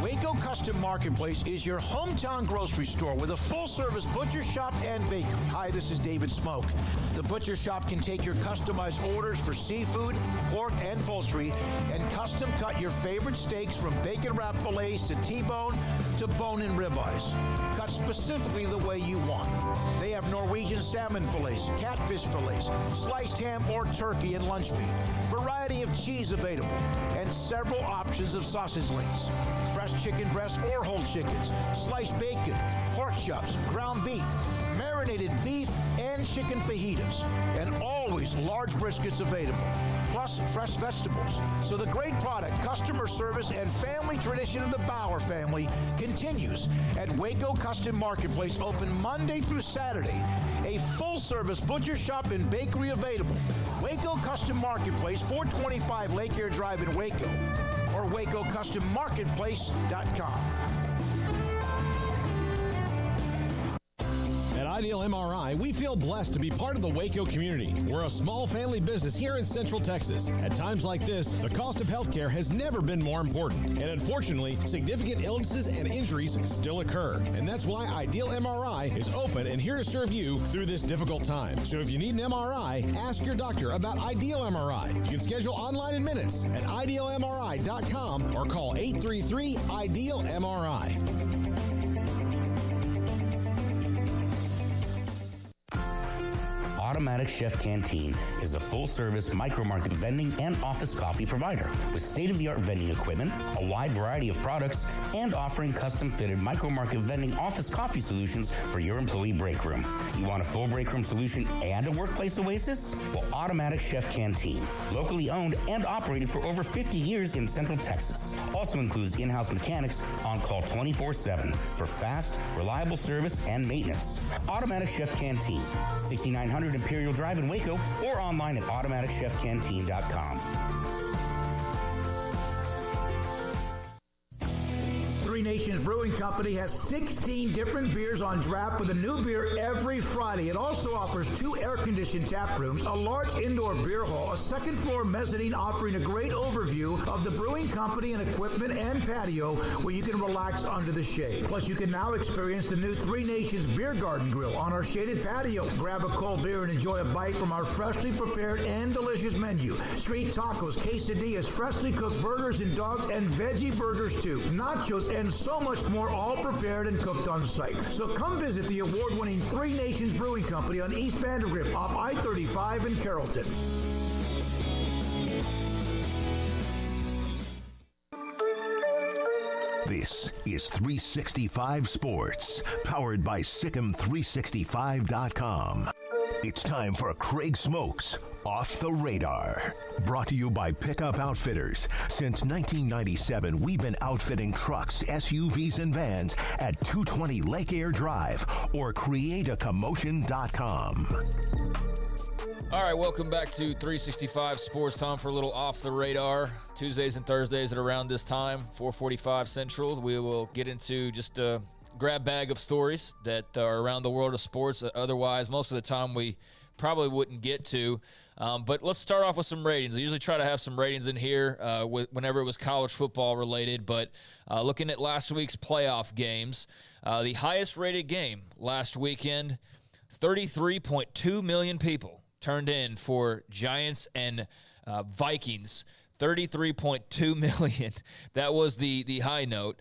Speaker 16: Waco Custom Marketplace is your hometown grocery store with a full-service butcher shop and bakery. Hi, this is David Smoak. The butcher shop can take your customized orders for seafood, pork, and poultry, and custom cut your favorite steaks from bacon-wrapped fillets to T-bone to bone-in ribeyes. Cut specifically the way you want. They have Norwegian salmon fillets, catfish fillets, sliced ham or turkey and lunch meat, variety of cheese available, and several options of sausage links. Fresh chicken breast or whole chickens, sliced bacon, pork chops, ground beef, marinated beef, and chicken fajitas, and always large briskets available, plus fresh vegetables. So the great product, customer service, and family tradition of the Bauer family continues at Waco Custom Marketplace, open Monday through Saturday. A full-service butcher shop and bakery available. Waco Custom Marketplace, 425 Lake Air Drive in Waco, or WacoCustomMarketplace.com.
Speaker 18: At Ideal MRI, we feel blessed to be part of the Waco community. We're a small family business here in Central Texas. At times like this, the cost of healthcare has never been more important. And unfortunately, significant illnesses and injuries still occur. And that's why Ideal MRI is open and here to serve you through this difficult time. So if you need an MRI, ask your doctor about Ideal MRI. You can schedule online in minutes at idealmri.com or call 833-IDEAL-MRI.
Speaker 13: Automatic Chef Canteen is a full-service micro-market vending and office coffee provider with state-of-the-art vending equipment, a wide variety of products, and offering custom-fitted micro-market vending office coffee solutions for your employee break room. You want a full break room solution and a workplace oasis? Well, Automatic Chef Canteen, locally owned and operated for over 50 years in Central Texas, also includes in-house mechanics on call 24/7 for fast, reliable service and maintenance. Automatic Chef Canteen, 6900 Imperial Drive in Waco, or online at automaticchefcanteen.com.
Speaker 16: Nations Brewing Company has 16 different beers on draft with a new beer every Friday. It also offers 2 air-conditioned tap rooms, a large indoor beer hall, a second-floor mezzanine offering a great overview of the brewing company and equipment and patio where you can relax under the shade. Plus, you can now experience the new 3 Nations Beer Garden Grill on our shaded patio. Grab a cold beer and enjoy a bite from our freshly prepared and delicious menu. Street tacos, quesadillas, freshly cooked burgers and dogs, and veggie burgers too. Nachos and so much more, all prepared and cooked on site. So come visit the award-winning 3 Nations Brewing Company on East Vandergrift off I-35 in Carrollton.
Speaker 2: This is 365 Sports, powered by Sikkim365.com. It's time for Craig Smoak's Off the Radar. Brought to you by Pickup Outfitters. Since 1997, we've been outfitting trucks, SUVs, and vans at 220 Lake Air Drive or createacommotion.com.
Speaker 9: All right, welcome back to 365 Sports. Time for a little Off the Radar. Tuesdays and Thursdays at around this time, 4:45 Central. We will get into just a grab bag of stories that are around the world of sports that otherwise most of the time we probably wouldn't get to. But let's start off with some ratings. I usually try to have some ratings in here whenever it was college football related. But looking at last week's playoff games, the highest rated game last weekend, 33.2 million people turned in for Giants and Vikings. 33.2 million. That was the high note.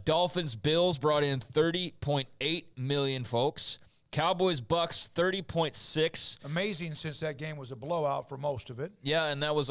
Speaker 9: Dolphins Bills brought in 30.8 million folks. Cowboys Bucks 30.6.
Speaker 7: Amazing, since that game was a blowout for most of it.
Speaker 9: Yeah, and that was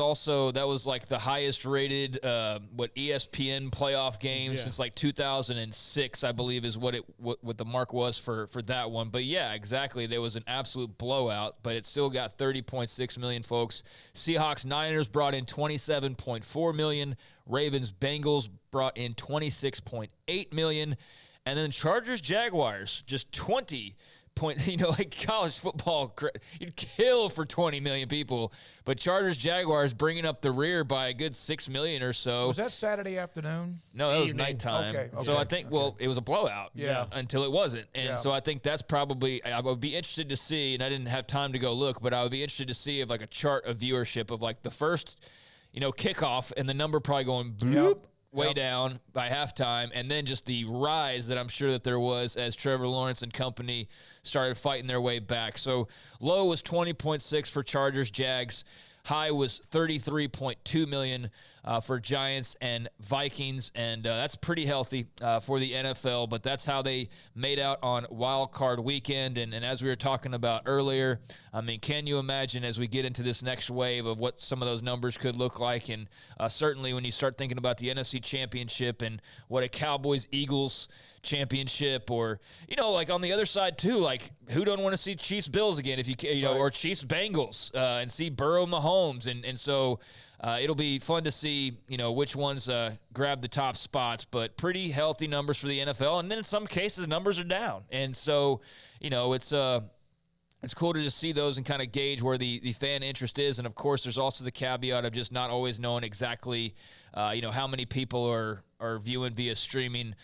Speaker 9: like the highest rated ESPN playoff game since like 2006, I believe, is what the mark was for that one. But yeah, exactly. There was an absolute blowout, but it still got 30.6 million folks. Seahawks Niners brought in 27.4 million. Ravens Bengals brought in 26.8 million, and then Chargers Jaguars just 20. Like college football, you'd kill for 20 million people, but Chargers Jaguars bringing up the rear by a good 6 million or so.
Speaker 7: Was that Saturday afternoon?
Speaker 9: No, that was nighttime. Okay. So I think, it was a blowout until it wasn't. And so I think that's probably, I would be interested to see, and I didn't have time to go look, but I would be interested to see if like a chart of viewership of like the first, kickoff and the number probably going bloop. Way down by halftime, and then just the rise that I'm sure that there was as Trevor Lawrence and company started fighting their way back. So low was 20.6 for Chargers, Jags. High was 33.2 million for Giants and Vikings, and that's pretty healthy for the NFL, but that's how they made out on Wild Card Weekend. And as we were talking about earlier, I mean, can you imagine as we get into this next wave of what some of those numbers could look like? And certainly when you start thinking about the NFC Championship and what a Cowboys-Eagles championship, or like on the other side too, like who don't want to see Chiefs Bills again if you or Chiefs Bengals and see Burrow Mahomes, and so it'll be fun to see which ones grab the top spots, but pretty healthy numbers for the NFL, and then in some cases numbers are down, and so it's cool to just see those and kind of gauge where the fan interest is. And of course there's also the caveat of just not always knowing exactly how many people are viewing via streaming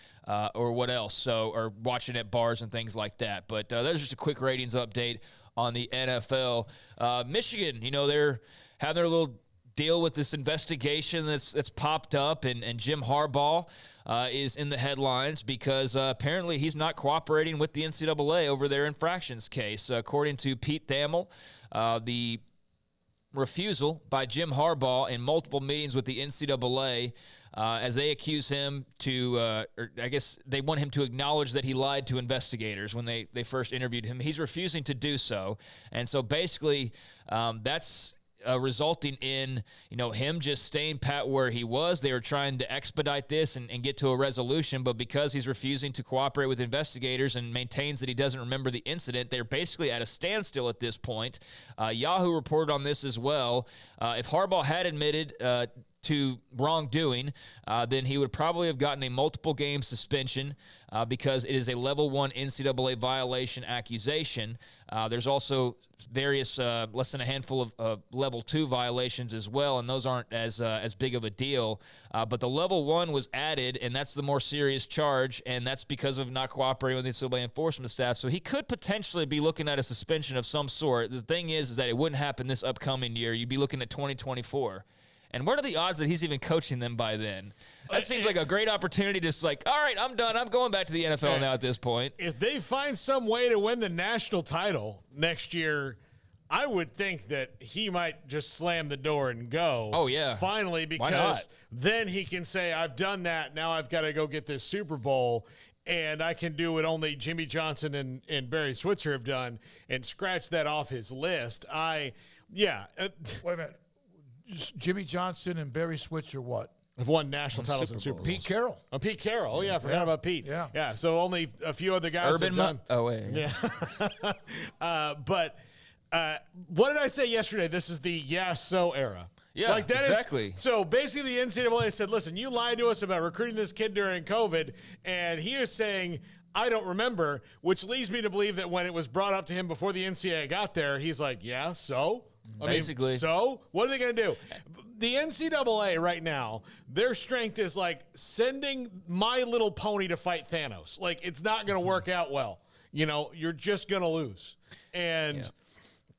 Speaker 9: or what else, or watching at bars and things like that. But there's just a quick ratings update on the NFL. Michigan, they're having their little deal with this investigation that's popped up, and Jim Harbaugh is in the headlines because apparently he's not cooperating with the NCAA over their infractions case. According to Pete Thamel, the refusal by Jim Harbaugh in multiple meetings with the NCAA as they accuse him or I guess they want him to acknowledge that he lied to investigators when they first interviewed him. He's refusing to do so. And so basically that's resulting in, him just staying pat where he was. They were trying to expedite this and get to a resolution, but because he's refusing to cooperate with investigators and maintains that he doesn't remember the incident, they're basically at a standstill at this point. Yahoo reported on this as well. If Harbaugh had admitted to wrongdoing, then he would probably have gotten a multiple game suspension because it is a level 1 NCAA violation accusation. There's also various less than a handful of level 2 violations as well, and those aren't as big of a deal. But the level 1 was added, and that's the more serious charge, and that's because of not cooperating with the NCAA enforcement staff. So he could potentially be looking at a suspension of some sort. The thing is that it wouldn't happen this upcoming year. You'd be looking at 2024. And what are the odds that he's even coaching them by then? That seems like a great opportunity to just like, all right, I'm done. I'm going back to the NFL now at this point.
Speaker 8: If they find some way to win the national title next year, I would think that he might just slam the door and go.
Speaker 9: Oh, yeah.
Speaker 8: Finally, because then he can say, I've done that. Now I've got to go get this Super Bowl, and I can do what only Jimmy Johnson and Barry Switzer have done and scratch that off his list.
Speaker 7: Wait a minute. Jimmy Johnson and Barry Switzer what?
Speaker 8: Have won national titles in Super Bowls.
Speaker 7: Pete Carroll.
Speaker 8: Oh, Pete Carroll. Oh, yeah, I forgot about Pete. Yeah, so only a few other guys have done.
Speaker 9: Oh, wait.
Speaker 8: Yeah. But what did I say yesterday? This is the so era.
Speaker 9: Yeah,
Speaker 8: like that
Speaker 9: exactly.
Speaker 8: So basically the NCAA said, listen, you lied to us about recruiting this kid during COVID, and he is saying, I don't remember, which leads me to believe that when it was brought up to him before the NCAA got there, he's like, yeah, so?
Speaker 9: Basically.
Speaker 8: So? What are they going to do? The NCAA right now, their strength is like sending My Little Pony to fight Thanos. Like, it's not going to work out well. You know, you're just going to lose. And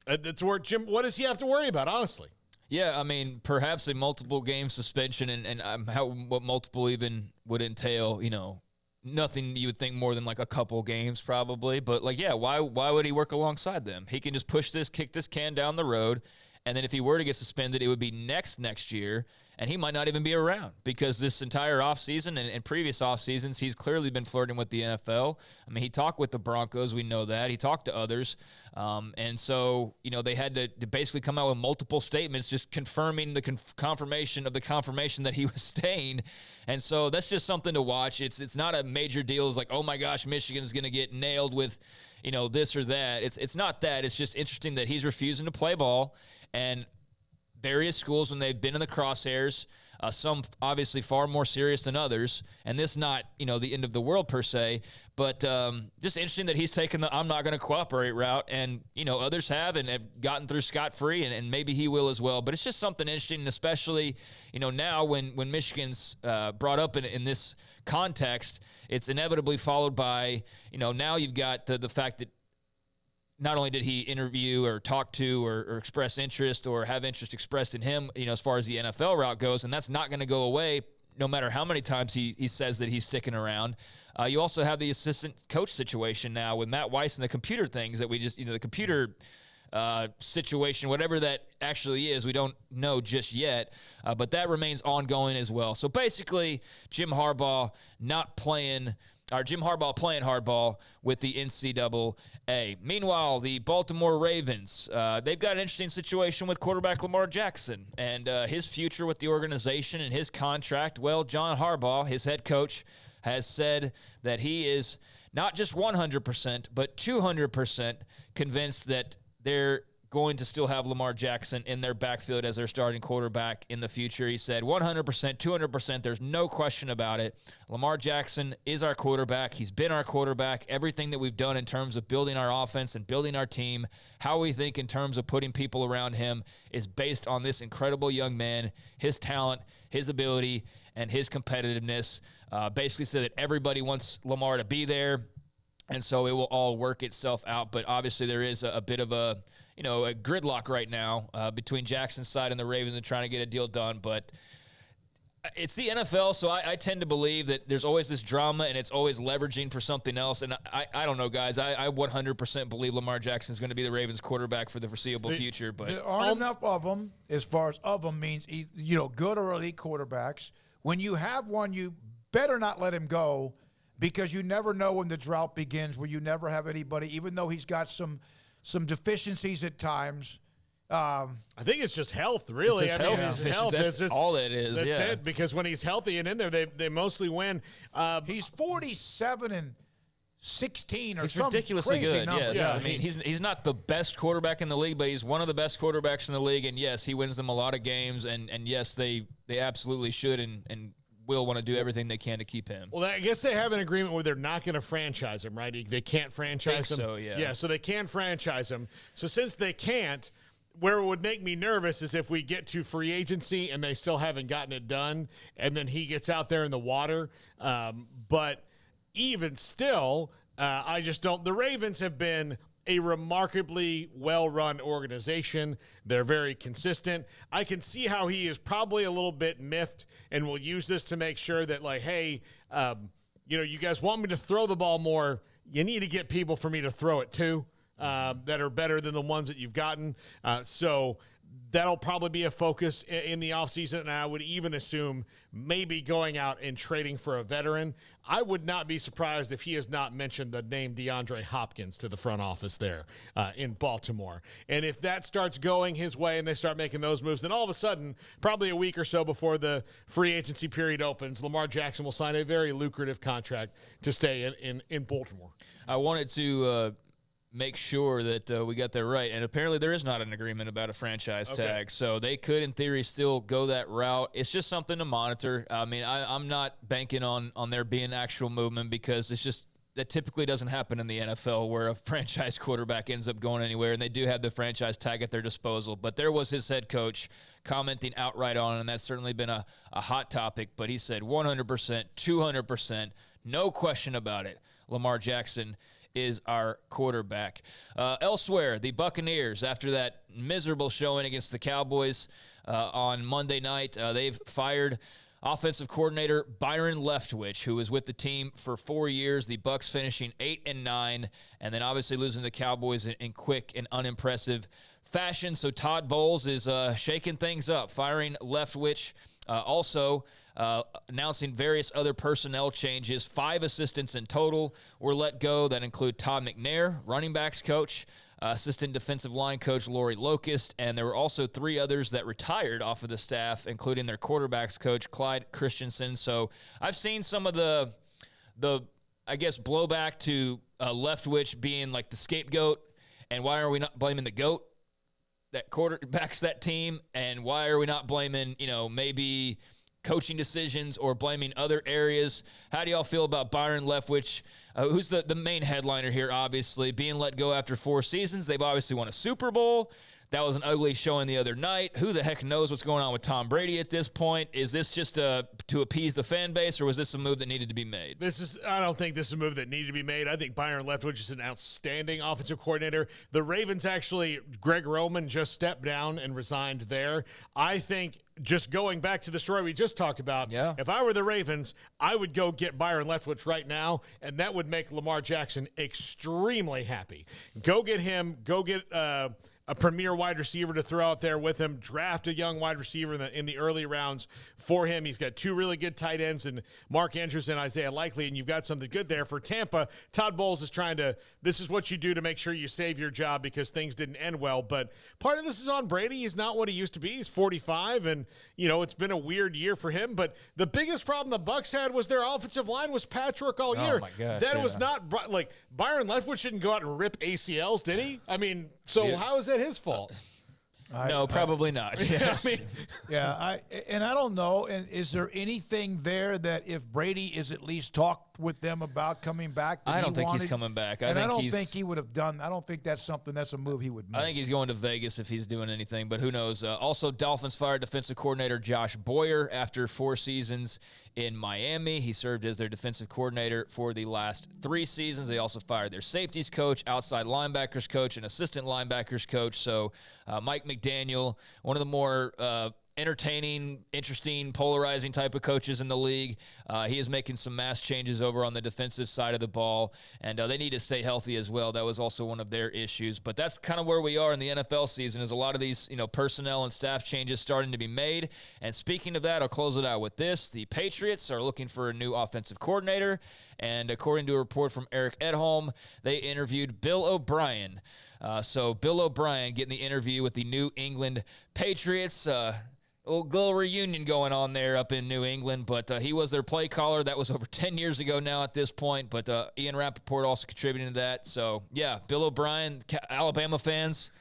Speaker 8: that's where Jim, what does he have to worry about, honestly?
Speaker 9: Yeah, I mean, perhaps a multiple game suspension and what multiple even would entail, you know, nothing you would think more than like a couple games probably. But like, yeah, why would he work alongside them? He can just kick this can down the road. And then if he were to get suspended, it would be next year. And he might not even be around because this entire offseason and previous offseasons, he's clearly been flirting with the NFL. I mean, he talked with the Broncos. We know that. He talked to others. And so, you know, they had to basically come out with multiple statements just confirming the confirmation of the confirmation that he was staying. And so that's just something to watch. It's not a major deal. It's like, oh, my gosh, Michigan's going to get nailed with, you know, this or that. It's not that. It's just interesting that he's refusing to play ball. And various schools, when they've been in the crosshairs, some obviously far more serious than others, and this not, you know, the end of the world per se, but just interesting that he's taken the I'm not going to cooperate route, and, you know, others have and have gotten through scot-free, and maybe he will as well. But it's just something interesting, especially, you know, now when Michigan's brought up in this context, it's inevitably followed by, you know, now you've got the fact that not only did he interview or talk to or express interest or have interest expressed in him, you know, as far as the NFL route goes, and that's not going to go away no matter how many times he says that he's sticking around. You also have the assistant coach situation now with Matt Weiss and the computer things that we just, you know, the computer situation, whatever that actually is, we don't know just yet, but that remains ongoing as well. So basically, Jim Harbaugh playing hardball with the NCAA. Meanwhile, the Baltimore Ravens, they've got an interesting situation with quarterback Lamar Jackson and his future with the organization and his contract. Well, John Harbaugh, his head coach, has said that he is not just 100%, but 200% convinced that they're going to still have Lamar Jackson in their backfield as their starting quarterback in the future. He said 100%, 200%, there's no question about it. Lamar Jackson is our quarterback. He's been our quarterback. Everything that we've done in terms of building our offense and building our team, how we think in terms of putting people around him is based on this incredible young man, his talent, his ability, and his competitiveness. Basically said that everybody wants Lamar to be there, and so it will all work itself out. But obviously there is a bit of a gridlock right now between Jackson's side and the Ravens and trying to get a deal done. But it's the NFL, so I tend to believe that there's always this drama and it's always leveraging for something else. And I don't know, guys. I 100% believe Lamar Jackson is going to be the Ravens quarterback for the foreseeable future. But
Speaker 7: there aren't enough of them, as far as of them means, you know, good or elite quarterbacks. When you have one, you better not let him go, because you never know when the drought begins, where you never have anybody, even though he's got some deficiencies at times.
Speaker 8: I think it's just health, really.
Speaker 9: It's health. That's all it is.
Speaker 8: That's it, because when he's healthy and in there, they mostly win.
Speaker 7: He's 47
Speaker 16: 16 or
Speaker 9: he's
Speaker 16: some
Speaker 9: ridiculously
Speaker 16: crazy
Speaker 9: good.
Speaker 16: numbers.
Speaker 9: Yes, I mean he's not the best quarterback in the league, but he's one of the best quarterbacks in the league. And yes, he wins them a lot of games. And yes, they absolutely should and will want to do everything they can to keep him.
Speaker 8: Well, I guess they have an agreement where they're not going to franchise him, right? They can't franchise him.
Speaker 9: So yeah.
Speaker 8: Yeah, so they can't franchise him. So since they can't, where it would make me nervous is if we get to free agency and they still haven't gotten it done, and then he gets out there in the water. But even still, I just don't. The Ravens have been a remarkably well-run organization. They're very consistent. I can see how he is probably a little bit miffed and will use this to make sure that, like, hey, you guys want me to throw the ball more. You need to get people for me to throw it to that are better than the ones that you've gotten. So that'll probably be a focus in the offseason, and I would even assume maybe going out and trading for a veteran. I would not be surprised if he has not mentioned the name DeAndre Hopkins to the front office there in Baltimore. And if that starts going his way and they start making those moves, then all of a sudden, probably a week or so before the free agency period opens, Lamar Jackson will sign a very lucrative contract to stay in Baltimore.
Speaker 9: I wanted to make sure that we got that right. And apparently there is not an agreement about a franchise tag. So they could, in theory, still go that route. It's just something to monitor. I mean, I'm not banking on there being actual movement because it's just that typically doesn't happen in the NFL where a franchise quarterback ends up going anywhere, and they do have the franchise tag at their disposal. But there was his head coach commenting outright on it, and that's certainly been a hot topic. But he said 100%, 200%, no question about it, Lamar Jackson is our quarterback. Elsewhere, the Buccaneers, after that miserable showing against the Cowboys on Monday night, they've fired offensive coordinator Byron Leftwich, who was with the team for 4 years. The Bucs finishing 8-9, and then obviously losing the Cowboys in quick and unimpressive fashion. So Todd Bowles is shaking things up, firing Leftwich. Also announcing various other personnel changes. 5 assistants in total were let go. That include Todd McNair, running backs coach, assistant defensive line coach Lori Locust, and there were also 3 others that retired off of the staff, including their quarterbacks coach Clyde Christensen. So I've seen some of the I guess blowback to Leftwich being like the scapegoat, and why are we not blaming the GOAT that quarterbacks that team, and why are we not blaming, maybe coaching decisions or blaming other areas? How do y'all feel about Byron Leftwich, who's the main headliner here, obviously, being let go after 4 seasons? They've obviously won a Super Bowl. That was an ugly showing the other night. Who the heck knows what's going on with Tom Brady at this point? Is this just to appease the fan base, or was this a move that needed to be made?
Speaker 8: I don't think this is a move that needed to be made. I think Byron Leftwich is an outstanding offensive coordinator. The Ravens actually, Greg Roman just stepped down and resigned there. I think, just going back to the story we just talked about, if I were the Ravens, I would go get Byron Leftwich right now, and that would make Lamar Jackson extremely happy. Go get him. Go get a premier wide receiver to throw out there with him. Draft a young wide receiver in the early rounds for him. He's got 2 really good tight ends in Mark Andrews and Isaiah Likely, and you've got something good there. For Tampa, Todd Bowles is this is what you do to make sure you save your job because things didn't end well. But part of this is on Brady. He's not what he used to be. He's 45, and, it's been a weird year for him. But the biggest problem the Bucs had was their offensive line was patchwork all year.
Speaker 9: Oh, my gosh.
Speaker 8: That was not, like, Byron Leftwich didn't go out and rip ACLs, did he? I mean, so how is that his fault?
Speaker 9: No, probably not. Yes.
Speaker 7: I don't know. And is there anything there that if Brady is at least talked with them about coming back?
Speaker 9: I don't think he's coming back. I don't
Speaker 7: think he would have done. I don't think that's a move he would make.
Speaker 9: I think he's going to Vegas if he's doing anything, but who knows? Also, Dolphins fired defensive coordinator Josh Boyer after 4 seasons in Miami. He served as their defensive coordinator for the last 3 seasons. They also fired their safeties coach, outside linebackers coach, and assistant linebackers coach. So Mike McDaniel, one of the more entertaining, interesting, polarizing type of coaches in the league. He is making some mass changes over on the defensive side of the ball, and they need to stay healthy as well. That was also one of their issues. But that's kind of where we are in the NFL season, is a lot of these personnel and staff changes starting to be made. And speaking of that, I'll close it out with this. The Patriots are looking for a new offensive coordinator, and according to a report from Eric Edholm, they interviewed Bill O'Brien. So Bill O'Brien getting the interview with the New England Patriots. little reunion going on there up in New England, but he was their play caller. That was over 10 years ago now at this point, but Ian Rappaport also contributing to that. So, yeah, Bill O'Brien, Alabama fans,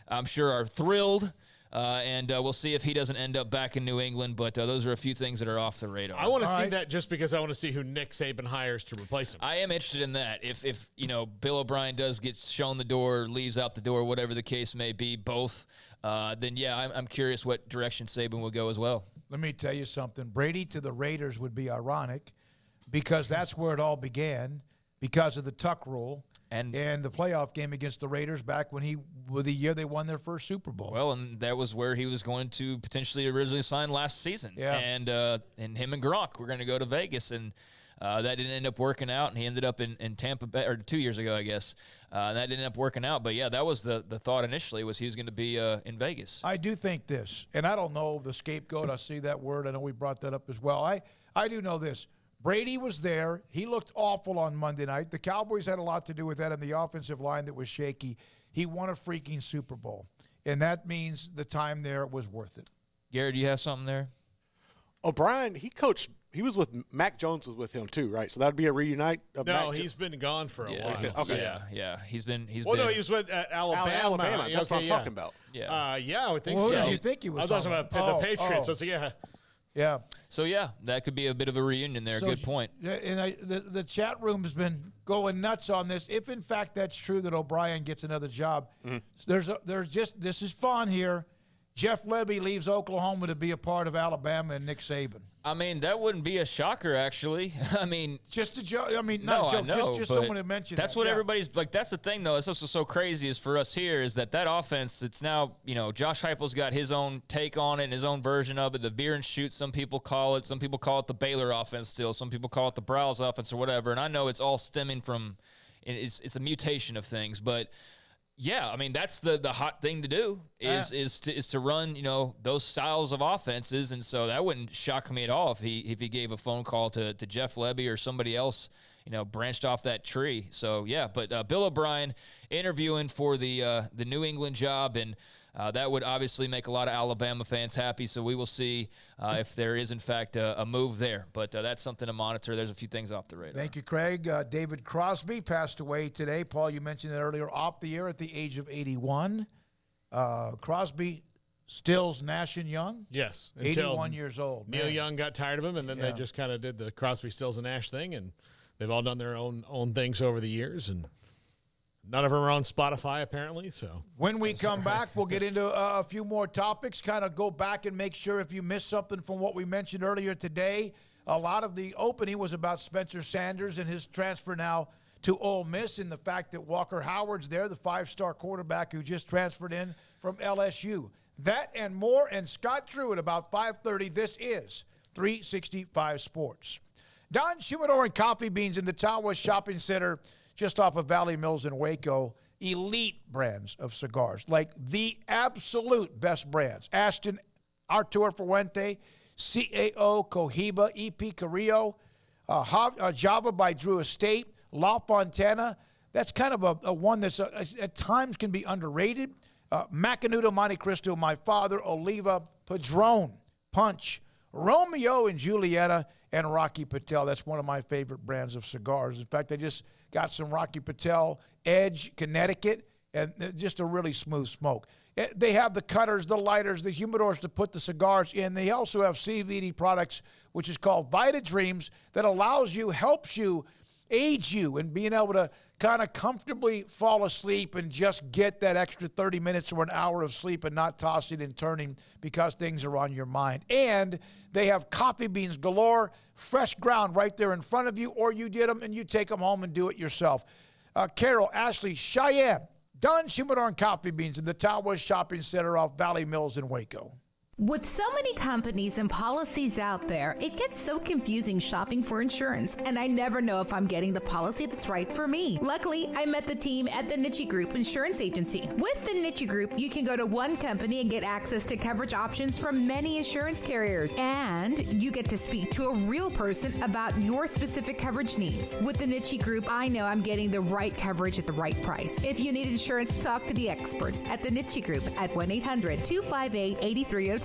Speaker 9: I'm sure are thrilled, and we'll see if he doesn't end up back in New England, but those are a few things that are off the radar.
Speaker 8: I want to see that just because I want to see who Nick Saban hires to replace him.
Speaker 9: I am interested in that. If Bill O'Brien does get shown the door, leaves out the door, whatever the case may be, both, then, yeah, I'm curious what direction Saban will go as well.
Speaker 7: Let me tell you something. Brady to the Raiders would be ironic because that's where it all began because of the Tuck rule and the playoff game against the Raiders back the year they won their first Super Bowl.
Speaker 9: Well, and that was where he was going to potentially originally sign last season.
Speaker 7: Yeah.
Speaker 9: And him and Gronk were going to go to Vegas, and that didn't end up working out, and he ended up in Tampa Bay, or 2 years ago, I guess. That didn't end up working out. But, yeah, that was the thought initially was he was going to be in Vegas.
Speaker 7: I do think this, and I don't know the scapegoat. I see that word. I know we brought that up as well. I do know this. Brady was there. He looked awful on Monday night. The Cowboys had a lot to do with that in the offensive line that was shaky. He won a freaking Super Bowl, and that means the time there was worth it.
Speaker 9: Gary, do you have something there?
Speaker 1: O'Brien, he coached. He was with Mac Jones was with him too, right? So that would be a reunite. Of
Speaker 8: no, he's been gone for a while.
Speaker 1: Okay.
Speaker 9: Yeah. He's been.
Speaker 8: No, he was with Alabama.
Speaker 1: That's what I'm talking about.
Speaker 8: Yeah. I would think
Speaker 7: so.
Speaker 8: Who
Speaker 7: did you think he was?
Speaker 8: I was talking about the Patriots. So yeah.
Speaker 7: Yeah.
Speaker 9: So, yeah, that could be a bit of a reunion there. Good point.
Speaker 7: And the chat room has been going nuts on this. If, in fact, that's true that O'Brien gets another job, this is fun here. Jeff Lebby leaves Oklahoma to be a part of Alabama and Nick Saban.
Speaker 9: I mean, that wouldn't be a shocker, actually. I mean,
Speaker 7: just a joke. I mean, not a joke.
Speaker 9: Know,
Speaker 7: just someone to mention.
Speaker 9: That's what everybody's like. That's the thing, though. It's also so crazy is for us here is that offense. It's now Josh Heupel's got his own take on it and his own version of it. The beer and shoot, some people call it. Some people call it the Baylor offense. Still, some people call it the Briles offense or whatever. And I know it's all stemming from. It's a mutation of things, but. Yeah, I mean that's the hot thing to do is to run those styles of offenses, and so that wouldn't shock me at all if he gave a phone call to Jeff Lebby or somebody else branched off that tree. So yeah, but Bill O'Brien interviewing for the New England job, and that would obviously make a lot of Alabama fans happy. So we will see if there is in fact a move there, but that's something to monitor. There's a few things off the radar.
Speaker 7: Thank you, Craig. David Crosby passed away today. Paul, you mentioned it earlier, off the air at the age of 81. Crosby, Stills, Nash, and Young?
Speaker 8: Yes.
Speaker 7: 81 years old.
Speaker 8: Neil Young got tired of him, and then they just kind of did the Crosby, Stills, and Nash thing, and they've all done their own things over the years, and none of them are on Spotify, apparently. So
Speaker 7: when we come back, we'll get into a few more topics, kind of go back and make sure if you missed something from what we mentioned earlier today. A lot of the opening was about Spencer Sanders and his transfer now to Ole Miss, and the fact that Walker Howard's there, the 5-star quarterback who just transferred in from LSU. That and more, and Scott Drew at about 5:30. This is 365 Sports. Don Shumidor and Coffee Beans in the Tawas Shopping Center just off of Valley Mills in Waco. Elite brands of cigars, like the absolute best brands. Ashton, Arturo Fuente, CAO, Cohiba, EP Carrillo, Java by Drew Estate, La Fontana. That's kind of a one that's at times can be underrated. Macanudo, Monte Cristo, My Father, Oliva, Padron, Punch, Romeo and Julieta, and Rocky Patel. That's one of my favorite brands of cigars. In fact, I just got some Rocky Patel Edge, Connecticut, and just a really smooth smoke. They have the cutters, the lighters, the humidors to put the cigars in. They also have CBD products, which is called Vita Dreams, that helps you, aids you in being able to kind of comfortably fall asleep and just get that extra 30 minutes or an hour of sleep and not tossing and turning because things are on your mind. And they have coffee beans galore, fresh ground right there in front of you, or you get them and you take them home and do it yourself. Carol, Ashley, Cheyenne, Don Shumidor and Coffee Beans in the Tawas Shopping Center off Valley Mills in Waco.
Speaker 14: With so many companies and policies out there, it gets so confusing shopping for insurance, and I never know if I'm getting the policy that's right for me. Luckily, I met the team at the Niche Group Insurance Agency. With the Niche Group, you can go to one company and get access to coverage options from many insurance carriers, and you get to speak to a real person about your specific coverage needs. With the Niche Group, I know I'm getting the right coverage at the right price. If you need insurance, talk to the experts at the Niche Group at 1-800-258-8302.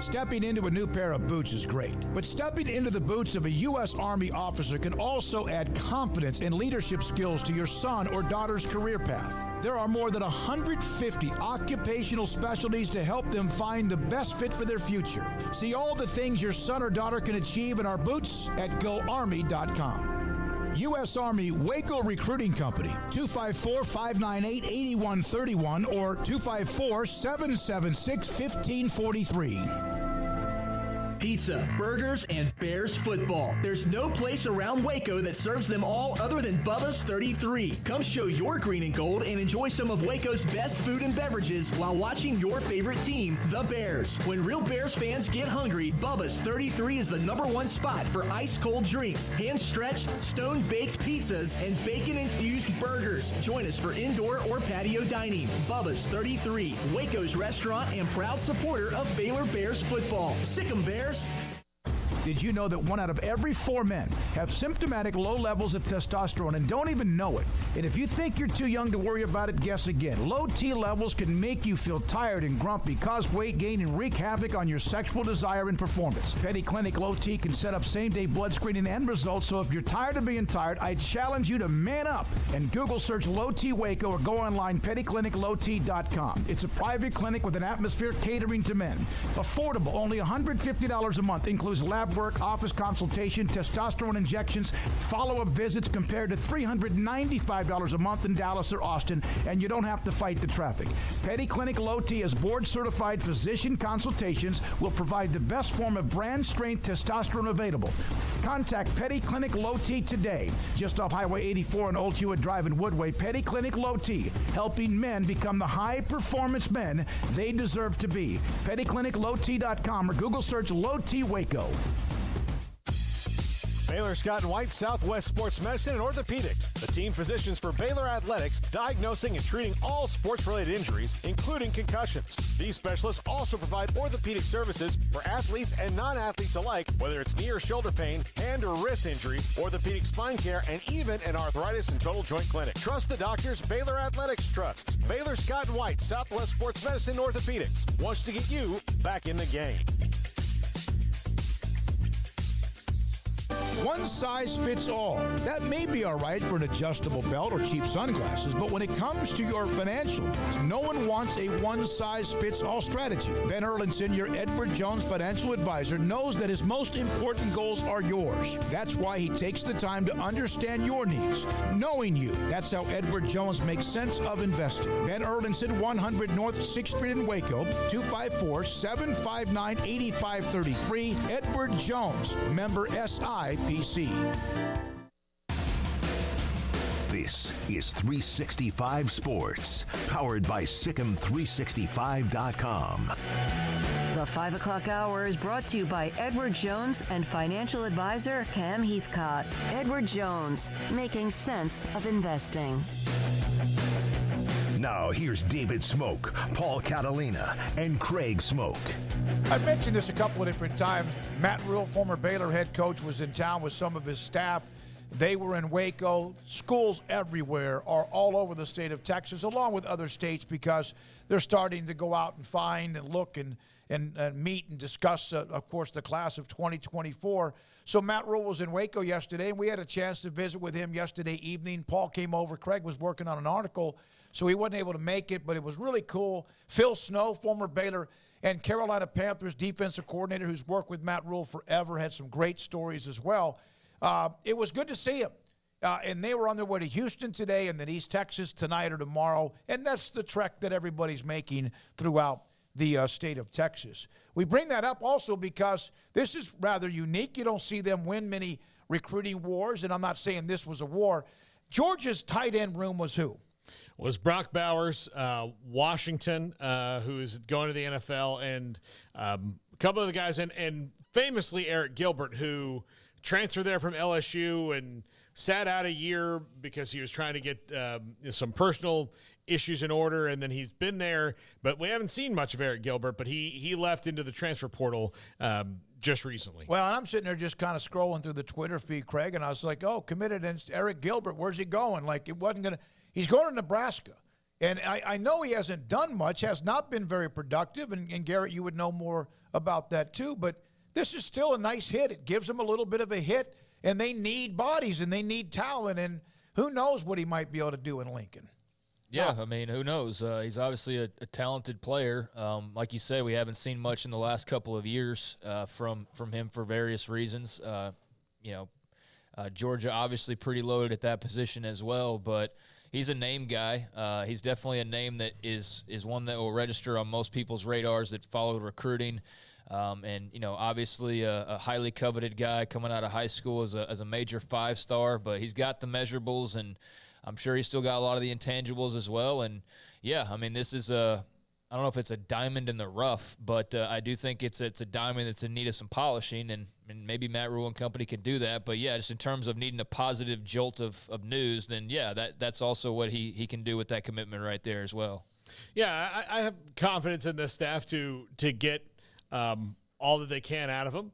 Speaker 7: Stepping into a new pair of boots is great, but stepping into the boots of a U.S. Army officer can also add confidence and leadership skills to your son or daughter's career path. There are more than 150 occupational specialties to help them find the best fit for their future. See all the things your son or daughter can achieve in our boots at GoArmy.com. U.S. Army Waco Recruiting Company, 254-598-8131 or 254-776-1543.
Speaker 15: Pizza, burgers, and Bears football. There's no place around Waco that serves them all other than Bubba's 33. Come show your green and gold and enjoy some of Waco's best food and beverages while watching your favorite team, the Bears. When real Bears fans get hungry, Bubba's 33 is the #1 spot for ice-cold drinks, hand-stretched, stone-baked pizzas, and bacon-infused burgers. Join us for indoor or patio dining. Bubba's 33, Waco's restaurant and proud supporter of Baylor Bears football. Sick 'em, Bears.
Speaker 7: Did you know that 1 out of every 4 men have symptomatic low levels of testosterone and don't even know it? And if you think you're too young to worry about it, guess again. Low T levels can make you feel tired and grumpy, cause weight gain, and wreak havoc on your sexual desire and performance. Petty Clinic Low T can set up same-day blood screening and results, so if you're tired of being tired, I challenge you to man up and Google search Low T Waco or go online pettycliniclowt.com. It's a private clinic with an atmosphere catering to men. Affordable, only $150 a month, includes lab work, office consultation, testosterone injections, follow-up visits compared to $395 a month in Dallas or Austin, and you don't have to fight the traffic. Petty Clinic Low T is board-certified physician consultations, will provide the best form of brand-strength testosterone available. Contact Petty Clinic Low T today, just off Highway 84 and Old Hewitt Drive in Woodway. Petty Clinic Low T, helping men become the high-performance men they deserve to be. PettyClinicLowT.com or Google search Low T Waco.
Speaker 23: Baylor Scott and White Southwest Sports Medicine and Orthopedics, the team physicians for Baylor Athletics, diagnosing and treating all sports-related injuries, including concussions. These specialists also provide orthopedic services for athletes and non-athletes alike, whether it's knee or shoulder pain, hand or wrist injury, orthopedic spine care, and even an arthritis and total joint clinic. Trust the doctors Baylor Athletics trusts. Baylor Scott and White Southwest Sports Medicine and Orthopedics wants to get you back in the game.
Speaker 7: One size fits all. That may be all right for an adjustable belt or cheap sunglasses, but when it comes to your financial needs, no one wants a one-size-fits-all strategy. Ben Erlinson, your Edward Jones financial advisor, knows that his most important goals are yours. That's why he takes the time to understand your needs, knowing you. That's how Edward Jones makes sense of investing. Ben Erlinson, 100 North 6th Street in Waco, 254-759-8533. Edward Jones, member SIPC.
Speaker 2: This is 365 Sports, powered by Sikkim365.com.
Speaker 4: The 5 o'clock hour is brought to you by Edward Jones and financial advisor Cam Heathcott. Edward Jones, making sense of investing.
Speaker 2: Now here's David Smoak, Paul Catalina, and Craig Smoak.
Speaker 7: I mentioned this a couple of different times. Matt Rhule, former Baylor head coach, was in town with some of his staff. They were in Waco. Schools everywhere are all over the state of Texas, along with other states, because they're starting to go out and find and look and meet and discuss, of course, the class of 2024. So Matt Rhule was in Waco yesterday, and we had a chance to visit with him yesterday evening. Paul came over. Craig was working on an article, so he wasn't able to make it, but it was really cool. Phil Snow, former Baylor and Carolina Panthers defensive coordinator who's worked with Matt Rhule forever, had some great stories as well. It was good to see him. And they were on their way to Houston today and then East Texas tonight or tomorrow. And that's the trek that everybody's making throughout the state of Texas. We bring that up also because this is rather unique. You don't see them win many recruiting wars, and I'm not saying this was a war. Georgia's tight end room was who?
Speaker 8: Was Brock Bowers, Washington, who is going to the NFL, and a couple of the guys, and famously Eric Gilbert, who transferred there from LSU and sat out a year because he was trying to get some personal issues in order, and then he's been there, but we haven't seen much of Eric Gilbert, but he left into the transfer portal just recently.
Speaker 7: Well, I'm sitting there just kind of scrolling through the Twitter feed, Craig, and I was like, oh, committed, and Eric Gilbert, where's he going? Like, it wasn't going to – he's going to Nebraska. And I know he hasn't done much, has not been very productive, and Garrett, you would know more about that too, but this is still a nice hit. It gives them a little bit of a hit, and they need bodies, and they need talent, and who knows what he might be able to do in Lincoln.
Speaker 9: Yeah, I mean, who knows? He's obviously a talented player. Like you said, we haven't seen much in the last couple of years from him for various reasons. Georgia obviously pretty loaded at that position as well, but he's a name guy. He's definitely a name that is one that will register on most people's radars that follow recruiting. Obviously a highly coveted guy coming out of high school as a major 5-star, but he's got the measurables, and I'm sure he's still got a lot of the intangibles as well. And yeah, I mean, this is I don't know if it's a diamond in the rough, but I do think it's a diamond that's in need of some polishing, and maybe Matt Rhule and company can do that. But yeah, just in terms of needing a positive jolt of news, then yeah, that's also what he can do with that commitment right there as well.
Speaker 8: Yeah, I have confidence in this staff to get all that they can out of him.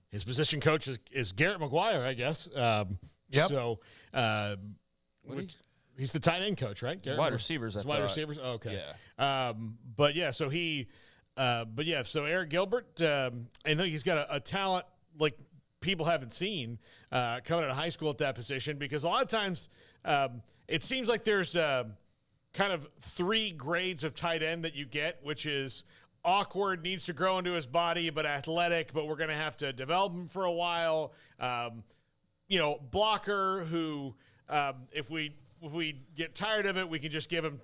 Speaker 8: His position coach is Garrett McGuire, I guess.
Speaker 7: Yep.
Speaker 8: So he's the tight end coach, right?
Speaker 9: Wide receivers.
Speaker 8: Wide receivers. Oh, okay.
Speaker 9: Yeah.
Speaker 8: So Eric Gilbert, I think he's got a talent like people haven't seen coming out of high school at that position, because a lot of times it seems like there's kind of 3 grades of tight end that you get, which is awkward, needs to grow into his body, but athletic, but we're going to have to develop him for a while. Blocker who, if we get tired of it, we can just give him,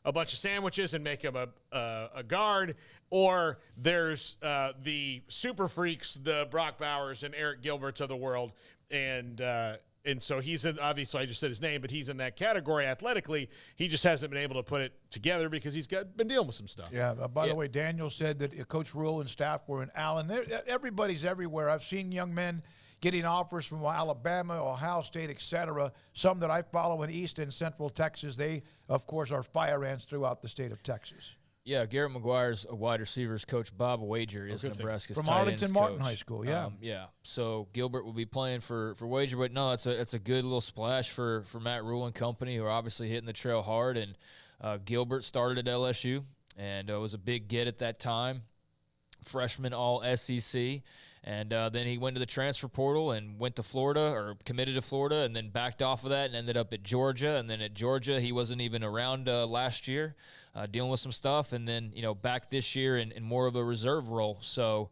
Speaker 8: a bunch of sandwiches and make him a guard. Or there's the super freaks, the Brock Bowers and Eric Gilberts of the world. And so he's in, obviously I just said his name, but he's in that category athletically. He just hasn't been able to put it together because he's been dealing with some stuff.
Speaker 7: Yeah, by the way, Daniel said that Coach Rhule and staff were in Allen. Everybody's everywhere. I've seen young men getting offers from Alabama, Ohio State, etc. Some that I follow in East and Central Texas. They, of course, are fire ants throughout the state of Texas.
Speaker 9: Yeah, Garrett McGuire's a wide receivers coach. Bob Wager is Nebraska's
Speaker 7: from
Speaker 9: tight
Speaker 7: Arlington
Speaker 9: ends
Speaker 7: Martin
Speaker 9: coach.
Speaker 7: High School. Yeah,
Speaker 9: yeah. So Gilbert will be playing for Wager, but no, it's a good little splash for Matt Rhule and company, who are obviously hitting the trail hard. And Gilbert started at LSU and was a big get at that time, freshman All SEC. And then he went to the transfer portal and went to Florida, or committed to Florida, and then backed off of that and ended up at Georgia. And then at Georgia, he wasn't even around last year, dealing with some stuff. And then, back this year in more of a reserve role. So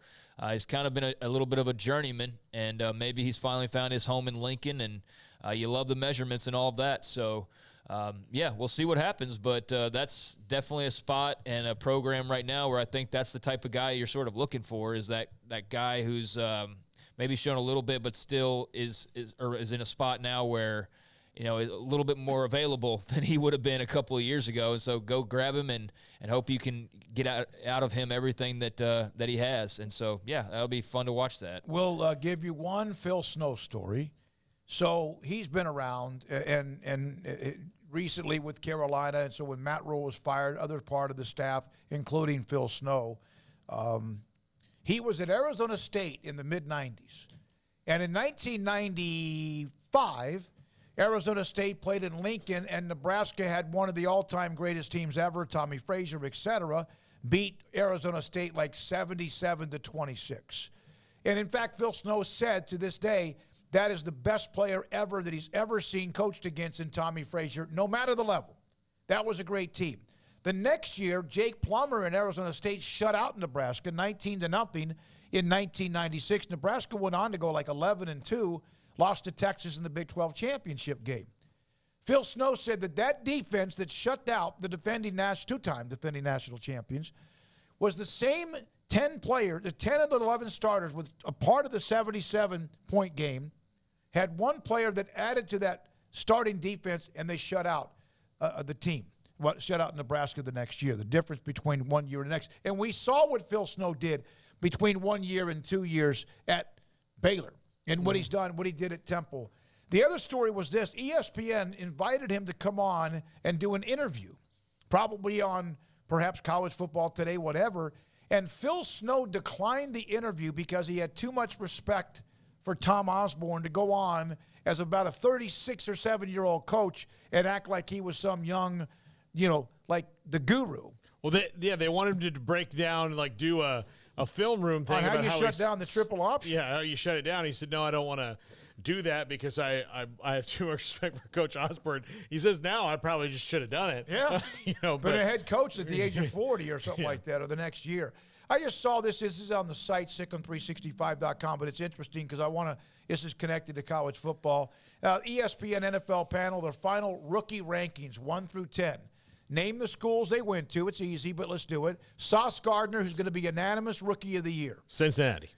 Speaker 9: he's kind of been a little bit of a journeyman, and maybe he's finally found his home in Lincoln. And you love the measurements and all of that. So, we'll see what happens. But that's definitely a spot and a program right now where I think that's the type of guy you're sort of looking for, is that guy who's maybe shown a little bit but still is in a spot now where, a little bit more available than he would have been a couple of years ago. And so go grab him and hope you can get out of him everything that he has. And so, that'll be fun to watch that.
Speaker 7: We'll give you one Phil Snow story. So he's been around and recently with Carolina, and so when Matt Rhule was fired, other part of the staff, including Phil Snow, he was at Arizona State in the mid-'90s. And in 1995, Arizona State played in Lincoln, and Nebraska had one of the all-time greatest teams ever, Tommy Frazier, etc., beat Arizona State like 77-26. And in fact, Phil Snow said to this day, that is the best player ever that he's ever seen coached against in Tommy Frazier, no matter the level. That was a great team. The next year, Jake Plummer in Arizona State shut out Nebraska 19-0 in 1996. Nebraska went on to go like 11-2, lost to Texas in the Big 12 championship game. Phil Snow said that defense that shut out the two-time defending national champions was the same 10 players, the 10 of the 11 starters with a part of the 77-point game, had one player that added to that starting defense, and they shut out the team. Shut out Nebraska the next year, the difference between 1 year and the next. And we saw what Phil Snow did between 1 year and 2 years at Baylor and what he's done, what he did at Temple. The other story was this. ESPN invited him to come on and do an interview, probably on perhaps College Football Today, whatever. And Phil Snow declined the interview because he had too much respect for Tom Osborne to go on as about a 36 or 7-year-old coach and act like he was some young, like the guru.
Speaker 8: Well, they wanted him to break down, like do a film room thing
Speaker 7: on
Speaker 8: about
Speaker 7: how you shut down the triple option.
Speaker 8: Yeah, how you shut it down. He said, no, I don't want to do that because I have too much respect for Coach Osborne. He says now I probably just should have done it.
Speaker 7: Yeah,
Speaker 8: but
Speaker 7: a head coach at the age of 40 or something like that, or the next year. I just saw this. This is on the site, SicEm365.com, but it's interesting because this is connected to college football. ESPN NFL panel, their final rookie rankings, 1 through 10. Name the schools they went to. It's easy, but let's do it. Sauce Gardner, who's going to be unanimous Rookie of the Year.
Speaker 8: Cincinnati.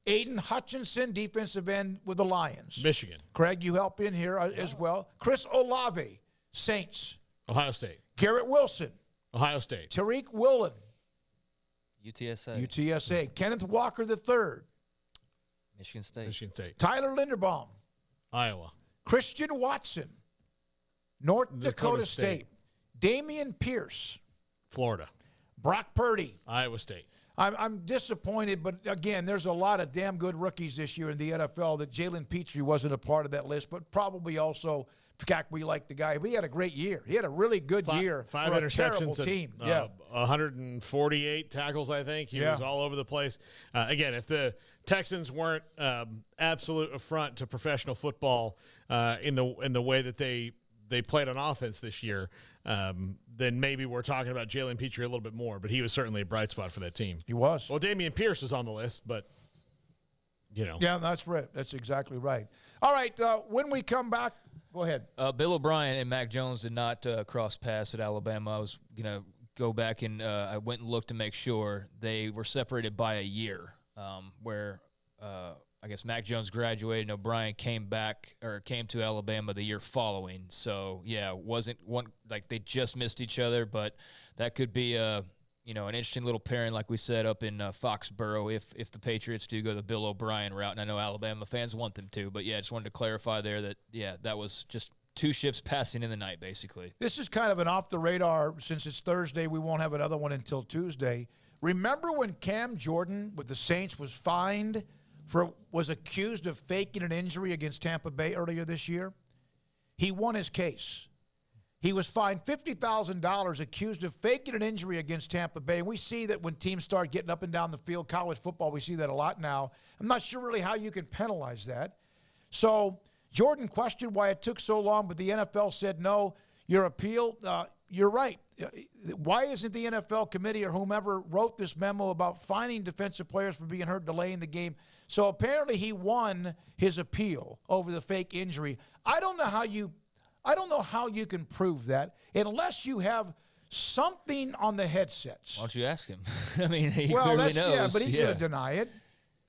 Speaker 7: Aiden Hutchinson, defensive end with the Lions.
Speaker 8: Michigan.
Speaker 7: Craig, you help in here as well. Chris Olave, Saints.
Speaker 8: Ohio State.
Speaker 7: Garrett Wilson.
Speaker 8: Ohio State.
Speaker 7: Tariq Woolen.
Speaker 9: UTSA.
Speaker 7: Kenneth Walker III.
Speaker 9: Michigan State.
Speaker 7: Tyler Linderbaum.
Speaker 8: Iowa.
Speaker 7: Christian Watson. North Dakota State. Damian Pierce.
Speaker 8: Florida.
Speaker 7: Brock Purdy.
Speaker 8: Iowa State.
Speaker 7: I'm disappointed, but again, there's a lot of damn good rookies this year in the NFL that Jalen Petrie wasn't a part of that list, but probably also, we like the guy. But he had a great year. He had a really good year
Speaker 8: 5
Speaker 7: for
Speaker 8: interceptions,
Speaker 7: a terrible team.
Speaker 8: 148 tackles, I think. He was all over the place. Again, if the Texans weren't absolute affront to professional football in the way that they played on offense this year, then maybe we're talking about Jalen Petrie a little bit more. But he was certainly a bright spot for that team.
Speaker 7: He was.
Speaker 8: Well, Damian Pierce is on the list, but,
Speaker 7: Yeah, that's right. That's exactly right. All right, when we come back, go ahead.
Speaker 9: Bill O'Brien and Mac Jones did not cross paths at Alabama. I was going to go back and I went and looked to make sure. They were separated by a year where I guess Mac Jones graduated and O'Brien came to Alabama the year following. So, yeah, wasn't one like they just missed each other, but that could be an interesting little pairing, like we said, up in Foxborough if the Patriots do go the Bill O'Brien route. And I know Alabama fans want them to, but, yeah, I just wanted to clarify there that, that was just two ships passing in the night, basically. This
Speaker 7: is kind of an off-the-radar. Since it's Thursday, we won't have another one until Tuesday. Remember when Cam Jordan with the Saints was accused of faking an injury against Tampa Bay earlier this year? He won his case. He was fined $50,000 accused of faking an injury against Tampa Bay. And we see that when teams start getting up and down the field, college football, we see that a lot now. I'm not sure really how you can penalize that. So Jordan questioned why it took so long, but the NFL said, no, your appeal, you're right. Why isn't the NFL committee or whomever wrote this memo about fining defensive players for being hurt, delaying the game? So apparently he won his appeal over the fake injury. I don't know how you can prove that unless you have something on the headsets.
Speaker 9: Why don't you ask him? I mean, he clearly knows.
Speaker 7: Yeah, but he's going to deny it.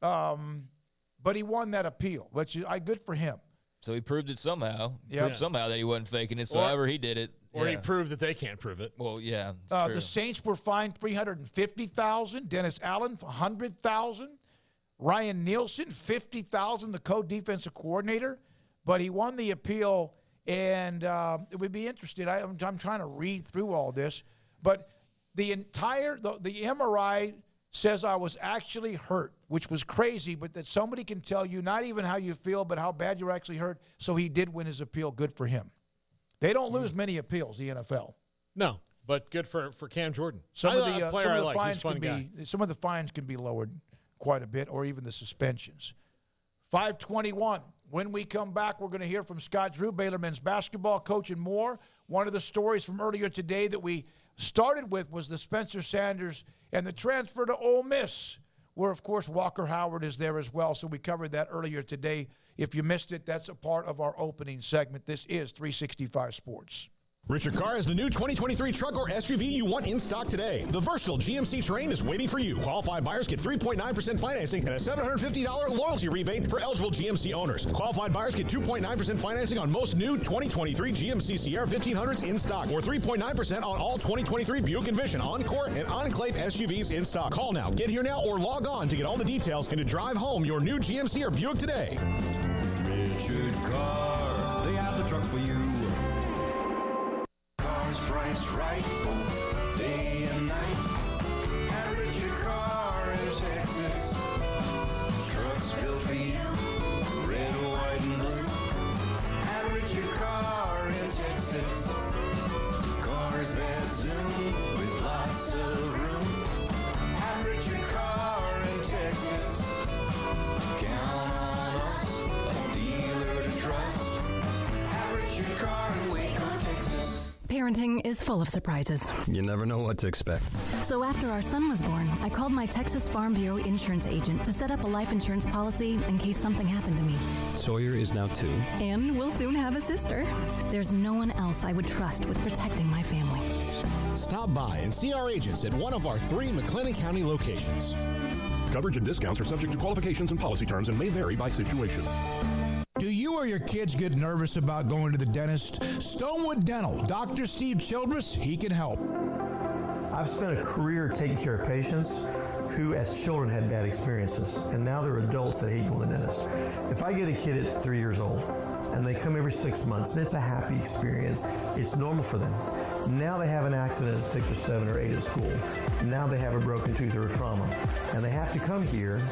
Speaker 7: But he won that appeal, which is good for him.
Speaker 9: So he proved it somehow.
Speaker 7: Yep.
Speaker 9: Proved somehow that he wasn't faking it. So however he did it.
Speaker 8: Or he proved that they can't prove it.
Speaker 9: Well, yeah.
Speaker 7: The Saints were fined $350,000. Dennis Allen, $100,000. Ryan Nielsen, $50,000, the co-defensive coordinator. But he won the appeal, and it would be interesting. I'm trying to read through all this. But the MRI says I was actually hurt, which was crazy, but that somebody can tell you not even how you feel, but how bad you're actually hurt. So he did win his appeal. Good for him. They don't lose many appeals, the NFL.
Speaker 8: No, but good for Cam Jordan.
Speaker 7: Some of the fines can be lowered quite a bit, or even the suspensions. 5:21. When we come back, we're going to hear from Scott Drew, Baylor men's basketball coach, and more. One of the stories from earlier today that we started with was the Spencer Sanders and the transfer to Ole Miss, where, of course, Walker Howard is there as well. So we covered that earlier today. If you missed it, that's a part of our opening segment. This is 365 Sports.
Speaker 18: Richard Carr is the new 2023 truck or SUV you want in stock today. The versatile GMC Terrain is waiting for you. Qualified buyers get 3.9% financing and a $750 loyalty rebate for eligible GMC owners. Qualified buyers get 2.9% financing on most new 2023 GMC Sierra 1500s in stock, or 3.9% on all 2023 Buick Envision, Encore, and Enclave SUVs in stock. Call now, get here now, or log on to get all the details and to drive home your new GMC or Buick today.
Speaker 17: Richard Carr, they have the truck for you. Price right, day and night. At Richard Carr in Texas. Trucks built for you, red, white, and blue. At Richard Carr in Texas. Cars that Zoom with lots of room. Have Richard Carr in Texas. Count on us, a dealer to trust. Have Richard Carr in Waco, Texas.
Speaker 19: Parenting is full of surprises.
Speaker 20: You never know what to expect.
Speaker 19: So after our son was born, I called my Texas Farm Bureau insurance agent to set up a life insurance policy in case something happened to me.
Speaker 20: Sawyer is now 2.
Speaker 19: And we'll soon have a sister. There's no one else I would trust with protecting my family.
Speaker 18: Stop by and see our agents at one of our 3 McLennan County locations.
Speaker 21: Coverage and discounts are subject to qualifications and policy terms and may vary by situation.
Speaker 7: Do you or your kids get nervous about going to the dentist? Stonewood Dental, Dr. Steve Childress, he can help.
Speaker 24: I've spent a career taking care of patients who as children had bad experiences, and now they're adults that hate going to the dentist. If I get a kid at 3 years old and they come every 6 months and it's a happy experience, it's normal for them. Now they have an accident at 6 or 7 or 8 at school. Now they have a broken tooth or a trauma, and they have to come here.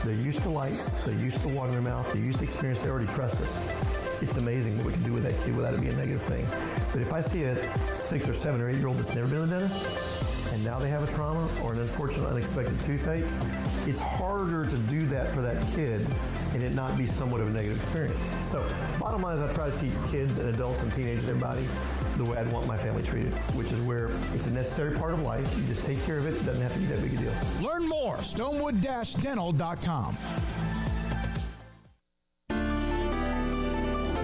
Speaker 24: They're used to lights, they're used to water in their mouth, they're used to experience, they already trust us. It's amazing what we can do with that kid without it being a negative thing. But if I see a 6 or 7 or 8 year old that's never been to the dentist, and now they have a trauma or an unfortunate unexpected toothache, it's harder to do that for that kid and it not be somewhat of a negative experience. So bottom line is I try to teach kids and adults and teenagers and everybody the way I'd want my family treated, which is where it's a necessary part of life. You just take care of it. It doesn't have to be that big a deal.
Speaker 7: Learn more, stonewood-dental.com.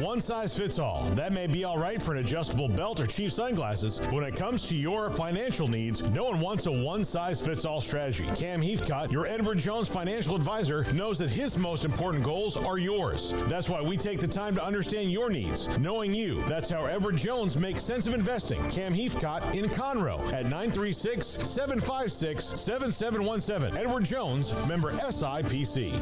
Speaker 23: One size fits all. That may be all right for an adjustable belt or cheap sunglasses, but when it comes to your financial needs, no one wants a one-size-fits-all strategy. Cam Heathcott, your Edward Jones financial advisor, knows that his most important goals are yours. That's why we take the time to understand your needs. Knowing you, that's how Edward Jones makes sense of investing. Cam Heathcott in Conroe at 936-756-7717. Edward Jones, member SIPC.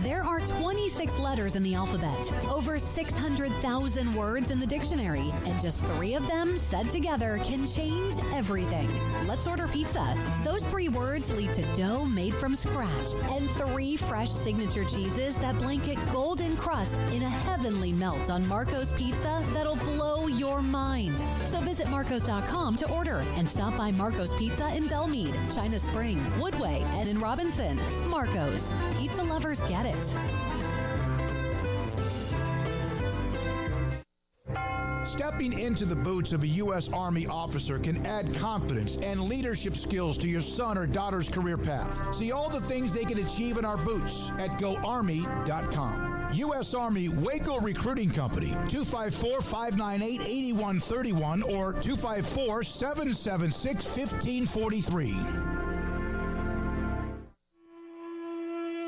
Speaker 22: There are 26 letters in the alphabet, over 600,000 words in the dictionary, and just 3 of them said together can change everything. Let's order pizza. Those 3 words lead to dough made from scratch and 3 fresh signature cheeses that blanket golden crust in a heavenly melt on Marco's Pizza that'll blow your mind. So visit Marcos.com to order and stop by Marco's Pizza in Belmead, China Spring, Woodway, and in Robinson. Marco's. Pizza lovers get it.
Speaker 7: Stepping into the boots of a U.S. Army officer can add confidence and leadership skills to your son or daughter's career path. See all the things they can achieve in our boots at GoArmy.com. U.S. Army Waco Recruiting Company, 254-598-8131 or 254-776-1543.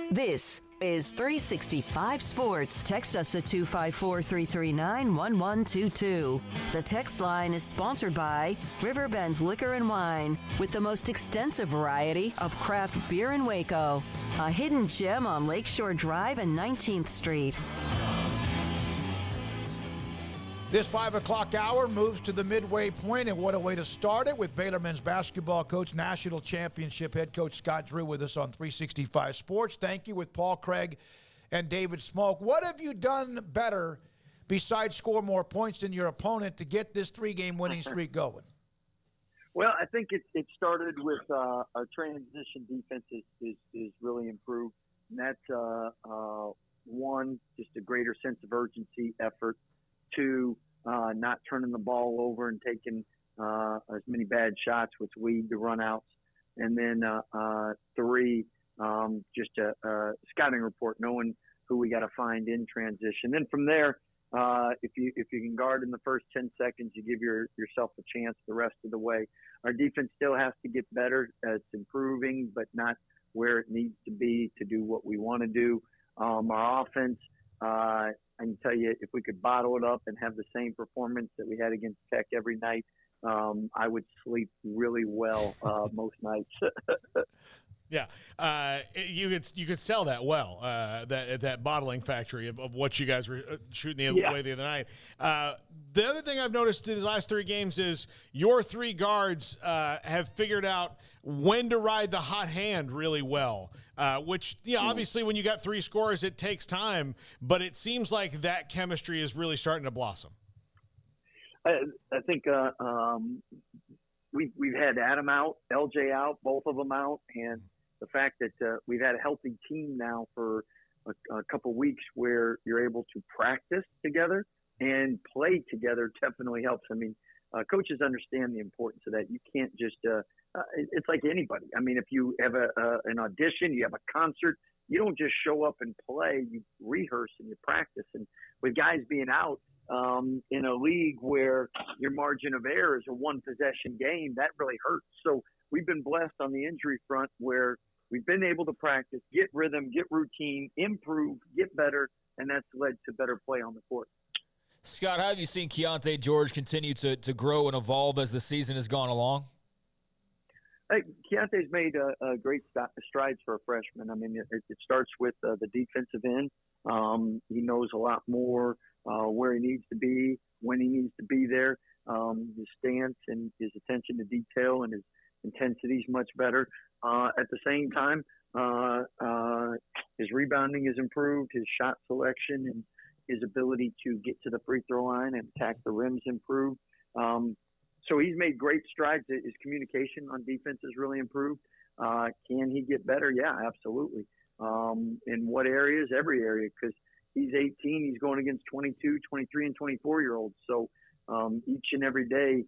Speaker 4: This is 365 Sports. Text us at 254-339-1122. The text line is sponsored by Riverbend's Liquor and Wine, with the most extensive variety of craft beer in Waco. A hidden gem on Lakeshore Drive and 19th Street.
Speaker 7: This 5 o'clock hour moves to the midway point, and what a way to start it with Baylor men's basketball coach, national championship head coach Scott Drew with us on 365 Sports. Thank you, with Paul Craig and David Smoak. What have you done better besides score more points than your opponent to get this 3-game winning streak going?
Speaker 25: Well, I think it started with our transition defense is really improved. And that's, one, just a greater sense of urgency, effort. 2, not turning the ball over and taking as many bad shots, which lead to runouts. And then 3, just a scouting report, knowing who we got to find in transition. Then from there, if you can guard in the first 10 seconds, you give yourself a chance the rest of the way. Our defense still has to get better. It's improving, but not where it needs to be to do what we want to do. Our offense, I can tell you, if we could bottle it up and have the same performance that we had against Tech every night, I would sleep really well most nights.
Speaker 8: Yeah, you could sell that well, that bottling factory of what you guys were shooting the other night. The other thing I've noticed in these last 3 games is your 3 guards have figured out when to ride the hot hand really well, which, obviously when you got 3 scorers, it takes time, but it seems like that chemistry is really starting to blossom.
Speaker 25: I think we've had Adam out, LJ out, both of them out, and the fact that we've had a healthy team now for a couple weeks where you're able to practice together and play together definitely helps. I mean, coaches understand the importance of that. You can't just it's like anybody. I mean, if you have an audition, you have a concert, you don't just show up and play. You rehearse and you practice. And with guys being out in a league where your margin of error is a 1-possession game, that really hurts. So we've been blessed on the injury front where we've been able to practice, get rhythm, get routine, improve, get better, and that's led to better play on the court.
Speaker 9: Scott, how have you seen Keontae George continue to grow and evolve as the season has gone along?
Speaker 25: Keontae's made great strides for a freshman. I mean, it starts with the defensive end. He knows a lot more where he needs to be, when he needs to be there. His stance and his attention to detail and his intensity is much better. At the same time, his rebounding has improved, his shot selection and his ability to get to the free throw line and attack the rims improved. So he's made great strides. His communication on defense has really improved. Can he get better? Yeah, absolutely. In what areas? Every area, because he's 18. He's going against 22, 23, and 24-year-olds. So each and every day,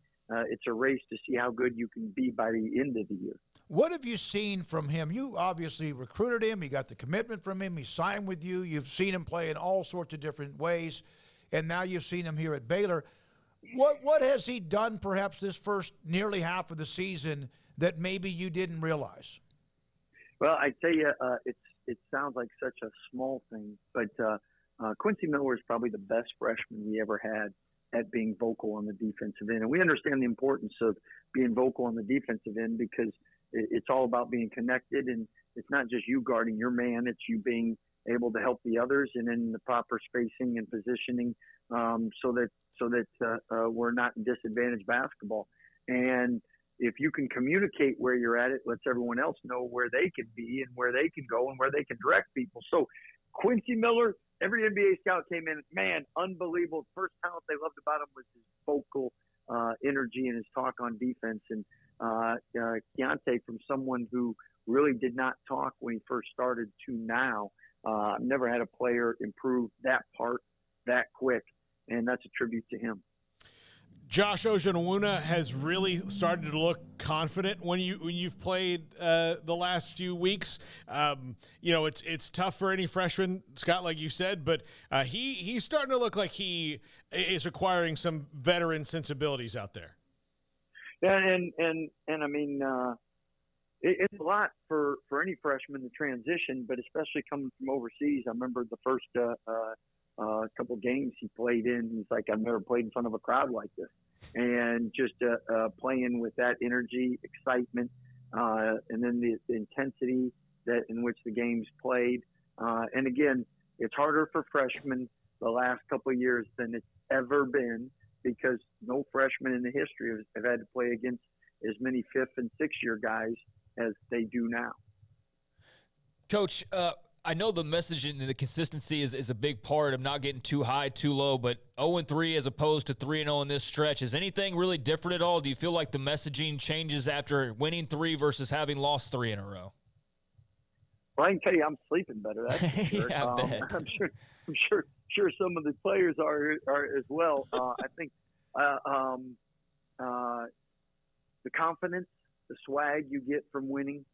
Speaker 25: it's a race to see how good you can be by the end of the year.
Speaker 7: What have you seen from him? You obviously recruited him. You got the commitment from him. He signed with you. You've seen him play in all sorts of different ways, and now you've seen him here at Baylor. What has he done perhaps this first nearly half of the season that maybe you didn't realize?
Speaker 25: Well, I tell you, it sounds like such a small thing, but Quincy Miller is probably the best freshman we ever had at being vocal on the defensive end. And we understand the importance of being vocal on the defensive end because it's all about being connected, and it's not just you guarding your man, it's you being able to help the others and in the proper spacing and positioning so that we're not in disadvantaged basketball. And if you can communicate where you're at, it lets everyone else know where they can be and where they can go and where they can direct people. So Quincy Miller, every NBA scout came in, man, unbelievable. First talent they loved about him was his vocal energy and his talk on defense. And Keontae, from someone who really did not talk when he first started to now, I've never had a player improve that part that quick, and that's a tribute to him.
Speaker 8: Josh Ojenewuna has really started to look confident when you've played the last few weeks. It's tough for any freshman, Scott, like you said, but he's starting to look like he is acquiring some veteran sensibilities out there.
Speaker 25: Yeah, and I mean, it's a lot for any freshman to transition, but especially coming from overseas. I remember the first couple games he played in, he's like, I've never played in front of a crowd like this. And just playing with that energy, excitement, and then the intensity that in which the game's played. And again, it's harder for freshmen the last couple of years than it's ever been because no freshman in the history have had to play against as many 5th and 6th year guys as they do now.
Speaker 9: Coach, I know the messaging and the consistency is a big part of not getting too high, too low, but 0-3 as opposed to 3-0 in this stretch. Is anything really different at all? Do you feel like the messaging changes after winning 3 versus having lost 3 in a row?
Speaker 25: Well, I can tell you I'm sleeping better. That's for sure.
Speaker 9: Yeah, I bet.
Speaker 25: I'm sure some of the players are as well. I think the confidence, the swag you get from winning,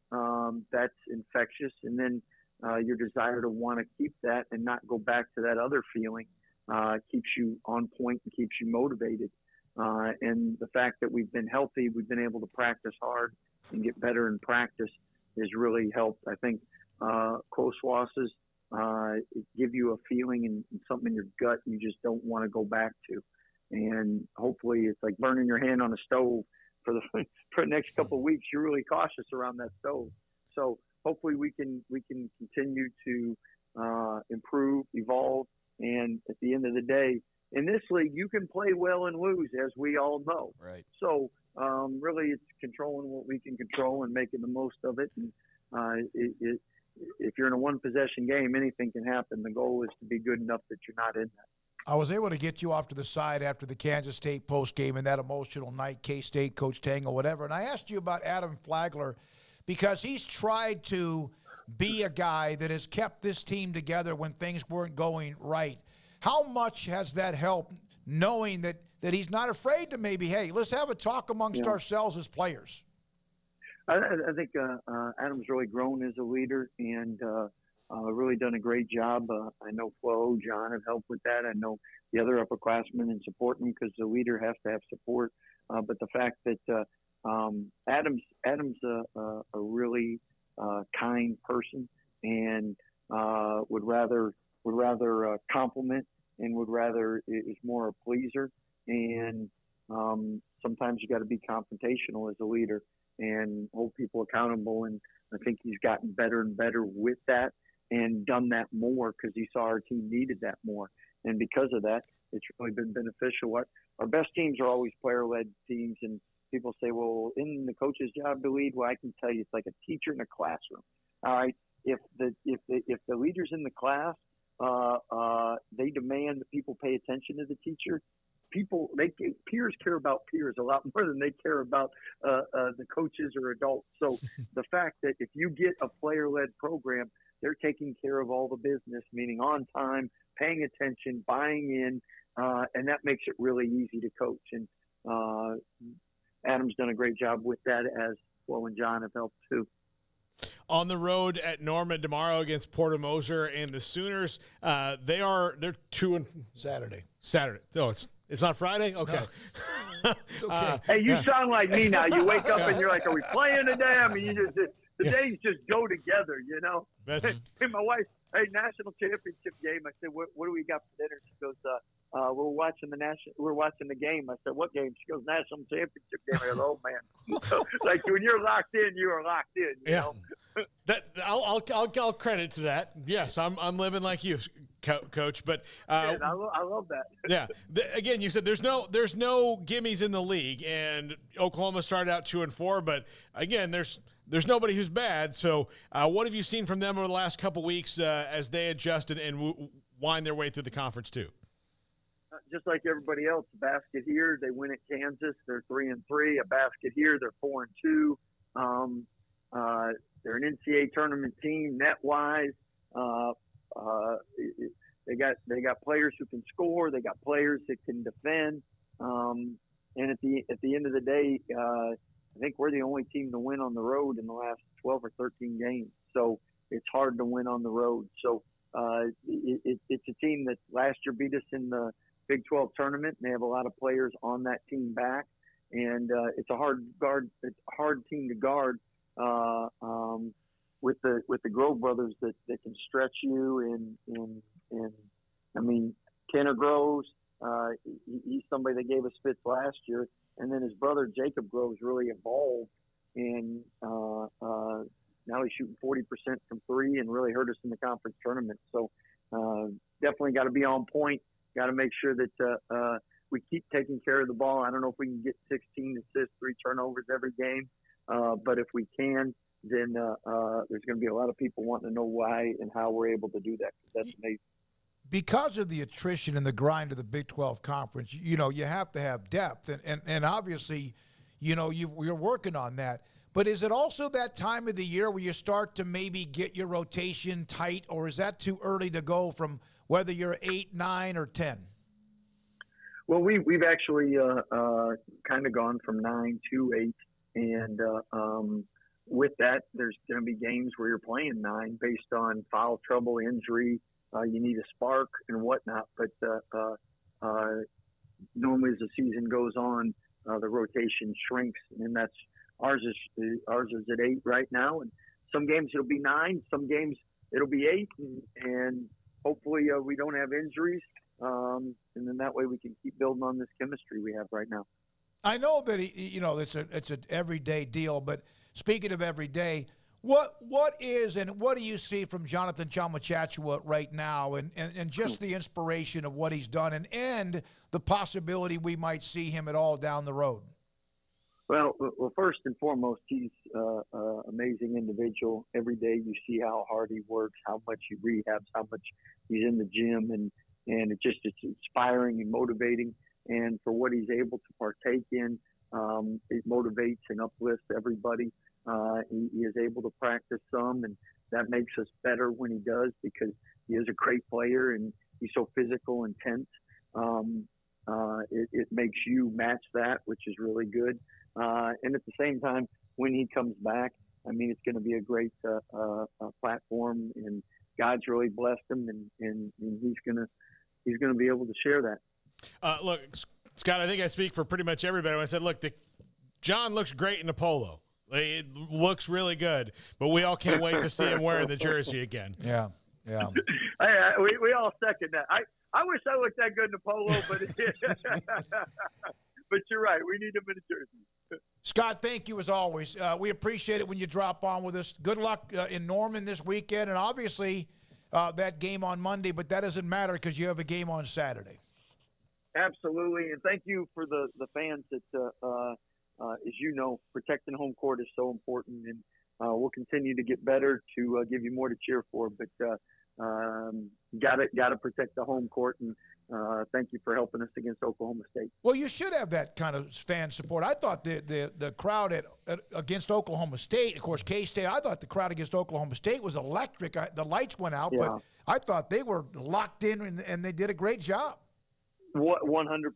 Speaker 25: that's infectious. And then your desire to want to keep that and not go back to that other feeling keeps you on point and keeps you motivated. And the fact that we've been healthy, we've been able to practice hard and get better in practice has really helped. I think close losses give you a feeling and something in your gut you just don't want to go back to. And hopefully it's like burning your hand on a stove for the next couple of weeks. You're really cautious around that stove. So hopefully we can continue to improve, evolve, and at the end of the day, in this league, you can play well and lose, as we all know.
Speaker 9: Right.
Speaker 25: So really, it's controlling what we can control and making the most of it. And if you're in a one-possession game, anything can happen. The goal is to be good enough that you're not in that.
Speaker 7: I was able to get you off to the side after the Kansas State postgame and that emotional night, K-State, Coach Tango, whatever. And I asked you about Adam Flagler because he's tried to be a guy that has kept this team together when things weren't going right. How much has that helped, knowing that he's not afraid to maybe, hey, let's have a talk amongst ourselves as players?
Speaker 25: I think Adam's really grown as a leader and really done a great job. I know Flo, John have helped with that. I know the other upperclassmen in supporting him because the leader has to have support. But the fact that Adam's a really kind person and would rather compliment and would rather is more a pleaser. And sometimes you got to be confrontational as a leader and hold people accountable. And I think he's gotten better and better with that and done that more because he saw our team needed that more. And because of that, it's really been beneficial. Our best teams are always player-led teams, and people say, well, isn't the coach's job to lead? Well, I can tell you it's like a teacher in a classroom. All right, if the leader's in the class, they demand that people pay attention to the teacher. Peers care about peers a lot more than they care about the coaches or adults. So the fact that if you get a player-led program, they're taking care of all the business, meaning on time, paying attention, buying in, and that makes it really easy to coach. And Adam's done a great job with that, as Flo and John have helped too.
Speaker 8: On the road at Norman tomorrow against Porter Moser and the Sooners, they're 2
Speaker 7: Saturday.
Speaker 8: Oh, it's not Friday? Okay.
Speaker 7: No. It's okay.
Speaker 25: Hey, you sound like me now. You wake up and you're like, are we playing today? I mean, the days just go together, you know? Hey, my wife, national championship game. I said, what do we got for dinner? She goes, we're watching the game. I said, what game? She goes, national championship game. I go, oh man. Like when you're locked in, you are locked in, you know?
Speaker 8: That I'll credit to that. Yes, I'm living like you, Coach. But
Speaker 25: I love that.
Speaker 8: Yeah. Again, you said there's no gimmies in the league, and Oklahoma started out 2-4. But again, there's nobody who's bad. So what have you seen from them over the last couple weeks as they adjusted and wind their way through the conference too?
Speaker 25: Just like everybody else, a basket here, they win at Kansas. They're 3-3. A basket here, they're 4-2. They're an NCAA tournament team net wise. They got players who can score. They got players that can defend. And at the end of the day, I think we're the only team to win on the road in the last 12 or 13 games. So it's hard to win on the road. So it's a team that last year beat us in the Big 12 tournament, and they have a lot of players on that team back. And it's a hard team to guard with the Grove brothers that can stretch you. And I mean, Tanner Groves, he's somebody that gave us fits last year. And then his brother, Jacob Groves, really evolved. And now he's shooting 40% from three and really hurt us in the conference tournament. So definitely got to be on point. Got to make sure that we keep taking care of the ball. I don't know if we can get 16 assists, 3 turnovers every game. But if we can, then there's going to be a lot of people wanting to know why and how we're able to do that. That's amazing.
Speaker 7: Because of the attrition and the grind of the Big 12 Conference, you have to have depth. And obviously, you're working on that. But is it also that time of the year where you start to maybe get your rotation tight, or is that too early to go from whether you're 8, 9, or 10?
Speaker 25: Well, we've actually kind of gone from 9 to 8. And with that, there's going to be games where you're playing 9 based on foul trouble, injury. You need a spark and whatnot, but normally as the season goes on, the rotation shrinks, and that's ours is at 8 right now. And some games it'll be 9, some games it'll be 8, and hopefully we don't have injuries, and then that way we can keep building on this chemistry we have right now.
Speaker 7: I know that it's an everyday deal, but speaking of everyday, What is and what do you see from Jonathan Tchamwa right now and just the inspiration of what he's done and the possibility we might see him at all down the road?
Speaker 25: Well, first and foremost, he's an amazing individual. Every day you see how hard he works, how much he rehabs, how much he's in the gym, and it's inspiring and motivating. And for what he's able to partake in, it motivates and uplifts everybody. He is able to practice some, and that makes us better when he does because he is a great player and he's so physical and tense. It makes you match that, which is really good. And at the same time, when he comes back, I mean, it's going to be a great platform, and God's really blessed him, and he's going to be able to share that.
Speaker 8: Look, Scott, I think I speak for pretty much everybody when I said, look, John looks great in a polo. It looks really good, but we all can't wait to see him wearing the jersey again.
Speaker 7: Yeah.
Speaker 25: We all second that. I wish I looked that good in a polo, but you're right. We need him in a jersey.
Speaker 7: Scott, thank you as always. We appreciate it when you drop on with us. Good luck in Norman this weekend, and obviously that game on Monday, but that doesn't matter because you have a game on Saturday.
Speaker 25: Absolutely, and thank you for the fans that, as you know, protecting home court is so important, and we'll continue to get better to give you more to cheer for, but got to protect the home court, and thank you for helping us against Oklahoma State.
Speaker 7: Well, you should have that kind of fan support. I thought the crowd against Oklahoma State, of course, K-State, I thought the crowd against Oklahoma State was electric. The lights went out, but I thought they were locked in, and they did a great job.
Speaker 25: 100%.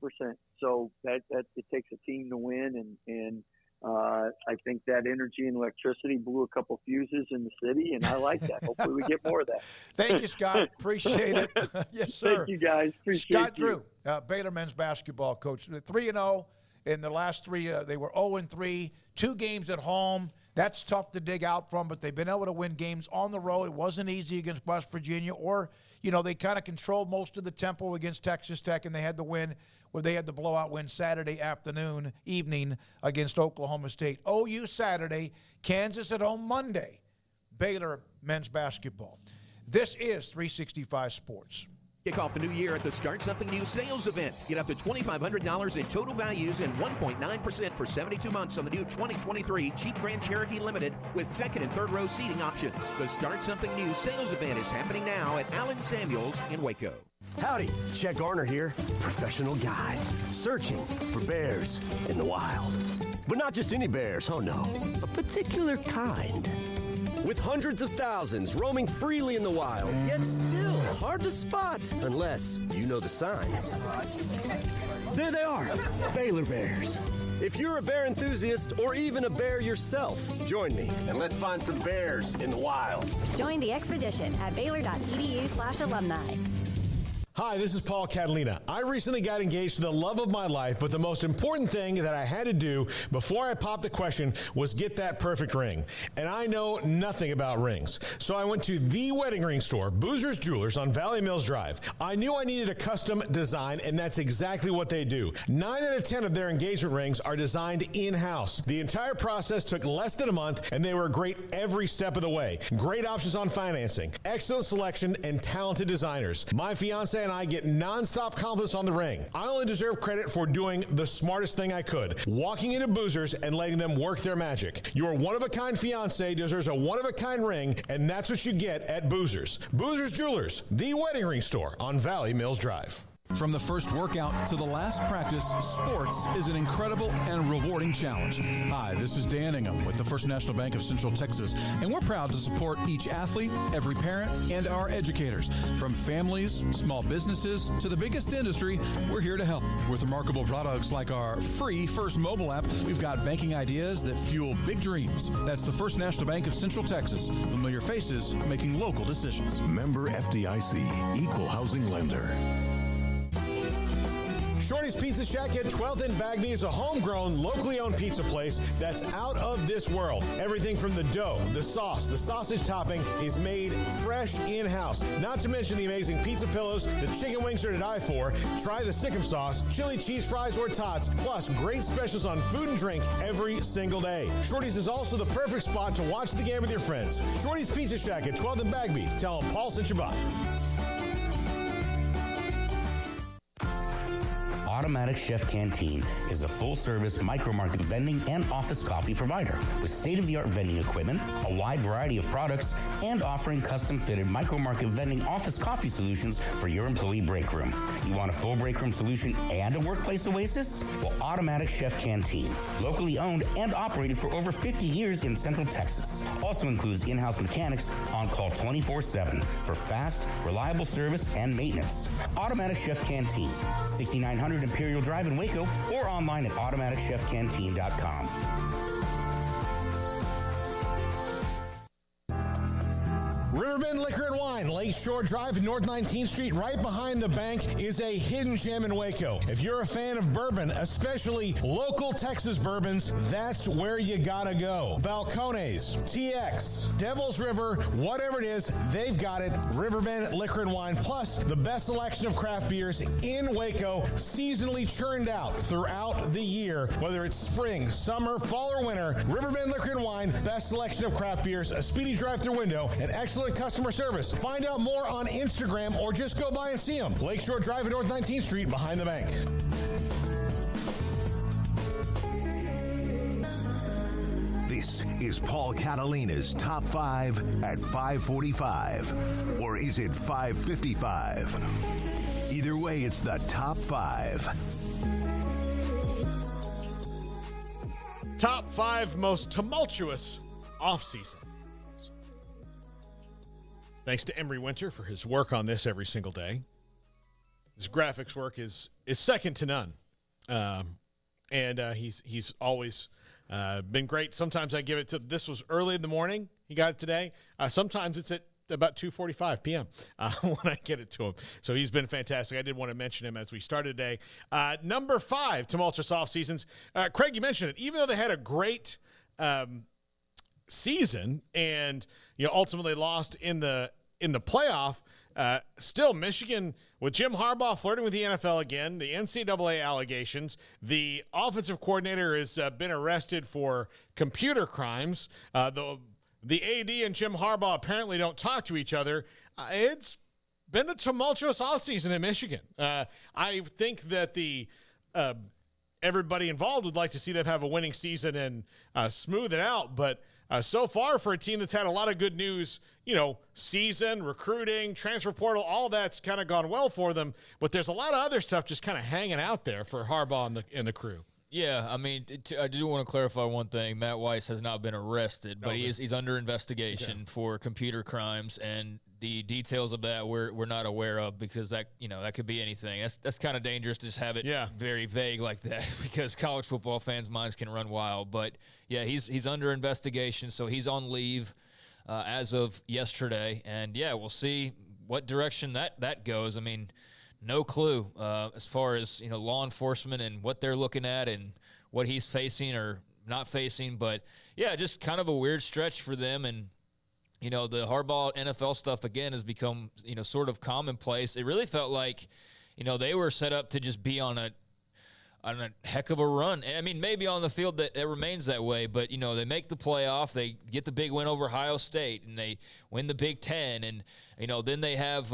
Speaker 25: So that it takes a team to win, and I think that energy and electricity blew a couple fuses in the city, and I like that. Hopefully we get more of that.
Speaker 7: Thank you, Scott. Appreciate it. Yes, sir.
Speaker 25: Thank you, guys. Appreciate
Speaker 7: Scott
Speaker 25: you.
Speaker 7: Drew, Baylor men's basketball coach. 3-0 in the last three. They were 0-3, 2 games at home. That's tough to dig out from, but they've been able to win games on the road. It wasn't easy against West Virginia, or, they kind of controlled most of the tempo against Texas Tech, and they had the win where they had the blowout win Saturday evening against Oklahoma State. OU Saturday, Kansas at home Monday. Baylor men's basketball. This is 365 Sports.
Speaker 3: Kick off the new year at the Start Something New sales event. Get up to $2,500 in total values and 1.9% for 72 months on the new 2023 Jeep Grand Cherokee Limited with second and third row seating options. The Start Something New sales event is happening now at Allen Samuels in Waco.
Speaker 5: Howdy, Chet Garner here, professional guide, searching for bears in the wild. But not just any bears, oh no, a particular kind. With hundreds of thousands roaming freely in the wild, yet still hard to spot unless you know the signs. There they are, Baylor Bears. If you're a bear enthusiast or even a bear yourself, join me and let's find some bears in the wild.
Speaker 6: Join the expedition at baylor.edu/alumni.
Speaker 18: Hi, this is Paul Catalina. I recently got engaged to the love of my life, but the most important thing that I had to do before I popped the question was get that perfect ring. And I know nothing about rings. So I went to the wedding ring store, Boozer's Jewelers on Valley Mills Drive. I knew I needed a custom design, and that's exactly what they do. 9 out of 10 of their engagement rings are designed in-house. The entire process took less than a month, and they were great every step of the way. Great options on financing, excellent selection, and talented designers. My fiance and I get nonstop compliments on the ring. I only deserve credit for doing the smartest thing I could, walking into Boozer's and letting them work their magic. Your one-of-a-kind fiance deserves a one-of-a-kind ring, and that's what you get at Boozer's. Boozer's Jewelers, the wedding ring store on Valley Mills Drive.
Speaker 10: From the first workout to the last practice, sports is an incredible and rewarding challenge. Hi, this is Dan Ingham with the First National Bank of Central Texas, and we're proud to support each athlete, every parent, and our educators. From families, small businesses, to the biggest industry, we're here to help. With remarkable products like our free First mobile app, we've got banking ideas that fuel big dreams. That's the First National Bank of Central Texas. Familiar faces making local decisions.
Speaker 2: Member FDIC, Equal Housing Lender.
Speaker 18: Shorty's Pizza Shack at 12th and Bagby is a homegrown, locally owned pizza place that's out of this world. Everything from the dough, the sauce, the sausage topping is made fresh in-house. Not to mention the amazing pizza pillows, the chicken wings are to die for. Try the Sikkim sauce, chili cheese fries, or tots, plus great specials on food and drink every single day. Shorty's is also the perfect spot to watch the game with your friends. Shorty's Pizza Shack at 12th and Bagby. Tell them Paul sent you by.
Speaker 1: Automatic Chef Canteen is a full-service micro-market vending and office coffee provider with state-of-the-art vending equipment, a wide variety of products, and offering custom-fitted micro-market vending office coffee solutions for your employee break room. You want a full break room solution and a workplace oasis? Well, Automatic Chef Canteen, locally owned and operated for over 50 years in Central Texas, also includes in-house mechanics on call 24/7 for fast, reliable service and maintenance. Automatic Chef Canteen, 6900 Imperial Drive in Waco, or online at automaticchefcanteen.com.
Speaker 18: Riverbend Liquor and Wine, Lakeshore Drive, North 19th Street, right behind the bank, is a hidden gem in Waco. If you're a fan of bourbon, especially local Texas bourbons, that's where you gotta go. Balcones, TX, Devil's River, whatever it is, they've got it. Riverbend Liquor and Wine, plus the best selection of craft beers in Waco, seasonally churned out throughout the year. Whether it's spring, summer, fall, or winter, Riverbend Liquor and Wine, best selection of craft beers, a speedy drive-through window, and excellent customer service. Find out more on Instagram or just go by and see them. Lakeshore Drive at North 19th Street behind the bank.
Speaker 2: This is Paul Catalina's Top 5 at 5:45. Or is it 5:55? Either way, it's the Top 5.
Speaker 8: Top 5 most tumultuous offseason. Thanks to Emery Winter for his work on this every single day. His graphics work is second to none. And he's always been great. Sometimes I give it to, this was early in the morning. He got it today. Sometimes it's at about 2:45 p.m. When I get it to him. So he's been fantastic. I did want to mention him as we started today. Number 5, tumultuous off seasons. Craig, you mentioned it. Even though they had a great season and ultimately lost in the playoff, still Michigan with Jim Harbaugh flirting with the NFL again, the NCAA allegations, the offensive coordinator has been arrested for computer crimes. The AD and Jim Harbaugh apparently don't talk to each other. It's been a tumultuous offseason in Michigan. I think that everybody involved would like to see them have a winning season and smooth it out, but so far for a team that's had a lot of good news, season, recruiting, transfer portal, all that's kind of gone well for them. But there's a lot of other stuff just kind of hanging out there for Harbaugh and the crew.
Speaker 9: Yeah, I mean, I do want to clarify one thing. Matt Weiss has not been arrested, but he's under investigation for computer crimes, and the details of that we're not aware of because that could be anything. That's kind of dangerous to just have it very vague like that because college football fans' minds can run wild. But yeah, he's under investigation, so he's on leave as of yesterday, and yeah, we'll see what direction that goes. I mean, no clue as far as law enforcement and what they're looking at and what he's facing or not facing. But yeah, just kind of a weird stretch for them. And the Harbaugh NFL stuff again has become sort of commonplace. It really felt like they were set up to just be on a heck of a run. I mean, maybe on the field that it remains that way, but they make the playoff, they get the big win over Ohio State, and they win the Big Ten, and then they have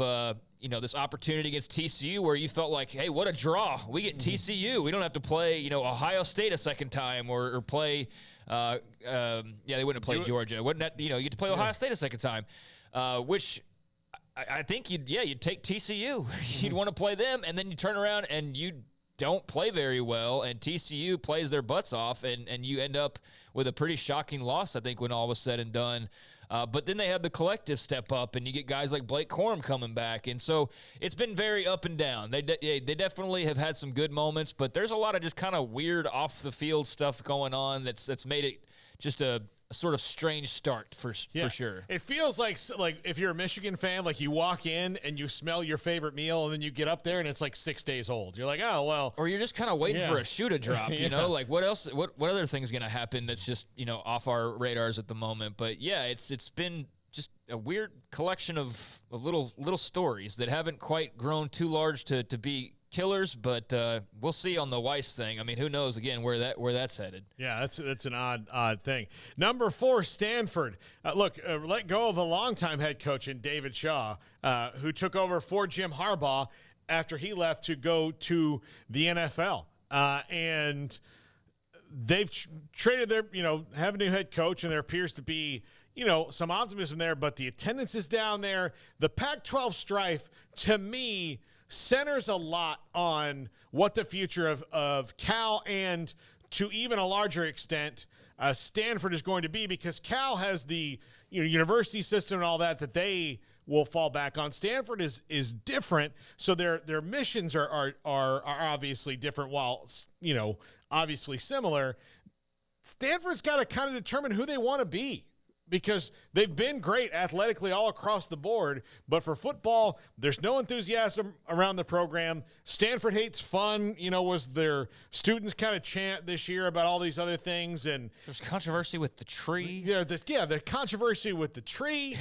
Speaker 9: this opportunity against TCU where you felt like, hey, what a draw. We get TCU. We don't have to play, Ohio State a second time or play they wouldn't have played Georgia. Wouldn't that, you get to play Ohio State a second time, which I think you'd take TCU. You'd want to play them, and then you turn around and you don't play very well, and TCU plays their butts off, and you end up with a pretty shocking loss, I think, when all was said and done. But then they had the collective step up, and you get guys like Blake Corum coming back. And so it's been very up and down. They definitely have had some good moments, but there's a lot of just kind of weird off-the-field stuff going on that's made it just a sort of strange start for sure.
Speaker 8: It feels like if you're a Michigan fan, like you walk in and you smell your favorite meal, and then you get up there and it's like 6 days old. You're like, oh well.
Speaker 9: Or you're just kind of waiting for a shoe to drop. You know, like what else? What other thing's gonna happen that's just off our radars at the moment? But yeah, it's been just a weird collection of little stories that haven't quite grown too large to be killers, but we'll see on the Weiss thing. I mean, who knows again where that's headed?
Speaker 8: Yeah, that's an odd thing. Number 4, Stanford. Let go of a longtime head coach in David Shaw, who took over for Jim Harbaugh after he left to go to the NFL, and they've traded their have a new head coach, and there appears to be some optimism there, but the attendance is down there. The Pac-12 strife, to me, centers a lot on what the future of Cal and, to even a larger extent, Stanford is going to be, because Cal has the university system and all that they will fall back on. Stanford is different, so their missions are obviously different, while obviously similar. Stanford's got to kind of determine who they want to be, because they've been great athletically all across the board, but for football, there's no enthusiasm around the program. Stanford hates fun, was their students kind of chant this year about all these other things. And
Speaker 9: there's controversy with the tree.
Speaker 8: The controversy with the tree.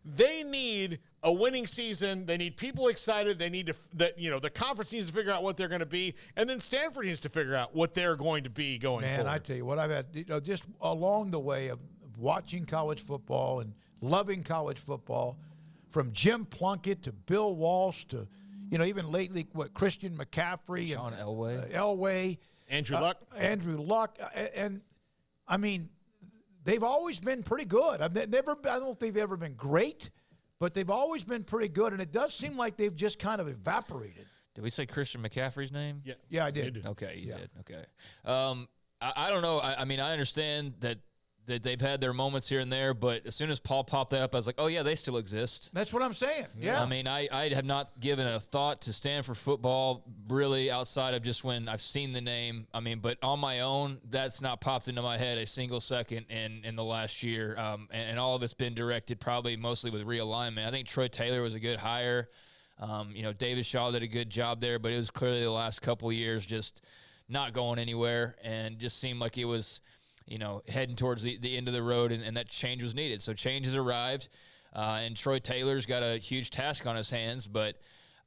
Speaker 8: They need a winning season. They need people excited. They need the conference needs to figure out what they're going to be, and then Stanford needs to figure out what they're going to be going forward.
Speaker 7: Man, I tell you what, I've had, just along the way of watching college football and loving college football, from Jim Plunkett to Bill Walsh to, even lately, Christian McCaffrey,
Speaker 9: Sean
Speaker 7: Elway,
Speaker 8: Andrew
Speaker 7: Luck. And I mean, they've always been pretty good. I don't know if they've ever been great, but they've always been pretty good. And it does seem like they've just kind of evaporated.
Speaker 9: Did we say Christian McCaffrey's name?
Speaker 7: Yeah, I did.
Speaker 9: Okay, you did. Okay. I don't know. I mean, I understand that they've had their moments here and there, but as soon as Paul popped up, I was like, oh, yeah, they still exist.
Speaker 7: That's what I'm saying. Yeah.
Speaker 9: I mean, I have not given a thought to Stanford football, really, outside of just when I've seen the name. I mean, but on my own, that's not popped into my head a single second in the last year. And all of it's been directed probably mostly with realignment. I think Troy Taylor was a good hire. David Shaw did a good job there, but it was clearly the last couple of years just not going anywhere, and just seemed like it was – heading towards the end of the road, and that change was needed. So change has arrived, and Troy Taylor's got a huge task on his hands. But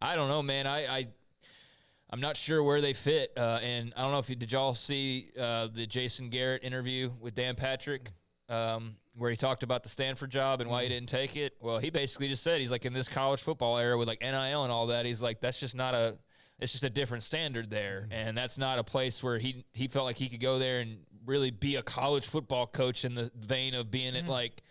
Speaker 9: I don't know, man. I'm not sure where they fit. And I don't know did y'all see the Jason Garrett interview with Dan Patrick, where he talked about the Stanford job and why he didn't take it? Well, he basically just said, he's like, in this college football era with like NIL and all that, he's like, that's just not it's just a different standard there. And that's not a place where he felt like he could go there and really be a college football coach in the vein of being at like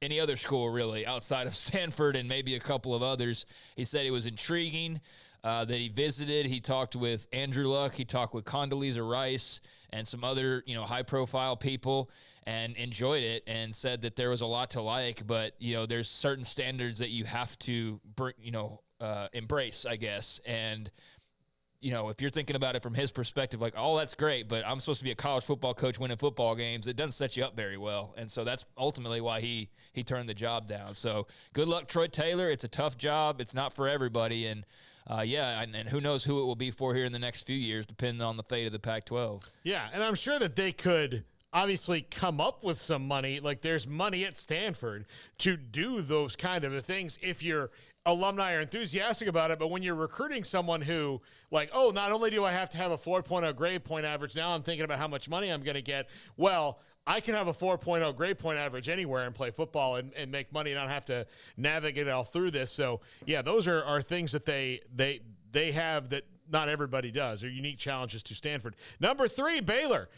Speaker 9: any other school, really, outside of Stanford and maybe a couple of others. He said it was intriguing that he visited. He talked with Andrew Luck. He talked with Condoleezza Rice and some other, high-profile people, and enjoyed it, and said that there was a lot to like, but, there's certain standards that you have to, embrace, I guess. And if you're thinking about it from his perspective, like, oh, that's great, but I'm supposed to be a college football coach winning football games, it doesn't set you up very well. And so that's ultimately why he turned the job down. So good luck, Troy Taylor. It's a tough job. It's not for everybody. And, and who knows who it will be for here in the next few years, depending on the fate of the Pac-12.
Speaker 8: Yeah, and I'm sure that they could obviously come up with some money. Like, there's money at Stanford to do those kind of things if you're alumni are enthusiastic about it. But when you're recruiting someone who, like, oh, not only do I have to have a 4.0 grade point average, now I'm thinking about how much money I'm going to get. Well, I can have a 4.0 grade point average anywhere and play football and make money and not have to navigate all through this. So, yeah, those are things that they have that not everybody does. They're unique challenges to Stanford. Number 3, Baylor.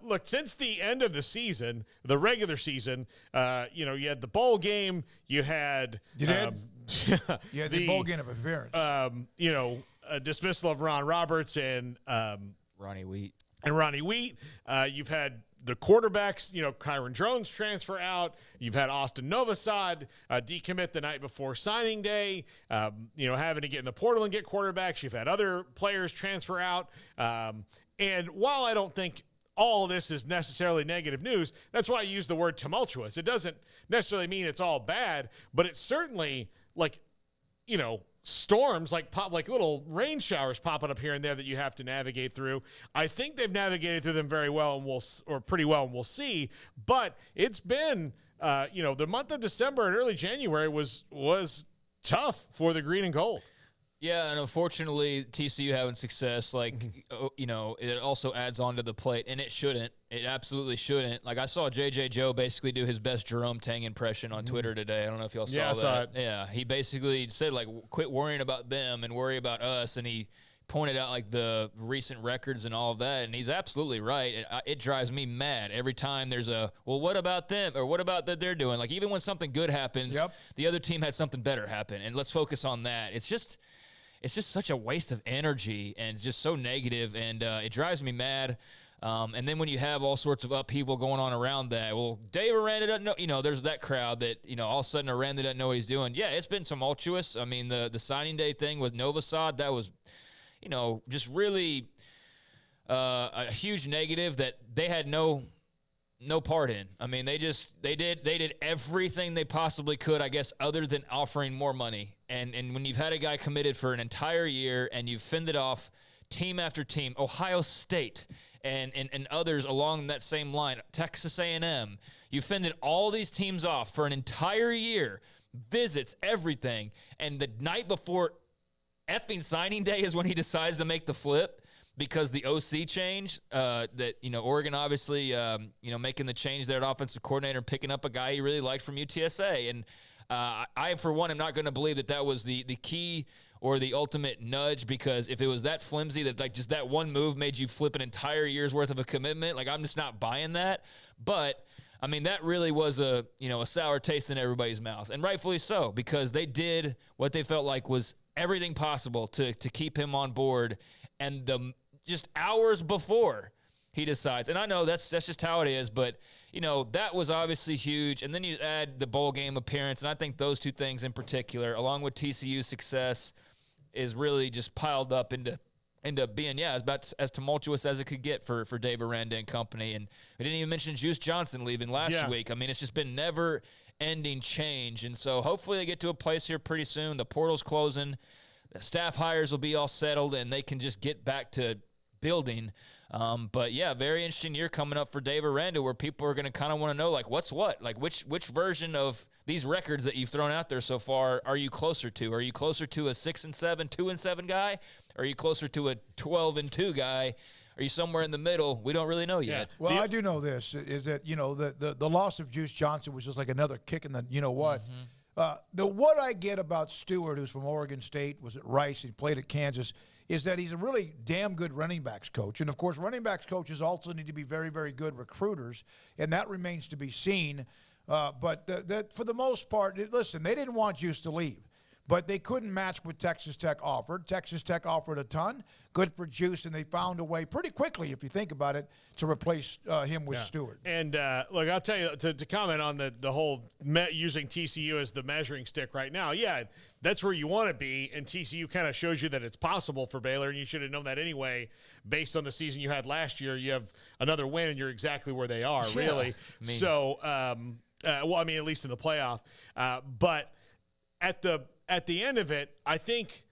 Speaker 8: Look, since the end of the season, the regular season, you had the bowl game. You had
Speaker 7: the bowl game of appearance.
Speaker 8: A dismissal of Ron Roberts and
Speaker 9: Ronnie Wheat.
Speaker 8: You've had the quarterbacks, Kyron Drones transfer out. You've had Austin Novosad decommit the night before signing day, having to get in the portal and get quarterbacks. You've had other players transfer out. And while I don't think all of this is necessarily negative news. That's why I use the word tumultuous. It doesn't necessarily mean it's all bad, but it's certainly like, storms, like little rain showers popping up here and there that you have to navigate through. I think they've navigated through them very well, and pretty well, and we'll see. But it's been, the month of December and early January was tough for the green and gold.
Speaker 9: Yeah, and unfortunately, TCU having success, it also adds on to the plate, and it shouldn't. It absolutely shouldn't. Like, I saw J.J. Joe basically do his best Jerome Tang impression on Twitter today. I don't know if y'all saw that.
Speaker 8: Yeah, I saw it.
Speaker 9: Yeah, he basically said, quit worrying about them and worry about us, and he pointed out, the recent records and all of that, and he's absolutely right. It drives me mad every time there's what about them, or what about that they're doing? Like, even when something good happens, the other team had something better happen, and let's focus on that. It's just such a waste of energy, and it's just so negative, and it drives me mad. And then when you have all sorts of upheaval going on around that, well, Dave Aranda doesn't know, there's that crowd that, all of a sudden Aranda doesn't know what he's doing. Yeah, it's been tumultuous. I mean, the signing day thing with Novosad, that was, just really a huge negative that they had no part in. I mean, they did everything they possibly could, I guess, other than offering more money. And when you've had a guy committed for an entire year and you've fended off team after team, Ohio State and others along that same line, Texas A&M, you fended all these teams off for an entire year, visits, everything, and the night before effing signing day is when he decides to make the flip. Because the OC change, Oregon obviously, making the change there at offensive coordinator and picking up a guy he really liked from UTSA. And I, for one, am not going to believe that was the key or the ultimate nudge, because if it was that flimsy that just that one move made you flip an entire year's worth of a commitment, I'm just not buying that. But I mean, that really was a sour taste in everybody's mouth, and rightfully so, because they did what they felt like was everything possible to keep him on board. And just hours before he decides, and I know that's just how it is, but that was obviously huge. And then you add the bowl game appearance, and I think those two things in particular, along with TCU's success, is really just piled up into being about as tumultuous as it could get for Dave Aranda and company. And we didn't even mention Juice Johnson leaving last week. I mean, it's just been never-ending change, and so hopefully they get to a place here pretty soon. The portal's closing. The staff hires will be all settled, and they can just get back to building. But yeah, very interesting year coming up for Dave Aranda, where people are going to kind of want to know, what's what? Which version of these records that you've thrown out there so far are you closer to? Are you closer to a 6-7, 2-7 guy? Are you closer to a 12-2 guy? Are you somewhere in the middle? We don't really know yet.
Speaker 7: Well, I do know this, is that, the loss of Juice Johnson was just like another kick in the, what? What I get about Stewart, who's from Oregon State, was at Rice, he played at Kansas, is that he's a really damn good running backs coach. And, of course, running backs coaches also need to be very, very good recruiters, and that remains to be seen. But for the most part, listen, they didn't want Juice to leave, but they couldn't match what Texas Tech offered. Texas Tech offered a ton. Good for Juice, and they found a way pretty quickly, if you think about it, to replace him with Stewart.
Speaker 8: And, look, I'll tell you, to comment on the whole using TCU as the measuring stick right now, that's where you want to be, and TCU kind of shows you that it's possible for Baylor, and you should have known that anyway based on the season you had last year. You have another win, and you're exactly where they are, really. So, at least in the playoff. But at the end of it, I think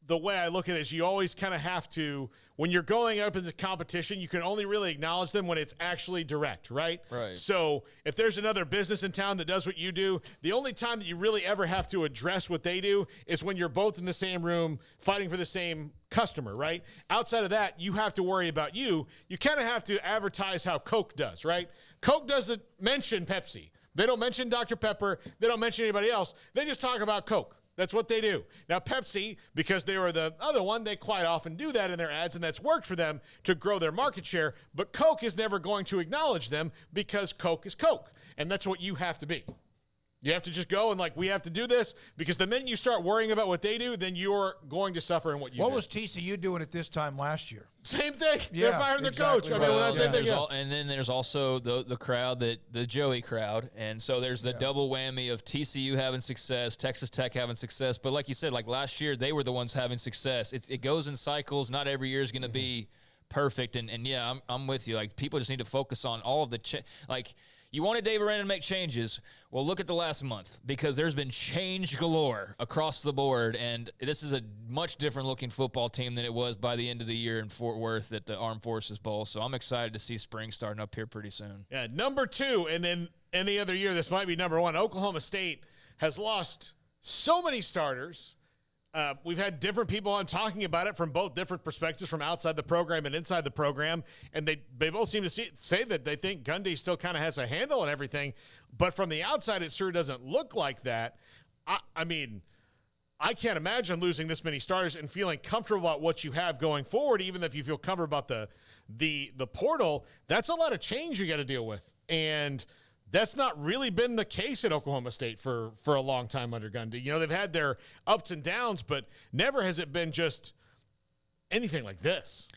Speaker 8: the way I look at it is you always kind of have to, when you're going up in the competition, you can only really acknowledge them when it's actually direct, right?
Speaker 9: Right.
Speaker 8: So if there's another business in town that does what you do, the only time that you really ever have to address what they do is when you're both in the same room fighting for the same customer, right? Outside of that, you have to worry about you. You kind of have to advertise how Coke does, right? Coke doesn't mention Pepsi. They don't mention Dr. Pepper. They don't mention anybody else. They just talk about Coke. That's what they do. Now, Pepsi, because they were the other one, they quite often do that in their ads, and that's worked for them to grow their market share. But Coke is never going to acknowledge them because Coke is Coke, and that's what you have to be. You have to just go and, we have to do this, because the minute you start worrying about what they do, then you're going to suffer in what you do.
Speaker 7: What was TCU doing at this time last year?
Speaker 8: Same thing. They're firing their coach.
Speaker 9: And then there's also the crowd, the Joey crowd. And so there's the double whammy of TCU having success, Texas Tech having success. But like you said, last year, they were the ones having success. It goes in cycles. Not every year is going to be perfect. And yeah, I'm with you. Like, people just need to focus on all of the you wanted Dave Aranda to make changes. Well, look at the last month, because there's been change galore across the board, and this is a much different-looking football team than it was by the end of the year in Fort Worth at the Armed Forces Bowl. So I'm excited to see spring starting up here pretty soon.
Speaker 8: Yeah, number 2, and then any other year this might be number 1. Oklahoma State has lost so many starters. We've had different people on talking about it from both different perspectives, from outside the program and inside the program, and they both seem to say that they think Gundy still kind of has a handle on everything, but from the outside it sure doesn't look like that. I mean, I can't imagine losing this many starters and feeling comfortable about what you have going forward, even if you feel comfortable about the portal. That's a lot of change you got to deal with, and that's not really been the case at Oklahoma State for a long time under Gundy. You know, they've had their ups and downs, but never has it been just anything like this.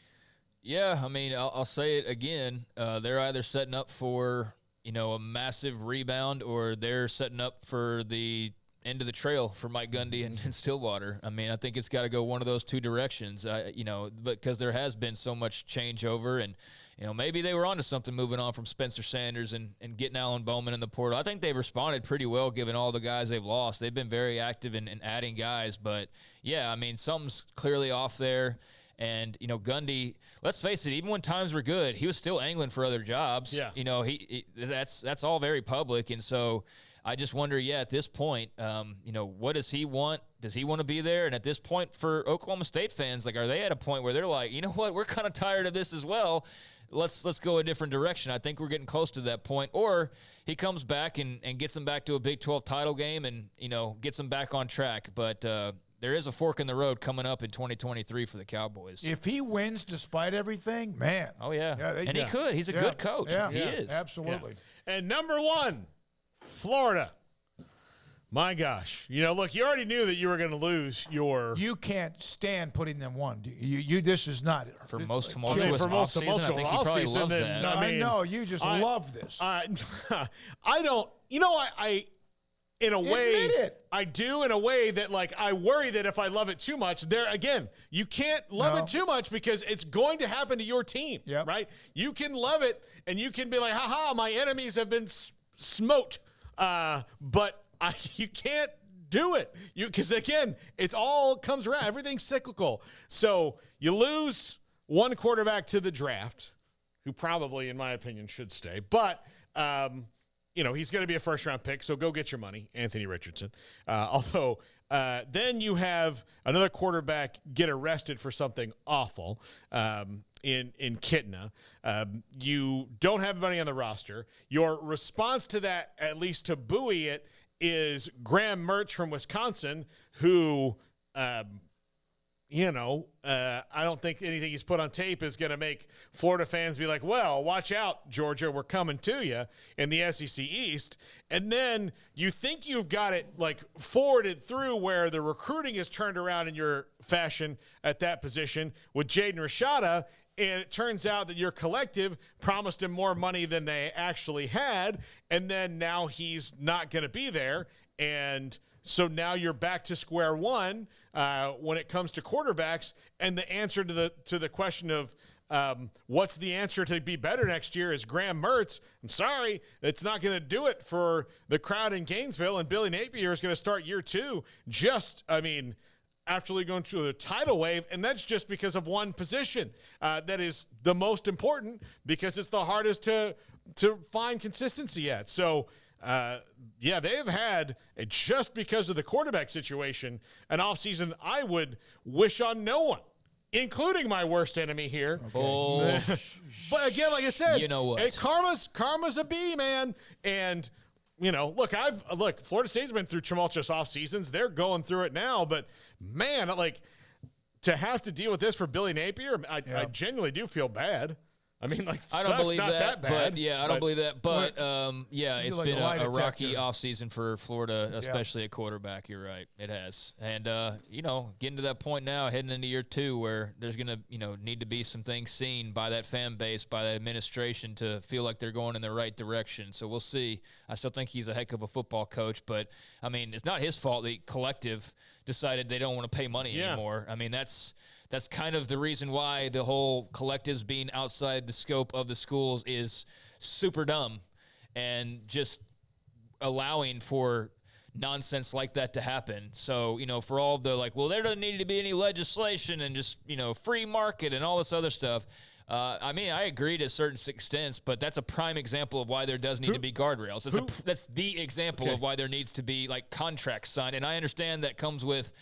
Speaker 9: Yeah, I mean, I'll say it again. They're either setting up for, a massive rebound, or they're setting up for the end of the trail for Mike Gundy and Stillwater. I mean, I think it's got to go one of those two directions, because there has been so much changeover, and maybe they were onto something moving on from Spencer Sanders and getting Alan Bowman in the portal. I think they've responded pretty well given all the guys they've lost. They've been very active in adding guys. But, yeah, I mean, something's clearly off there. And, Gundy, let's face it, even when times were good, he was still angling for other jobs.
Speaker 8: Yeah.
Speaker 9: That's all very public. And so I just wonder, at this point, what does he want? Does he want to be there? And at this point, for Oklahoma State fans, are they at a point where they're like, you know what, we're kind of tired of this as well. Let's go a different direction. I think we're getting close to that point. Or he comes back and gets them back to a Big 12 title game and, gets them back on track. But there is a fork in the road coming up in 2023 for the Cowboys.
Speaker 7: If he wins despite everything, man.
Speaker 9: Oh, yeah. He could. He's a good coach.
Speaker 7: Yeah.
Speaker 9: He is.
Speaker 7: Absolutely.
Speaker 8: Yeah. And number 1, Florida. My gosh. Look, you already knew that you were going to lose your...
Speaker 7: You can't stand putting them 1. This is not...
Speaker 9: For most tumultuous offseason, I think he probably loves that.
Speaker 7: I know. You just love this.
Speaker 8: I don't... I in a way...
Speaker 7: Admit it.
Speaker 8: I do in a way that, I worry that if I love it too much, you can't love it too much because it's going to happen to your team, right? You can love it, and you can be like, ha-ha, my enemies have been smote. But you can't do it. Because, again, it's all comes around. Everything's cyclical. So you lose one quarterback to the draft, who probably, in my opinion, should stay. But, he's going to be a first-round pick, so go get your money, Anthony Richardson. Although then you have another quarterback get arrested for something awful in Kitna. You don't have money on the roster. Your response to that, at least to buoy it, is Graham Mertz from Wisconsin, who, I don't think anything he's put on tape is going to make Florida fans be like, well, watch out, Georgia, we're coming to you in the SEC East. And then you think you've got it, forwarded through where the recruiting is turned around in your fashion at that position with Jaden Rashada, and it turns out that your collective promised him more money than they actually had, and then now he's not going to be there. And so now you're back to square one when it comes to quarterbacks. And the answer to the question of what's the answer to be better next year is Graham Mertz. I'm sorry, it's not going to do it for the crowd in Gainesville. And Billy Napier is going to start year 2 after going through the tidal wave, and that's just because of one position that is the most important because it's the hardest to find consistency at. So, they have had, just because of the quarterback situation, an offseason I would wish on no one, including my worst enemy here.
Speaker 9: Okay. Oh.
Speaker 8: But again, like I said,
Speaker 9: you know what?
Speaker 8: Karma's a bee, man. And Florida State's been through tumultuous off seasons. They're going through it now, but man, to have to deal with this for Billy Napier, I genuinely do feel bad. I mean,
Speaker 9: I don't believe
Speaker 8: not that bad.
Speaker 9: But I don't believe that. But it's been a rocky offseason for Florida, especially at quarterback. You're right, it has. And getting to that point now, heading into year 2, where there's gonna need to be some things seen by that fan base, by the administration, to feel like they're going in the right direction. So we'll see. I still think he's a heck of a football coach, but I mean, it's not his fault. The collective decided they don't want to pay money anymore. I mean, that's that's kind of the reason why the whole collectives being outside the scope of the schools is super dumb, and just allowing for nonsense like that to happen. So, for all the there doesn't need to be any legislation and just, free market and all this other stuff. I agree to certain extents, but that's a prime example of why there does need to be guardrails. That's the example of why there needs to be contracts signed. And I understand that comes with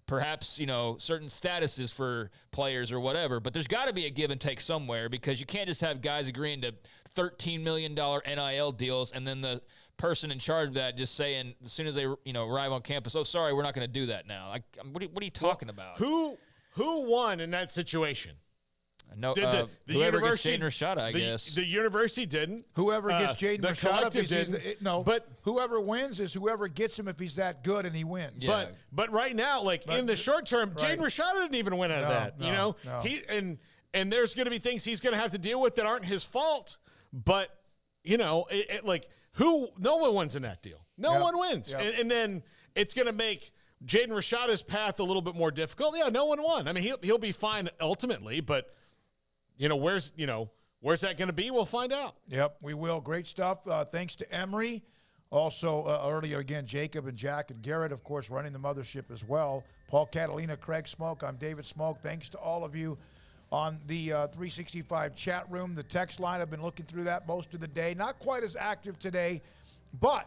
Speaker 9: perhaps, certain statuses for players or whatever, but there's got to be a give and take somewhere, because you can't just have guys agreeing to $13 million NIL deals and then the person in charge of that just saying as soon as they arrive on campus, oh, sorry, we're not going to do that now. What are you talking about?
Speaker 8: Who won in that situation?
Speaker 9: No, the whoever gets Jaden Rashada, I guess.
Speaker 8: The university didn't.
Speaker 7: Whoever gets Jaden Rashada,
Speaker 8: no.
Speaker 7: But whoever wins is whoever gets him if he's that good and he wins.
Speaker 8: Yeah. But right now, in the short term, Jaden Rashada didn't even win out of that.
Speaker 7: No.
Speaker 8: He and there's going to be things he's going to have to deal with that aren't his fault. But no one wins in that deal. No one wins, and then it's going to make Jaden Rashada's path a little bit more difficult. Yeah, no one won. I mean, he'll be fine ultimately, but. Where's that going to be? We'll find out.
Speaker 7: Yep, we will. Great stuff. Thanks to Emory. Also, earlier again, Jacob and Jack and Garrett, of course, running the mothership as well. Paul Catalina, Craig Smoak. I'm David Smoak. Thanks to all of you on the 365 chat room. The text line, I've been looking through that most of the day. Not quite as active today, but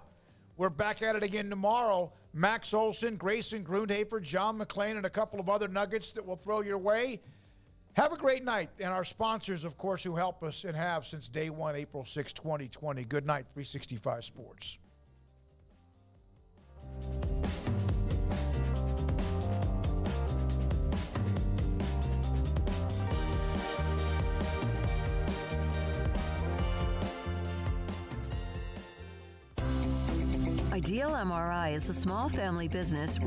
Speaker 7: we're back at it again tomorrow. Max Olson, Grayson Grundhafer, John McClain, and a couple of other nuggets that we'll throw your way. Have a great night. And our sponsors, of course, who help us and have since day one, April 6, 2020. Good night, 365 Sports.
Speaker 4: Ideal MRI is a small family business